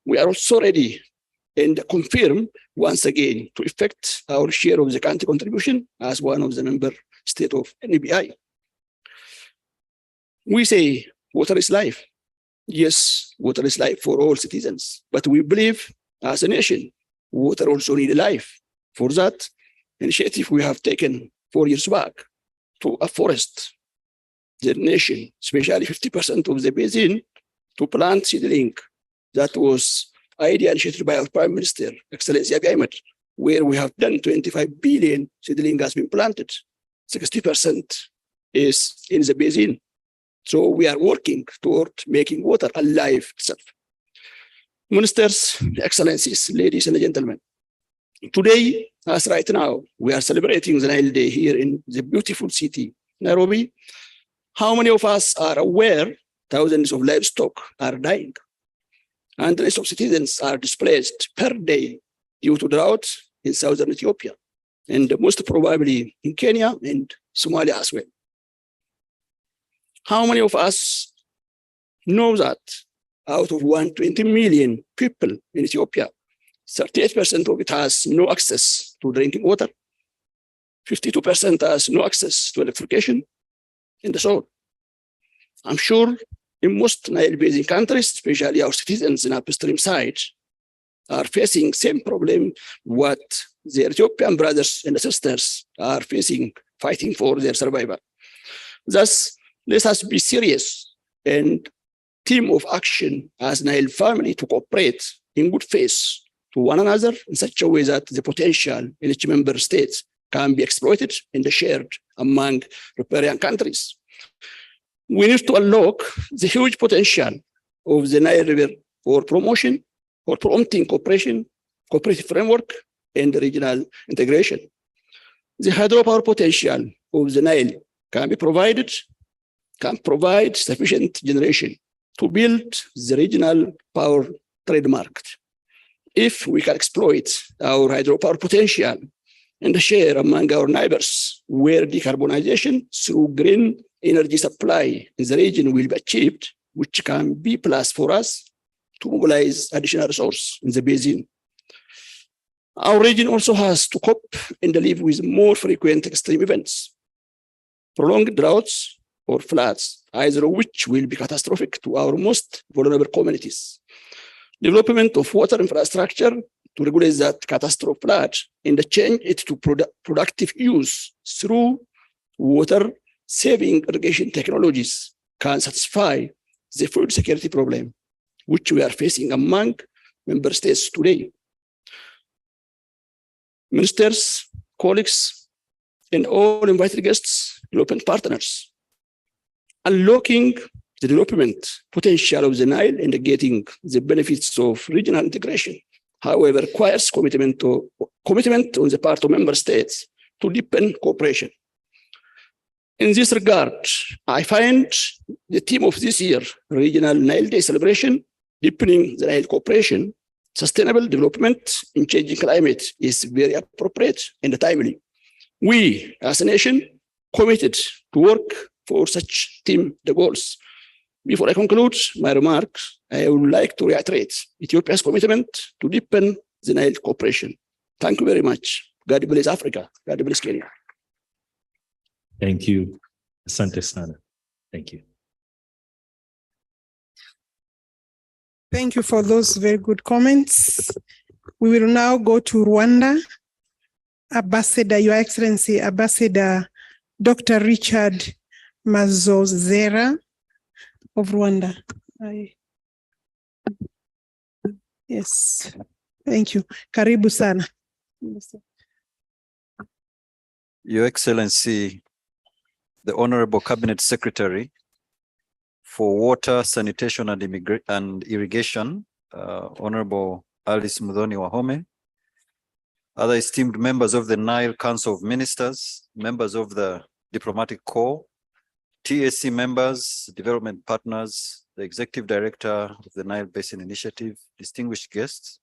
S18: We are also ready and confirm once again to effect our share of the country contribution as one of the member state of NBI. We say water is life. Yes, water is life for all citizens, but we believe as a nation, water also needs life. For that initiative we have taken 4 years back to afforest the nation, especially 50% of the basin, to plant seedling. That was idea initiated by our Prime Minister, Excellency Abiy Ahmed, where we have done 25 billion seedling has been planted. 60% is in the basin. So we are working toward making water alive itself. Ministers, Excellencies, ladies and gentlemen, today, as right now, we are celebrating the Nile Day here in the beautiful city, Nairobi. How many of us are aware thousands of livestock are dying? Hundreds of citizens are displaced per day due to drought in southern Ethiopia, and most probably in Kenya and Somalia as well. How many of us know that out of 120 million people in Ethiopia, 38% of it has no access to drinking water, 52% has no access to electrification, and so on. I'm sure in most Nile Basin countries, especially our citizens in upstream side, are facing same problem what their Ethiopian brothers and sisters are facing, fighting for their survival. Thus, let us be serious and team of action as Nile family to cooperate in good faith to one another in such a way that the potential in each member state can be exploited and shared among riparian countries. We need to unlock the huge potential of the Nile River for promotion, for promoting cooperation, cooperative framework, and regional integration. The hydropower potential of the Nile can provide sufficient generation to build the regional power trade market. If we can exploit our hydropower potential and share among our neighbors, where decarbonization through green energy supply in the region will be achieved, which can be plus for us to mobilize additional resources in the basin. Our region also has to cope and live with more frequent extreme events, prolonged droughts or floods, either of which will be catastrophic to our most vulnerable communities. Development of water infrastructure to regulate that catastrophic flood and change it to productive use through water-saving irrigation technologies can satisfy the food security problem, which we are facing among member states today. Ministers, colleagues, and all invited guests, development partners, unlocking the development potential of the Nile and getting the benefits of regional integration, however, requires commitment on the part of member states to deepen cooperation. In this regard, I find the theme of this year, Regional Nile Day celebration, deepening the Nile cooperation, sustainable development in changing climate, is very appropriate and timely. We, as a nation, committed to work for such theme the goals. Before I conclude my remarks, I would like to reiterate Ethiopia's commitment to deepen the Nile cooperation. Thank you very much. God bless Africa. God bless Kenya.
S1: Thank you, Asante Sana. Thank you.
S14: Thank you for those very good comments. We will now go to Rwanda. Ambassador, Your Excellency, Ambassador Dr. Richard Mazozera of Rwanda. Yes, thank you. Karibu sana.
S19: Your Excellency, the Honorable Cabinet Secretary for Water, Sanitation and Irrigation, Honorable Alice Mudhoni Wahome, other esteemed members of the Nile Council of Ministers, members of the Diplomatic Corps, TSC members, development partners, the Executive Director of the Nile Basin Initiative, distinguished guests,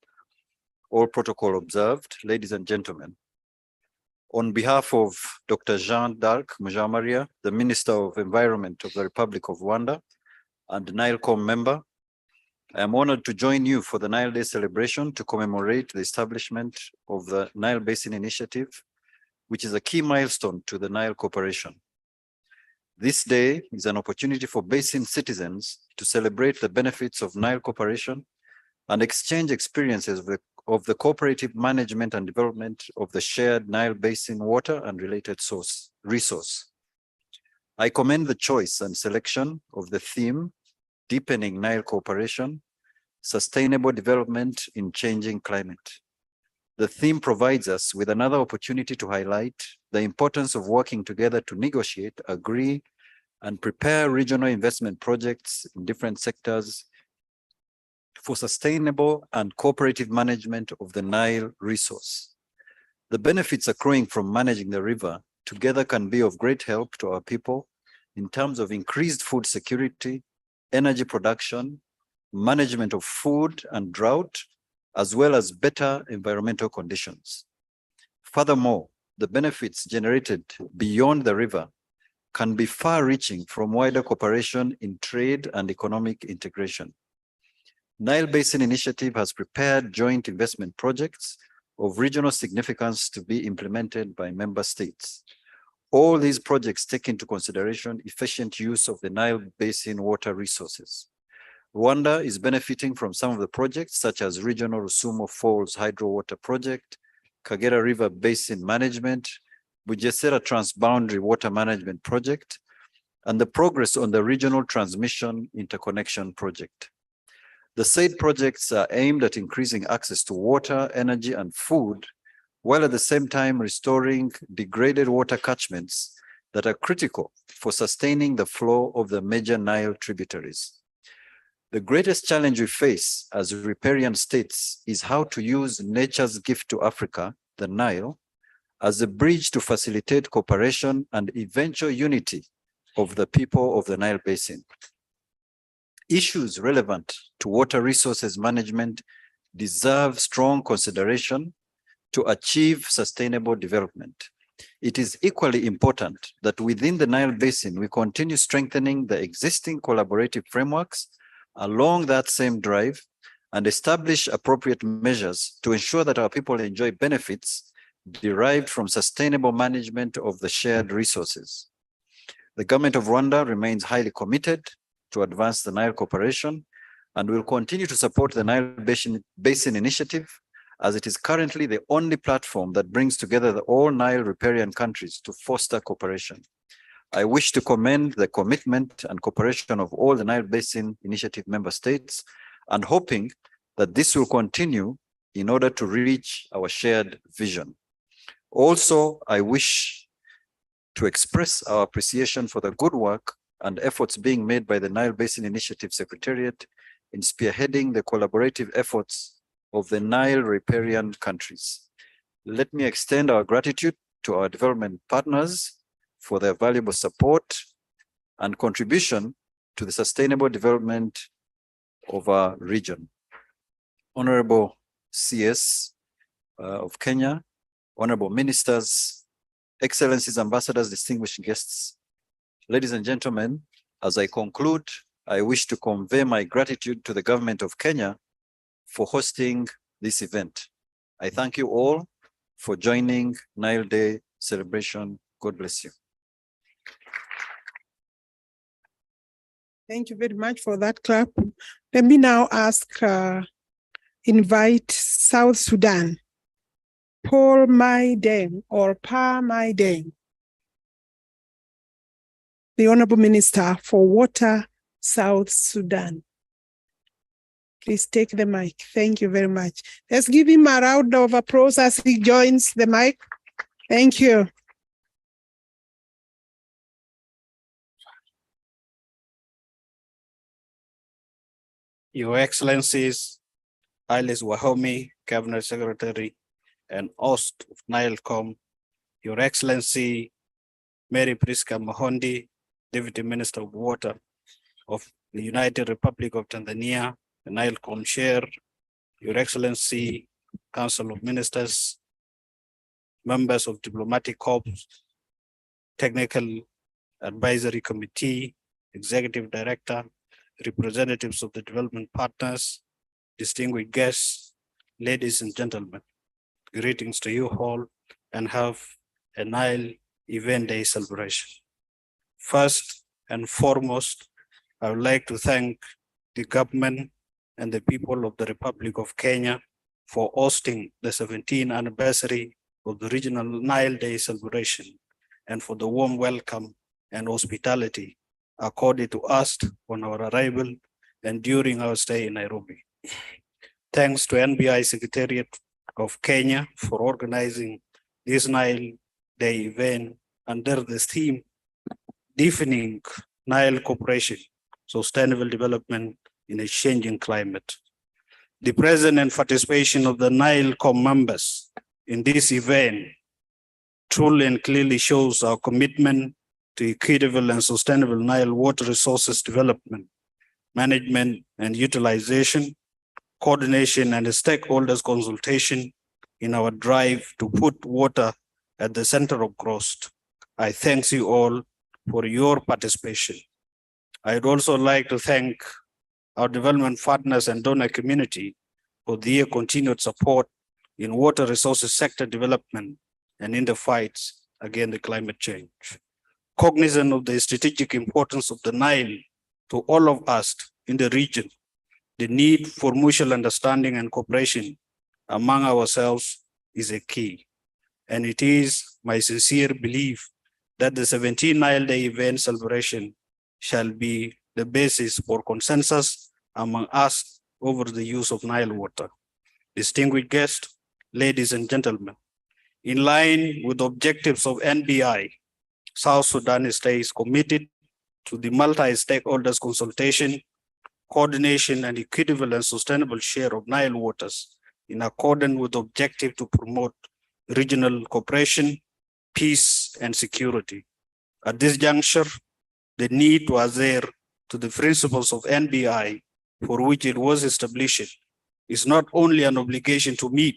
S19: all protocol observed, ladies and gentlemen. On behalf of Dr. Jean d'Arc Mujamaria, the Minister of Environment of the Republic of Rwanda and NileCom member, I am honored to join you for the Nile Day celebration to commemorate the establishment of the Nile Basin Initiative, which is a key milestone to the Nile Cooperation. This day is an opportunity for Basin citizens to celebrate the benefits of Nile Cooperation and exchange experiences of the cooperative management and development of the shared Nile Basin water and related resource. I commend the choice and selection of the theme, Deepening Nile Cooperation, Sustainable Development in Changing Climate. The theme provides us with another opportunity to highlight the importance of working together to negotiate, agree, and prepare regional investment projects in different sectors for sustainable and cooperative management of the Nile resource. The benefits accruing from managing the river together can be of great help to our people in terms of increased food security, energy production, management of food and drought, as well as better environmental conditions. Furthermore, the benefits generated beyond the river can be far-reaching from wider cooperation in trade and economic integration. Nile Basin Initiative has prepared joint investment projects of regional significance to be implemented by member states. All these projects take into consideration efficient use of the Nile Basin water resources. Rwanda is benefiting from some of the projects such as Regional Rusumo Falls Hydro Water Project, Kagera River Basin Management, Bugesera Transboundary Water Management Project, and the progress on the Regional Transmission Interconnection Project. The said projects are aimed at increasing access to water, energy, and food, while at the same time restoring degraded water catchments that are critical for sustaining the flow of the major Nile tributaries. The greatest challenge we face as riparian states is how to use nature's gift to Africa, the Nile, as a bridge to facilitate cooperation and eventual unity of the people of the Nile Basin. Issues relevant to water resources management deserve strong consideration to achieve sustainable development. It is equally important that within the Nile Basin, we continue strengthening the existing collaborative frameworks along that same drive and establish appropriate measures to ensure that our people enjoy benefits derived from sustainable management of the shared resources. The government of Rwanda remains highly committed to advance the Nile cooperation and will continue to support the Nile Basin Initiative, as it is currently the only platform that brings together the all Nile riparian countries to foster cooperation. I wish to commend the commitment and cooperation of all the Nile Basin Initiative member states, and hoping that this will continue in order to reach our shared vision. Also, I wish to express our appreciation for the good work and efforts being made by the Nile Basin Initiative Secretariat in spearheading the collaborative efforts of the Nile riparian countries. Let me extend our gratitude to our development partners for their valuable support and contribution to the sustainable development of our region. Honorable CS of Kenya, honorable ministers, excellencies, ambassadors, distinguished guests, ladies and gentlemen, as I conclude, I wish to convey my gratitude to the government of Kenya for hosting this event. I thank you all for joining Nile Day celebration. God bless you.
S14: Thank you very much for that clap. Let me now invite South Sudan, Paul Maideng or Pa Maideng, the Honorable Minister for Water, South Sudan. Please take the mic. Thank you very much. Let's give him a round of applause as he joins the mic. Thank you.
S6: Your Excellencies, Ailes Wahome, Cabinet Secretary and host of NileCom, Your Excellency, Mary Priska Mahondi, Deputy Minister of Water of the United Republic of Tanzania, the NileCom Chair, Your Excellency, Council of Ministers, members of Diplomatic Corps, Technical Advisory Committee, Executive Director, representatives of the development partners, distinguished guests, ladies and gentlemen, greetings to you all and have a Nile Event Day celebration. First and foremost, I would like to thank the government and the people of the Republic of Kenya for hosting the 17th anniversary of the Regional Nile Day celebration and for the warm welcome and hospitality accorded to us on our arrival and during our stay in Nairobi. Thanks to NBI Secretariat of Kenya for organizing this Nile Day event under the theme, Deepening Nile Cooperation, Sustainable Development in a Changing Climate. The presence and participation of the NileCom members in this event truly and clearly shows our commitment to equitable and sustainable Nile water resources development, management and utilization, coordination and stakeholders consultation in our drive to put water at the center of growth. I thank you all for your participation. I'd also like to thank our development partners and donor community for their continued support in water resources sector development and in the fights against the climate change. Cognizant of the strategic importance of the Nile to all of us in the region, the need for mutual understanding and cooperation among ourselves is a key. And it is my sincere belief that the 17th Nile Day event celebration shall be the basis for consensus among us over the use of Nile water. Distinguished guests, ladies and gentlemen, in line with the objectives of NBI, South Sudan stays committed to the multi-stakeholders consultation, coordination, and equitable and sustainable share of Nile waters in accordance with the objective to promote regional cooperation, peace, and security. At this juncture, the need to adhere to the principles of NBI, for which it was established, is not only an obligation to meet,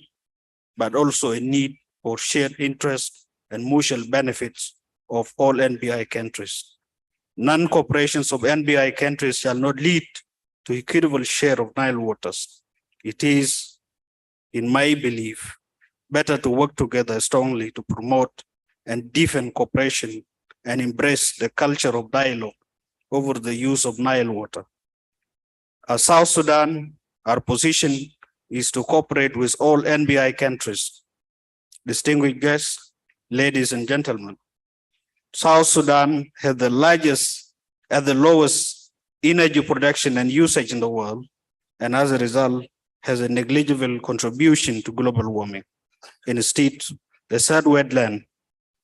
S6: but also a need for shared interest and mutual benefits of all NBI countries. Non-cooperations of NBI countries shall not lead to equitable share of Nile waters. It is, in my belief, better to work together strongly to promote and deepen cooperation and embrace the culture of dialogue over the use of Nile water. As South Sudan, our position is to cooperate with all NBI countries. Distinguished guests, ladies and gentlemen, South Sudan has the largest and the lowest energy production and usage in the world, and as a result, has a negligible contribution to global warming. Instead, the third wetland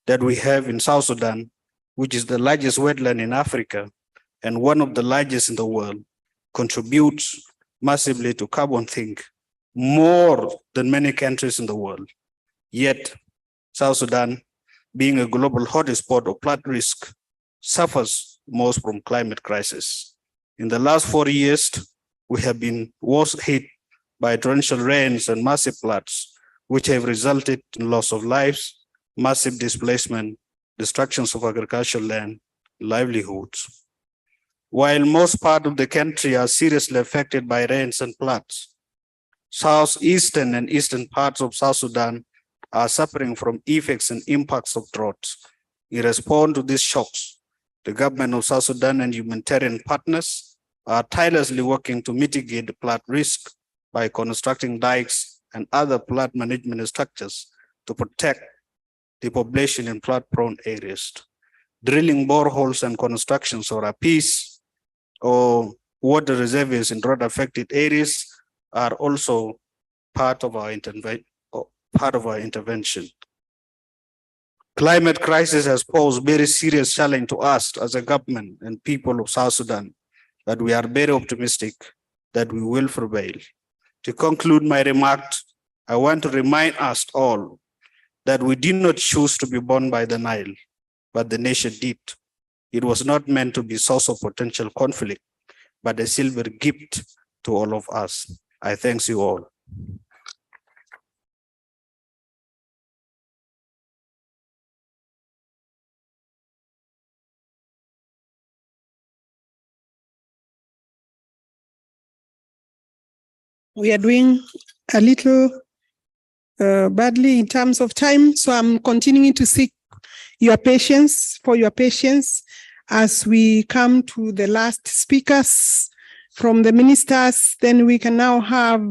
S6: that we have in South Sudan, which is the largest wetland in Africa and one of the largest in the world, contributes massively to carbon sink, more than many countries in the world. Yet, South Sudan, being a global hotspot of flood risk, suffers most from climate crisis. In the last 4 years, we have been worst hit by torrential rains and massive floods, which have resulted in loss of lives, massive displacement, destructions of agricultural land, livelihoods. While most parts of the country are seriously affected by rains and floods, southeastern and eastern parts of South Sudan are suffering from effects and impacts of droughts. In response to these shocks, the government of South Sudan and humanitarian partners are tirelessly working to mitigate the flood risk by constructing dikes and other flood management structures to protect the population in flood-prone areas. Drilling boreholes and constructions or APIs or water reservoirs in drought-affected areas are also part of our intervention. Climate crisis has posed very serious challenge to us as a government and people of South Sudan, but we are very optimistic that we will prevail. To conclude my remarks, I want to remind us all that we did not choose to be born by the Nile, but the nation did. It was not meant to be a source of potential conflict, but a silver gift to all of us. I thank you all.
S14: We are doing a little badly in terms of time, so I'm continuing to seek your patience, as we come to the last speakers from the ministers. Then we can now have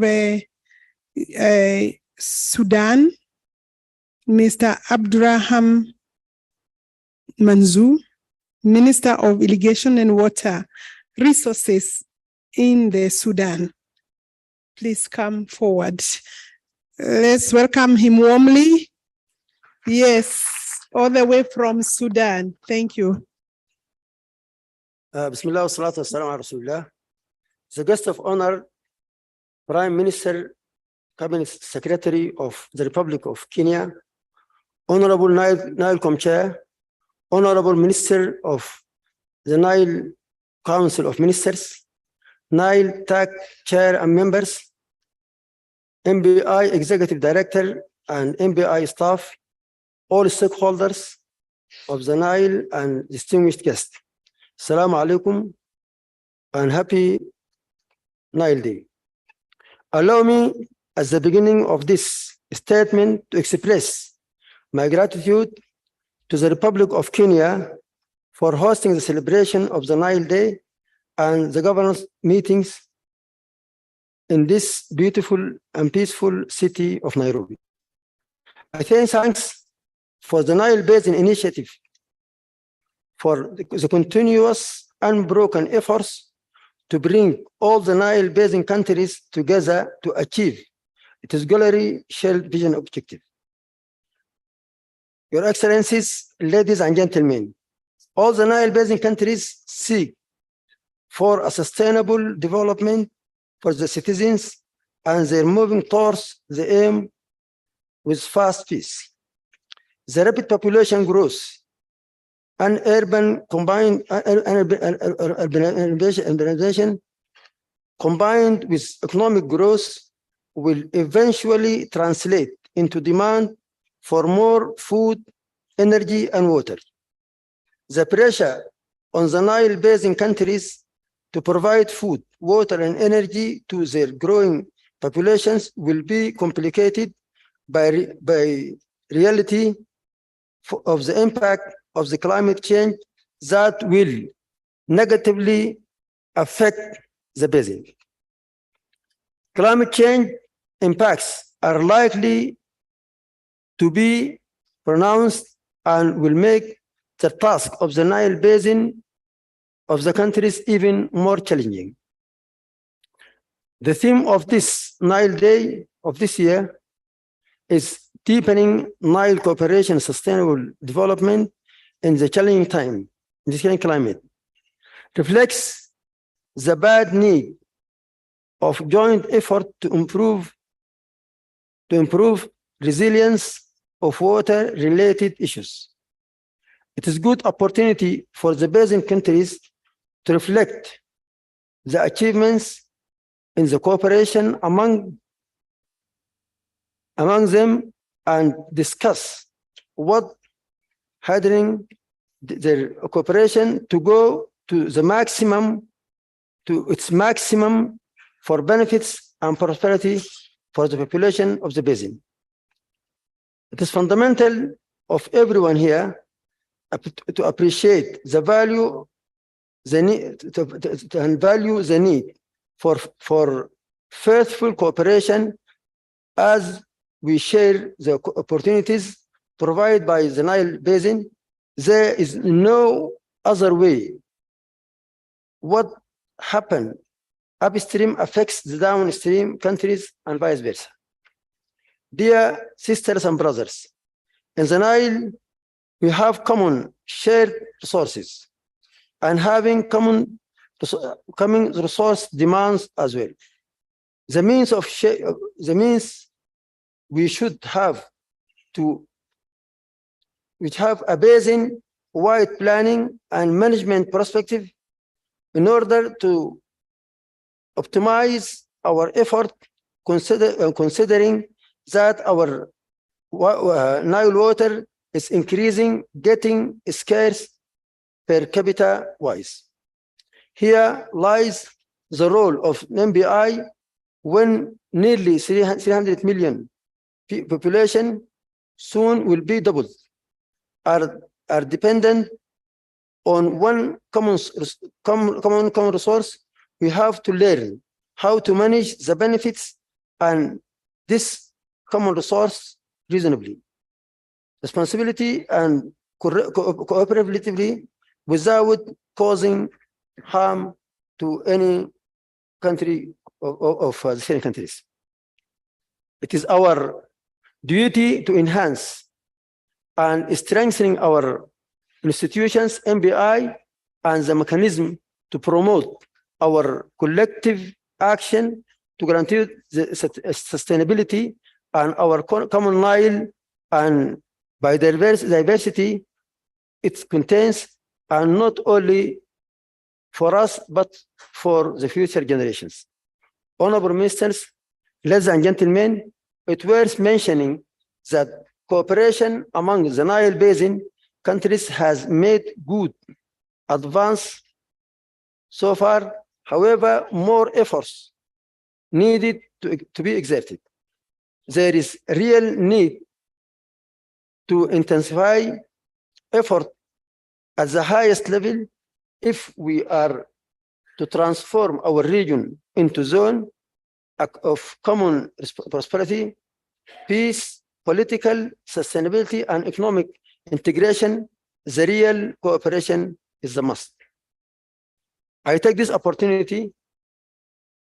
S14: Sudan, Mr. Abdurrahman Manzoor, Minister of Irrigation and Water Resources in the Sudan. Please come forward. Let's welcome him warmly. Yes, all the way from Sudan. Thank you.
S20: Bismillah wassalatu wassalamu ala Rasulillah. The guest of honor, Prime Minister, Cabinet Secretary of the Republic of Kenya, Honorable Nile Co-Chair, Honorable Minister of the Nile Council of Ministers, Nile TAC Chair and members, NBI Executive Director and NBI staff, all stakeholders of the Nile and distinguished guests. Assalamu alaikum and happy Nile Day. Allow me at the beginning of this statement to express my gratitude to the Republic of Kenya for hosting the celebration of the Nile Day and the governance meetings in this beautiful and peaceful city of Nairobi. I thanks for the Nile Basin Initiative for the continuous unbroken efforts to bring all the Nile Basin countries together to achieve its globally shared vision objective. Your Excellencies, ladies and gentlemen, all the Nile Basin countries seek for a sustainable development for the citizens, and they're moving towards the aim with fast pace. The rapid population growth and urban combined urbanization combined with economic growth will eventually translate into demand for more food, energy, and water. The pressure on the Nile Basin countries to provide food, water, and energy to their growing populations will be complicated by reality of the impact of the climate change that will negatively affect the basin. Climate change impacts are likely to be pronounced and will make the task of the Nile Basin of the countries even more challenging. The theme of this Nile Day of this year is deepening Nile cooperation and sustainable development in the challenging time, in this challenging climate, reflects the bad need of joint effort to improve resilience of water-related issues. It is a good opportunity for the basin countries to reflect the achievements in the cooperation among them and discuss what hindering their cooperation to go to the maximum, to its maximum for benefits and prosperity for the population of the basin. It is fundamental of everyone here to appreciate the value, the need, and value the need for faithful cooperation as we share the opportunities provided by the Nile Basin. There is no other way. What happened upstream affects the downstream countries and vice versa. Dear sisters and brothers, in the Nile, we have common shared resources, and having common resource demands as well. The means we should have a basin-wide planning and management perspective in order to optimize our effort, considering that our Nile water is increasing, getting scarce per capita wise. Here lies the role of NBI when nearly 300 million population soon will be doubled, are dependent on one common resource. We have to learn how to manage the benefits and this common resource reasonably, responsibility and cooperatively, without causing harm to any country of the same countries. It is our duty to enhance and strengthening our institutions, MBI, and the mechanism to promote our collective action to guarantee the sustainability and our common Nile and biodiversity it contains, and not only for us, but for the future generations. Honorable Ministers, ladies and gentlemen, it's worth mentioning that cooperation among the Nile Basin countries has made good advance so far. However, more efforts needed to be exerted. There is real need to intensify effort at the highest level if we are to transform our region into a zone of common prosperity, peace, political sustainability, and economic integration. The real cooperation is the must. I take this opportunity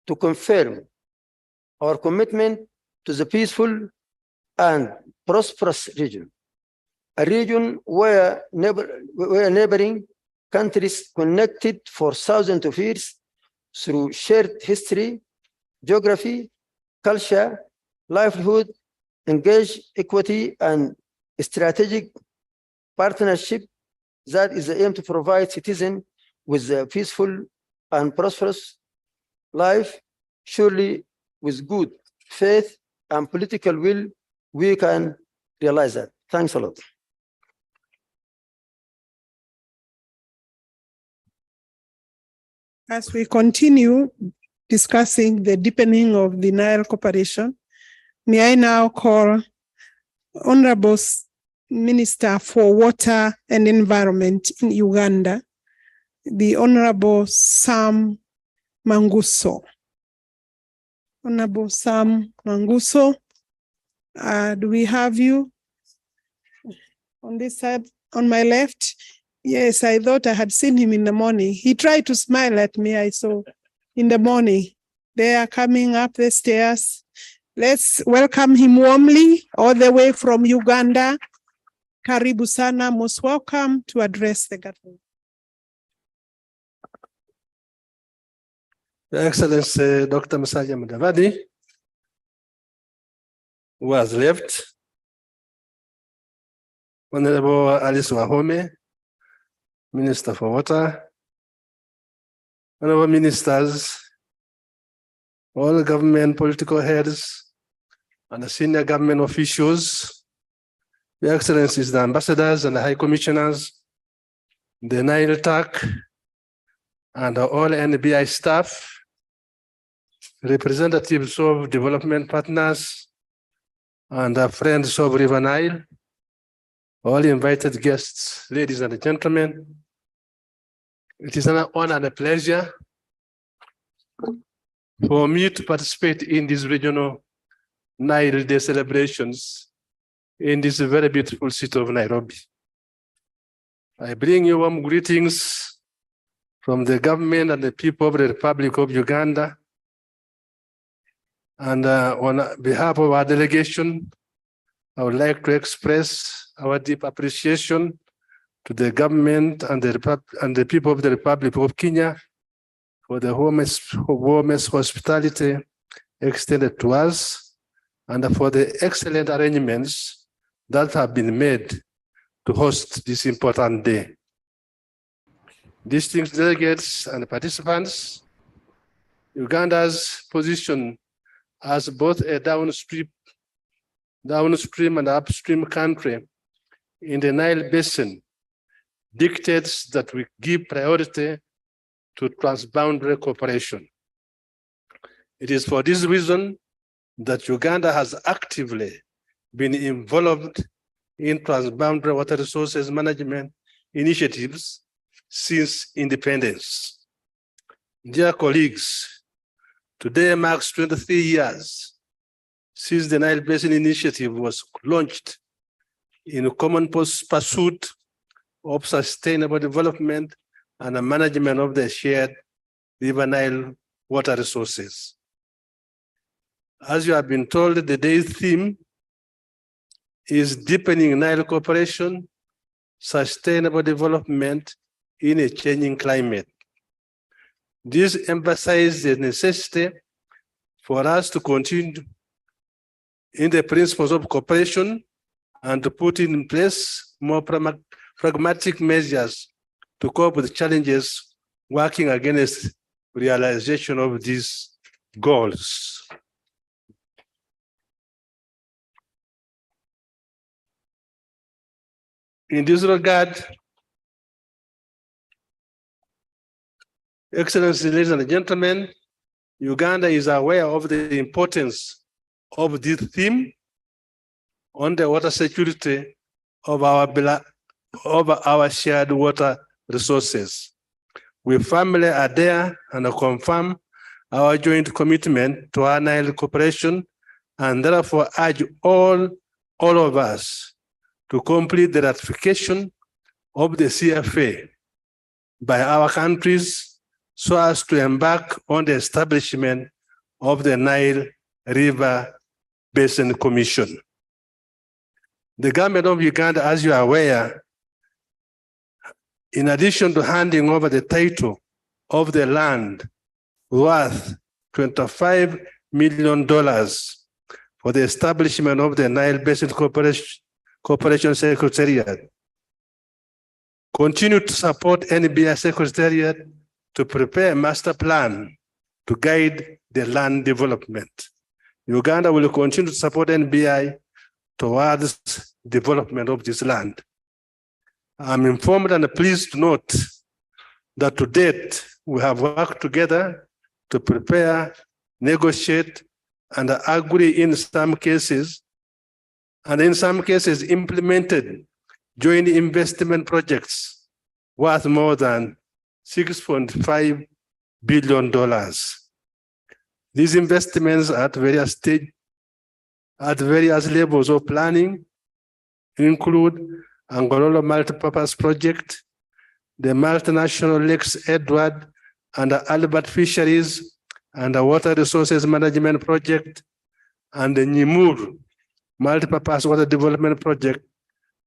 S20: to confirm our commitment to the peaceful and prosperous region. a region where neighboring countries connected for thousands of years through shared history, geography, culture, livelihood, engage equity, and strategic partnership. That is the aim to provide citizens with a peaceful and prosperous life. Surely, with good faith and political will, we can realize that. Thanks a lot.
S14: As we continue discussing the deepening of the Nile cooperation, may I now call Honorable Minister for Water and Environment in Uganda, the Honorable Sam Manguso. Honorable Sam Manguso, do we have you on this side, on my left? Yes, I thought I had seen him in the morning. He tried to smile at me, I saw in the morning. They are coming up the stairs. Let's welcome him warmly, all the way from Uganda. Karibu sana, most welcome to address the gathering.
S21: Your Excellency Dr. Musalia Mudavadi, who has left, Honorable Alice Wahome, Minister for Water, Honorable Ministers, all government political heads, and the senior government officials, Your Excellencies, the ambassadors and the high commissioners, the Nile TAC, and all NBI staff, representatives of development partners, and friends of River Nile, all invited guests, ladies and gentlemen. It is an honor and a pleasure for me to participate in these regional Nile Day celebrations in this very beautiful city of Nairobi. I bring you warm greetings from the government and the people of the Republic of Uganda. And on behalf of our delegation, I would like to express our deep appreciation to the government and the people of the Republic of Kenya for the warmest hospitality extended to us and for the excellent arrangements that have been made to host this important day. Distinguished delegates and participants, Uganda's position as both a downstream and upstream country in the Nile Basin dictates that we give priority to transboundary cooperation. It is for this reason that Uganda has actively been involved in transboundary water resources management initiatives since independence. Dear colleagues, today marks 23 years since the Nile Basin Initiative was launched in a common pursuit of sustainable development and the management of the shared River Nile water resources. As you have been told, the day's theme is deepening Nile cooperation, sustainable development in a changing climate. This emphasizes the necessity for us to continue in the principles of cooperation and to put in place more pragmatic measures to cope with challenges working against realization of these goals. In this regard, Excellencies, ladies and gentlemen, Uganda is aware of the importance of this theme on the water security of our shared water resources. We firmly adhere and confirm our joint commitment to our Nile cooperation and therefore urge all of us to complete the ratification of the CFA by our countries so as to embark on the establishment of the Nile River Basin Commission. The government of Uganda, as you are aware, in addition to handing over the title of the land worth $25 million for the establishment of the Nile Basin Cooperation Secretariat, continue to support NBI Secretariat to prepare a master plan to guide the land development. Uganda will continue to support NBI towards development of this land. I'm informed and pleased to note that to date, we have worked together to prepare, negotiate, and agree in some cases, and in some cases implemented joint investment projects worth more than $6.5 billion. These investments at various levels of planning include Angololo Multipurpose Project, the multinational Lakes Edward and Albert Fisheries and the Water Resources Management Project, and the Nyimur Multipurpose Water Development Project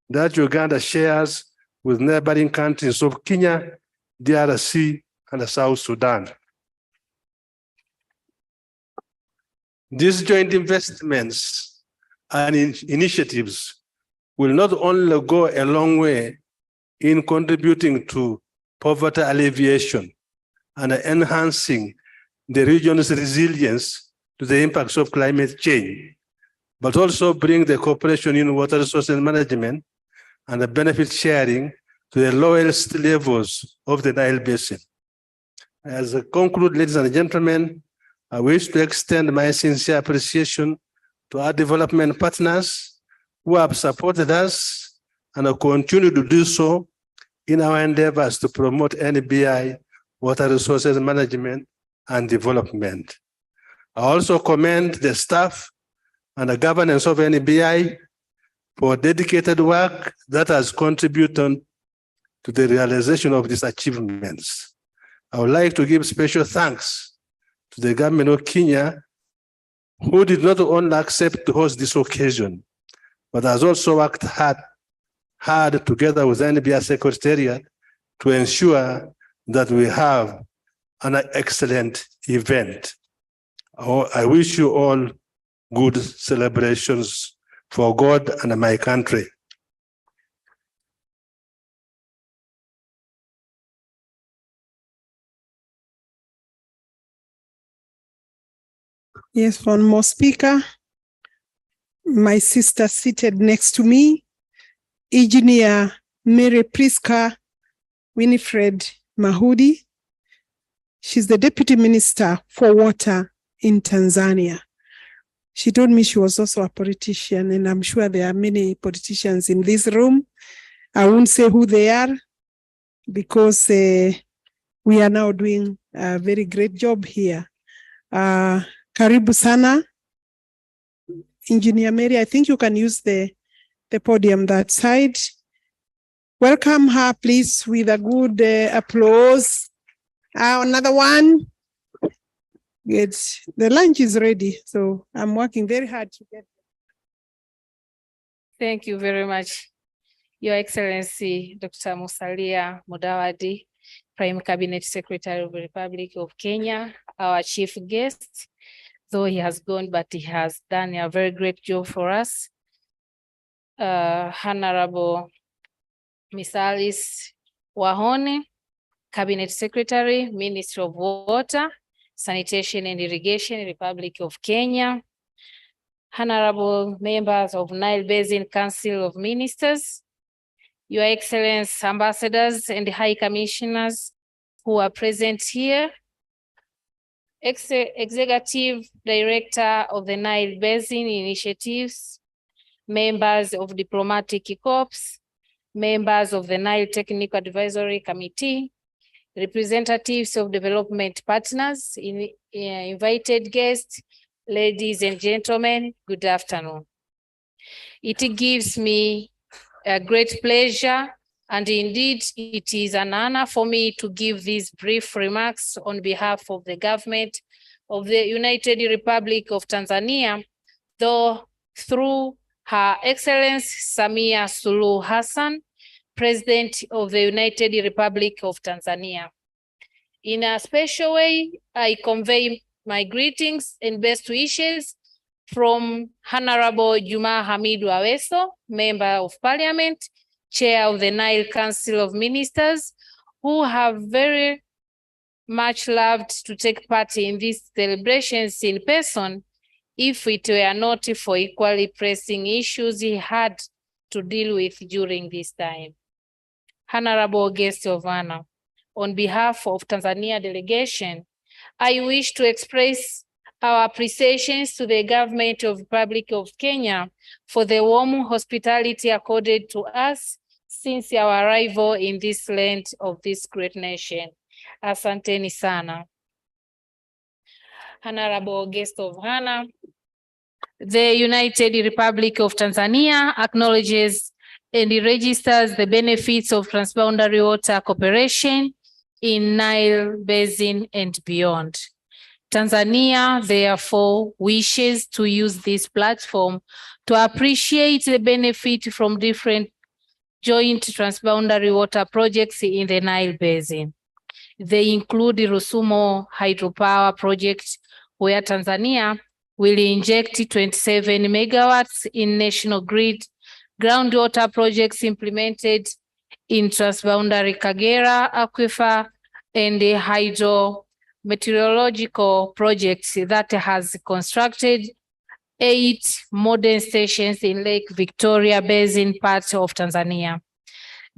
S21: that Uganda shares with neighboring countries of Kenya, DRC, and South Sudan. These joint investments and initiatives will not only go a long way in contributing to poverty alleviation and enhancing the region's resilience to the impacts of climate change, but also bring the cooperation in water resources management and the benefit sharing to the lowest levels of the Nile Basin. As I conclude, ladies and gentlemen, I wish to extend my sincere appreciation to our development partners who have supported us and will continue to do so in our endeavors to promote NBI water resources management and development. I also commend the staff and the governance of NBI for dedicated work that has contributed to the realization of these achievements. I would like to give special thanks to the government of Kenya, who did not only accept to host this occasion, but has also worked hard together with the NBI Secretariat to ensure that we have an excellent event. I wish you all good celebrations for God and my country.
S14: Yes, one more speaker. My sister seated next to me, Engineer Mary Priska Winifred Mahudi. She's the Deputy Minister for Water in Tanzania. She told me she was also a politician, and I'm sure there are many politicians in this room. I won't say who they are because we are now doing a very great job here. Karibu sana, Engineer Mary. I think you can use the podium that side. Welcome her, please, with a good applause. Another one. Good. The lunch is ready, so I'm working very hard to get it.
S2: Thank you very much, Your Excellency, Dr. Musalia Mudavadi, Prime Cabinet Secretary of the Republic of Kenya, our chief guest, though he has gone, but he has done a very great job for us. Honorable Miss Alice Wahone, Cabinet Secretary, Ministry of Water, Sanitation and Irrigation, Republic of Kenya. Honorable members of Nile Basin Council of Ministers, Your Excellency, ambassadors and high commissioners who are present here, Executive Director of the Nile Basin Initiatives, members of Diplomatic Corps, members of the Nile Technical Advisory Committee, representatives of development partners, invited guests, ladies and gentlemen, good afternoon. It gives me a great pleasure, and indeed it is an honor for me to give these brief remarks on behalf of the government of the United Republic of Tanzania, though through Her Excellency Samia Suluhu Hassan, President of the United Republic of Tanzania. In a special way, I convey my greetings and best wishes from Honorable Juma Hamidu Aweso, Member of Parliament, Chair of the Nile Council of Ministers, who have very much loved to take part in these celebrations in person, if it were not for equally pressing issues he had to deal with during this time. Honorable guest of honor, on behalf of Tanzania delegation, I wish to express our appreciations to the government of Republic of Kenya for the warm hospitality accorded to us since our arrival in this land of this great nation. Asanteni sana. Honorable guest of honor, the United Republic of Tanzania acknowledges and registers the benefits of transboundary water cooperation in Nile Basin and beyond. Tanzania, therefore, wishes to use this platform to appreciate the benefit from different joint transboundary water projects in the Nile Basin. They include the Rusumo hydropower project, where Tanzania will inject 27 megawatts in national grid, groundwater projects implemented in transboundary Kagera aquifer, and the hydrometeorological projects that has constructed 8 modern stations in Lake Victoria Basin part of Tanzania.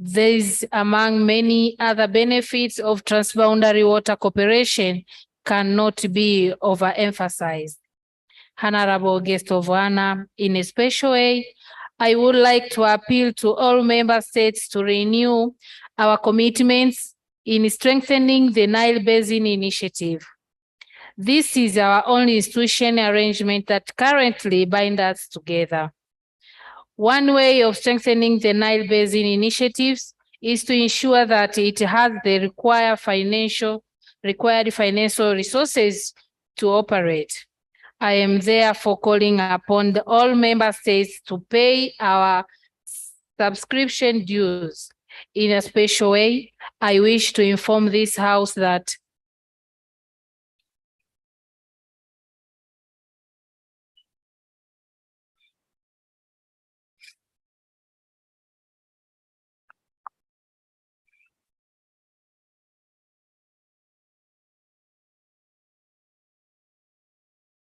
S2: These, among many other benefits of transboundary water cooperation, cannot be overemphasized. Honorable guest of honor, in a special way, I would like to appeal to all member states to renew our commitments in strengthening the Nile Basin Initiative. This is our only institutional arrangement that currently binds us together. One way of strengthening the Nile Basin initiatives is to ensure that it has the required financial resources to operate. I am therefore calling upon all member states to pay our subscription dues. In a special way, I wish to inform this House that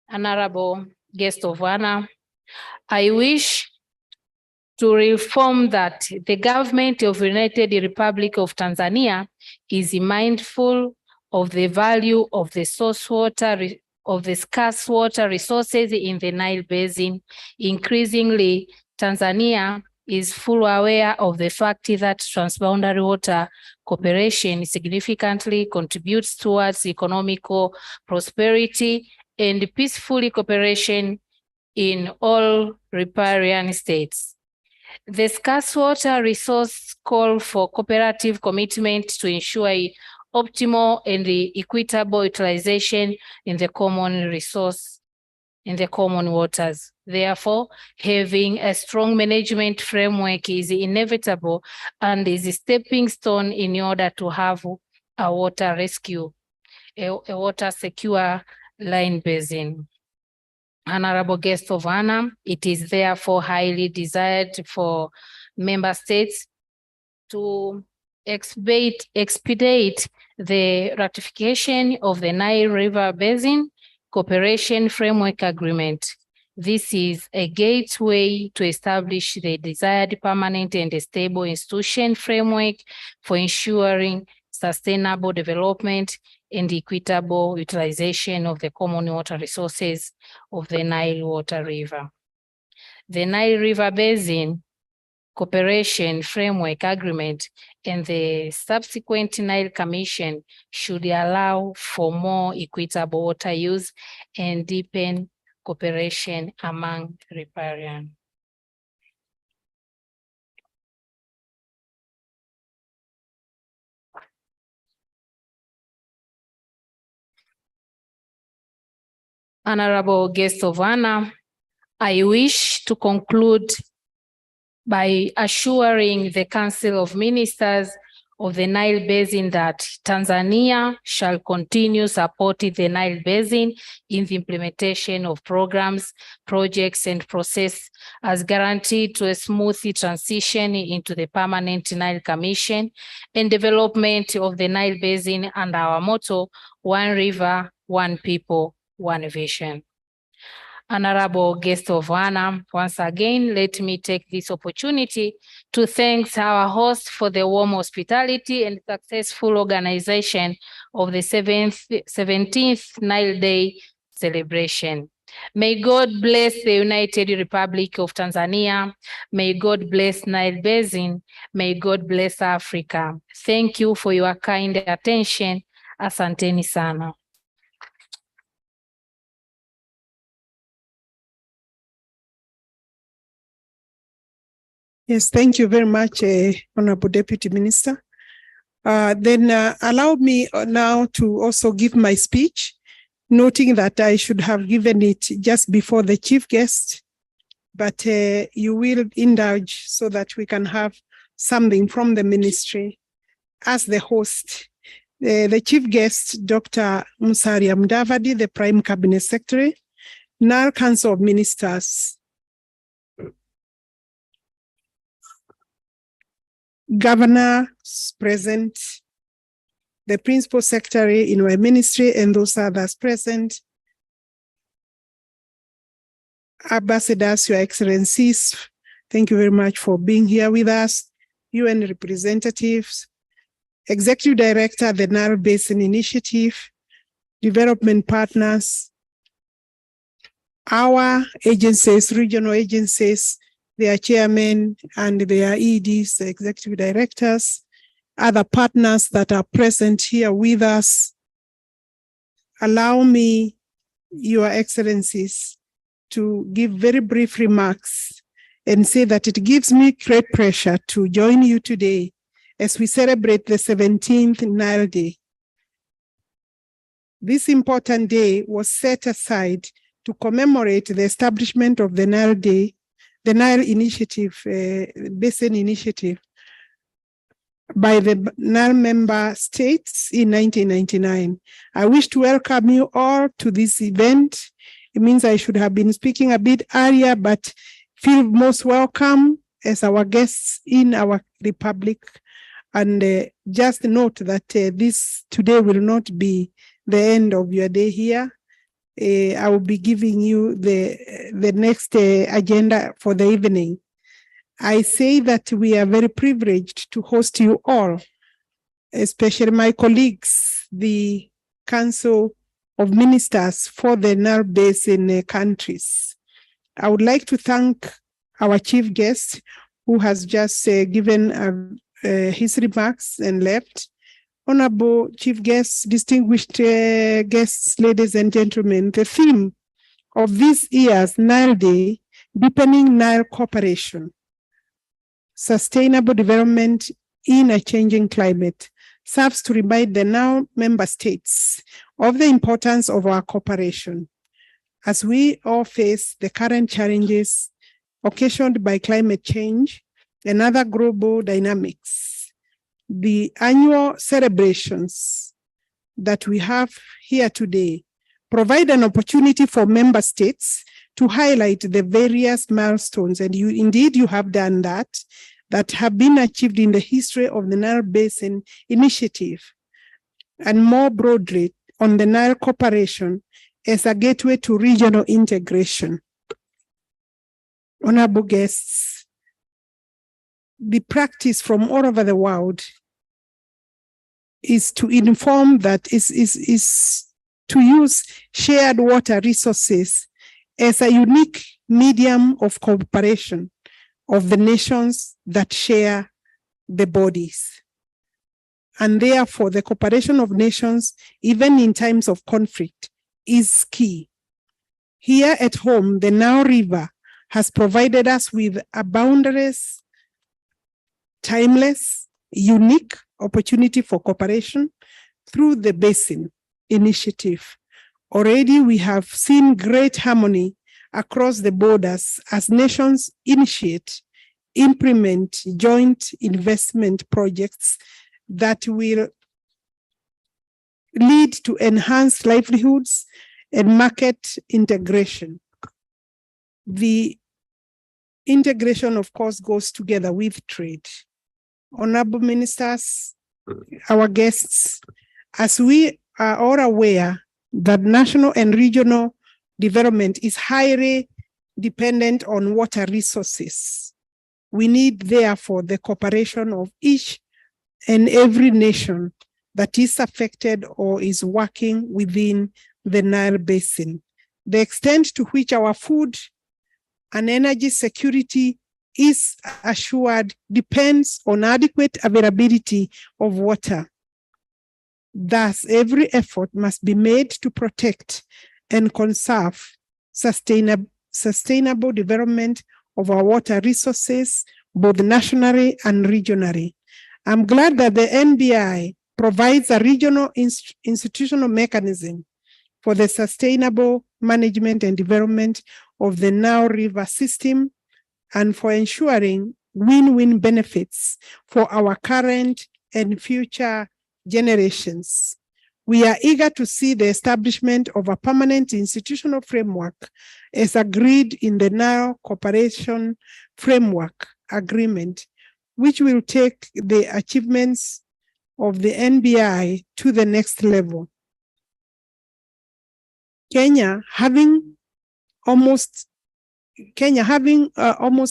S2: Honorable guest of honor, I wish to reform that the government of the United Republic of Tanzania is mindful of the value of the source water, of the scarce water resources in the Nile Basin. Increasingly, Tanzania is fully aware of the fact that transboundary water cooperation significantly contributes towards economical prosperity and peaceful cooperation in all riparian states. The scarce water resource call for cooperative commitment to ensure optimal and equitable utilization in the common resource, in the common waters. Therefore, having a strong management framework is inevitable and is a stepping stone in order to have a water rescue, a water secure line basin. Honorable guest of honor, it is therefore highly desired for member states to expedite the ratification of the Nile River Basin Cooperation Framework Agreement. This is a gateway to establish the desired permanent and stable institution framework for ensuring sustainable development and equitable utilization of the common water resources of the Nile Water River. The Nile River Basin Cooperation Framework Agreement and the subsequent Nile Commission should allow for more equitable water use and deepen cooperation among riparian. Honorable guest of honor, I wish to conclude by assuring the Council of Ministers of the Nile Basin that Tanzania shall continue supporting the Nile Basin in the implementation of programs, projects, and process as guaranteed to a smooth transition into the permanent Nile Commission and development of the Nile Basin under our motto, one river, one people, one vision. Honorable guest of honor, once again, let me take this opportunity to thank our host for the warm hospitality and successful organization of the 17th Nile Day celebration. May God bless the United Republic of Tanzania. May God bless Nile Basin. May God bless Africa. Thank you for your kind attention. Asanteni sana.
S14: Yes, thank you very much, Honorable Deputy Minister. Then allow me now to also give my speech, noting that I should have given it just before the chief guest, but you will indulge so that we can have something from the ministry as the host. The chief guest, Dr. Musalia Mudavadi, the Prime Cabinet Secretary, Nile Council of Ministers, governors present, the principal secretary in my ministry, and those others present, ambassadors, your excellencies, thank you very much for being here with us, UN representatives, executive director, the Nile Basin Initiative, development partners, our agencies, regional agencies, their chairmen and their EDs, the executive directors, other partners that are present here with us. Allow me, your excellencies, to give very brief remarks and say that it gives me great pleasure to join you today as we celebrate the 17th Nile Day. This important day was set aside to commemorate the establishment of the Nile Day, the Nile Initiative, Basin Initiative, by the Nile member states in 1999. I wish to welcome you all to this event. It means I should have been speaking a bit earlier, but feel most welcome as our guests in our republic. And just note that this today will not be the end of your day here. I will be giving you the next agenda for the evening. I say that we are very privileged to host you all, especially my colleagues, the Council of Ministers for the Nile Basin countries. I would like to thank our chief guest who has just given his remarks and left. Honorable chief guests, distinguished guests, ladies and gentlemen, the theme of this year's Nile Day, Deepening Nile Cooperation, Sustainable Development in a Changing Climate, serves to remind the Nile member states of the importance of our cooperation as we all face the current challenges occasioned by climate change and other global dynamics. The annual celebrations that we have here today provide an opportunity for member states to highlight the various milestones, and you have done that have been achieved in the history of the Nile Basin Initiative, and more broadly on the Nile Cooperation as a gateway to regional integration. Honorable guests, the practice from all over the world is to inform that is to use shared water resources as a unique medium of cooperation of the nations that share the bodies. And therefore, the cooperation of nations, even in times of conflict, is key. Here at home, the Nile River has provided us with a boundless, timeless, unique opportunity for cooperation through the Basin Initiative. Already we have seen great harmony across the borders as nations initiate, implement joint investment projects that will lead to enhanced livelihoods and market integration. The integration, of course, goes together with trade. Honorable ministers, our guests, as we are all aware that national and regional development is highly dependent on water resources, we need, therefore, the cooperation of each and every nation that is affected or is working within the Nile Basin. The extent to which our food and energy security is assured depends on adequate availability of water. Thus, every effort must be made to protect and conserve sustainable development of our water resources, both nationally and regionally. I'm glad that the NBI provides a regional institutional mechanism for the sustainable management and development of the Nile River system and for ensuring win-win benefits for our current and future generations. We are eager to see the establishment of a permanent institutional framework as agreed in the Nile Cooperation Framework Agreement, which will take the achievements of the NBI to the next level. Kenya having almost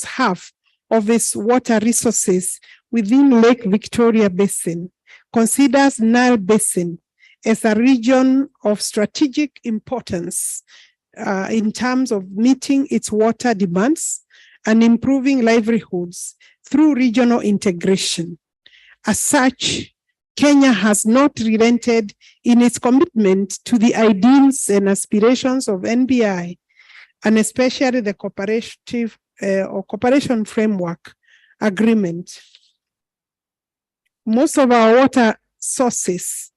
S14: half of its water resources within Lake Victoria Basin, considers Nile Basin as a region of strategic importance in terms of meeting its water demands and improving livelihoods through regional integration. As such, Kenya has not relented in its commitment to the ideals and aspirations of NBI, and especially the Cooperation Framework Agreement. Most of our water sources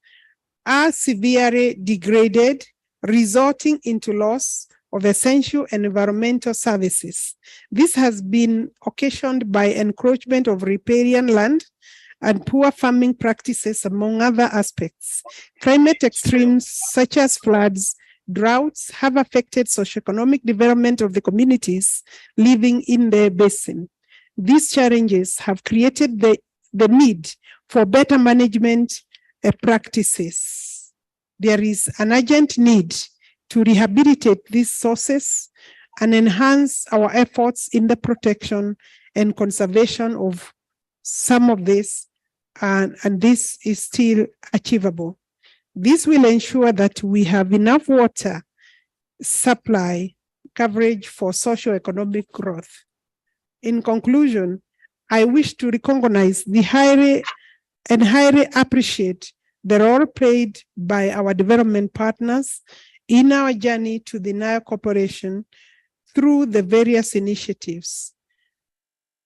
S14: are severely degraded, resulting into loss of essential environmental services. This has been occasioned by encroachment of riparian land and poor farming practices, among other aspects. Climate extremes such as floods, droughts have affected socioeconomic development of the communities living in the basin. These challenges have created the need for better management practices. There is an urgent need to rehabilitate these sources and enhance our efforts in the protection and conservation of some of this, and this is still achievable. This will ensure that we have enough water supply coverage for socio-economic growth. In conclusion, I wish to recognize the highly appreciate the role played by our development partners in our journey to the Nile Corporation through the various initiatives.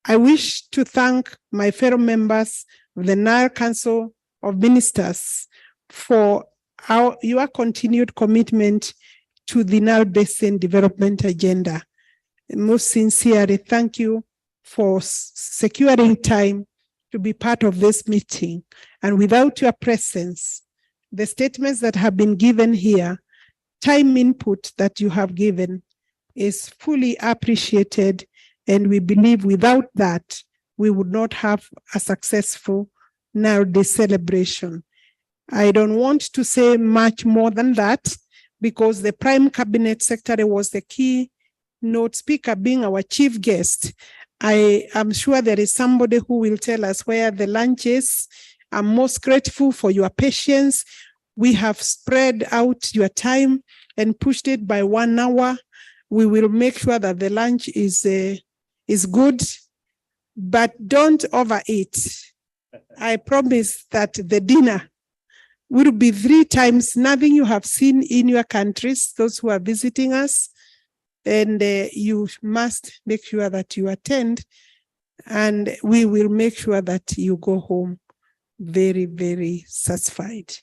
S14: I wish to thank my fellow members of the Nile Council of Ministers for your continued commitment to the Nile Basin Development Agenda. Most sincerely, thank you for securing time to be part of this meeting. And without your presence, the statements that have been given here, time input that you have given is fully appreciated. And we believe without that, we would not have a successful Nile Day celebration. I don't want to say much more than that because the Prime Cabinet Secretary was the keynote speaker, being our chief guest. I am sure there is somebody who will tell us where the lunch is. I'm most grateful for your patience. We have spread out your time and pushed it by 1 hour. We will make sure that the lunch is good, but don't overeat. I promise that the dinner will be 3 times nothing you have seen in your countries, those who are visiting us. And you must make sure that you attend, and we will make sure that you go home very, very satisfied.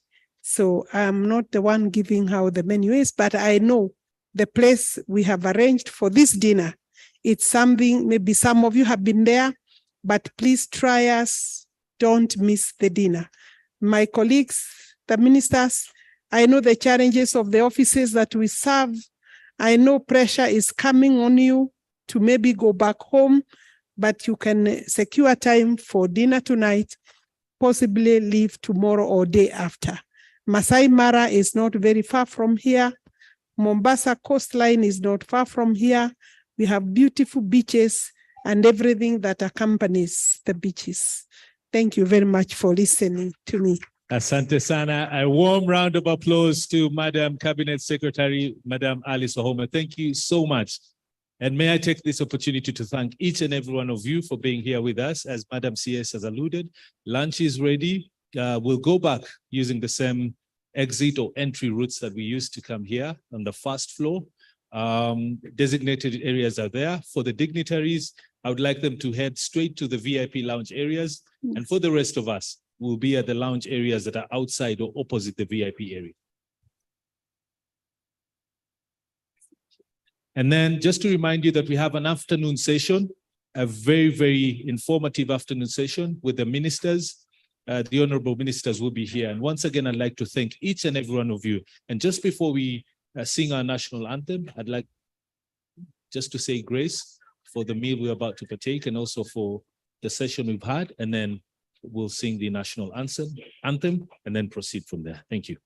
S14: So I'm not the one giving how the menu is, but I know the place we have arranged for this dinner. It's something, maybe some of you have been there, but please try us. Don't miss the dinner. My colleagues, the ministers, I know the challenges of the offices that we serve. I know pressure is coming on you to maybe go back home, but you can secure time for dinner tonight, possibly leave tomorrow or day after. Masai Mara is not very far from here. Mombasa coastline is not far from here. We have beautiful beaches and everything that accompanies the beaches. Thank you very much for listening to me.
S1: Asante sana. A warm round of applause to Madam Cabinet Secretary, Madam Alice Wahome. Thank you so much. And may I take this opportunity to thank each and every one of you for being here with us. As Madam CS has alluded, lunch is ready. We'll go back using the same exit or entry routes that we used to come here on the first floor. Designated areas are there. For the dignitaries, I would like them to head straight to the VIP lounge areas. And for the rest of us, we'll be at the lounge areas that are outside or opposite the VIP area. And then just to remind you that we have an afternoon session, a very, very informative afternoon session with the ministers. The honorable ministers will be here. And once again, I'd like to thank each and every one of you. And just before we sing our national anthem, I'd like just to say grace for the meal we're about to partake and also for the session we've had. And then we'll sing the national anthem and then proceed from there. Thank you.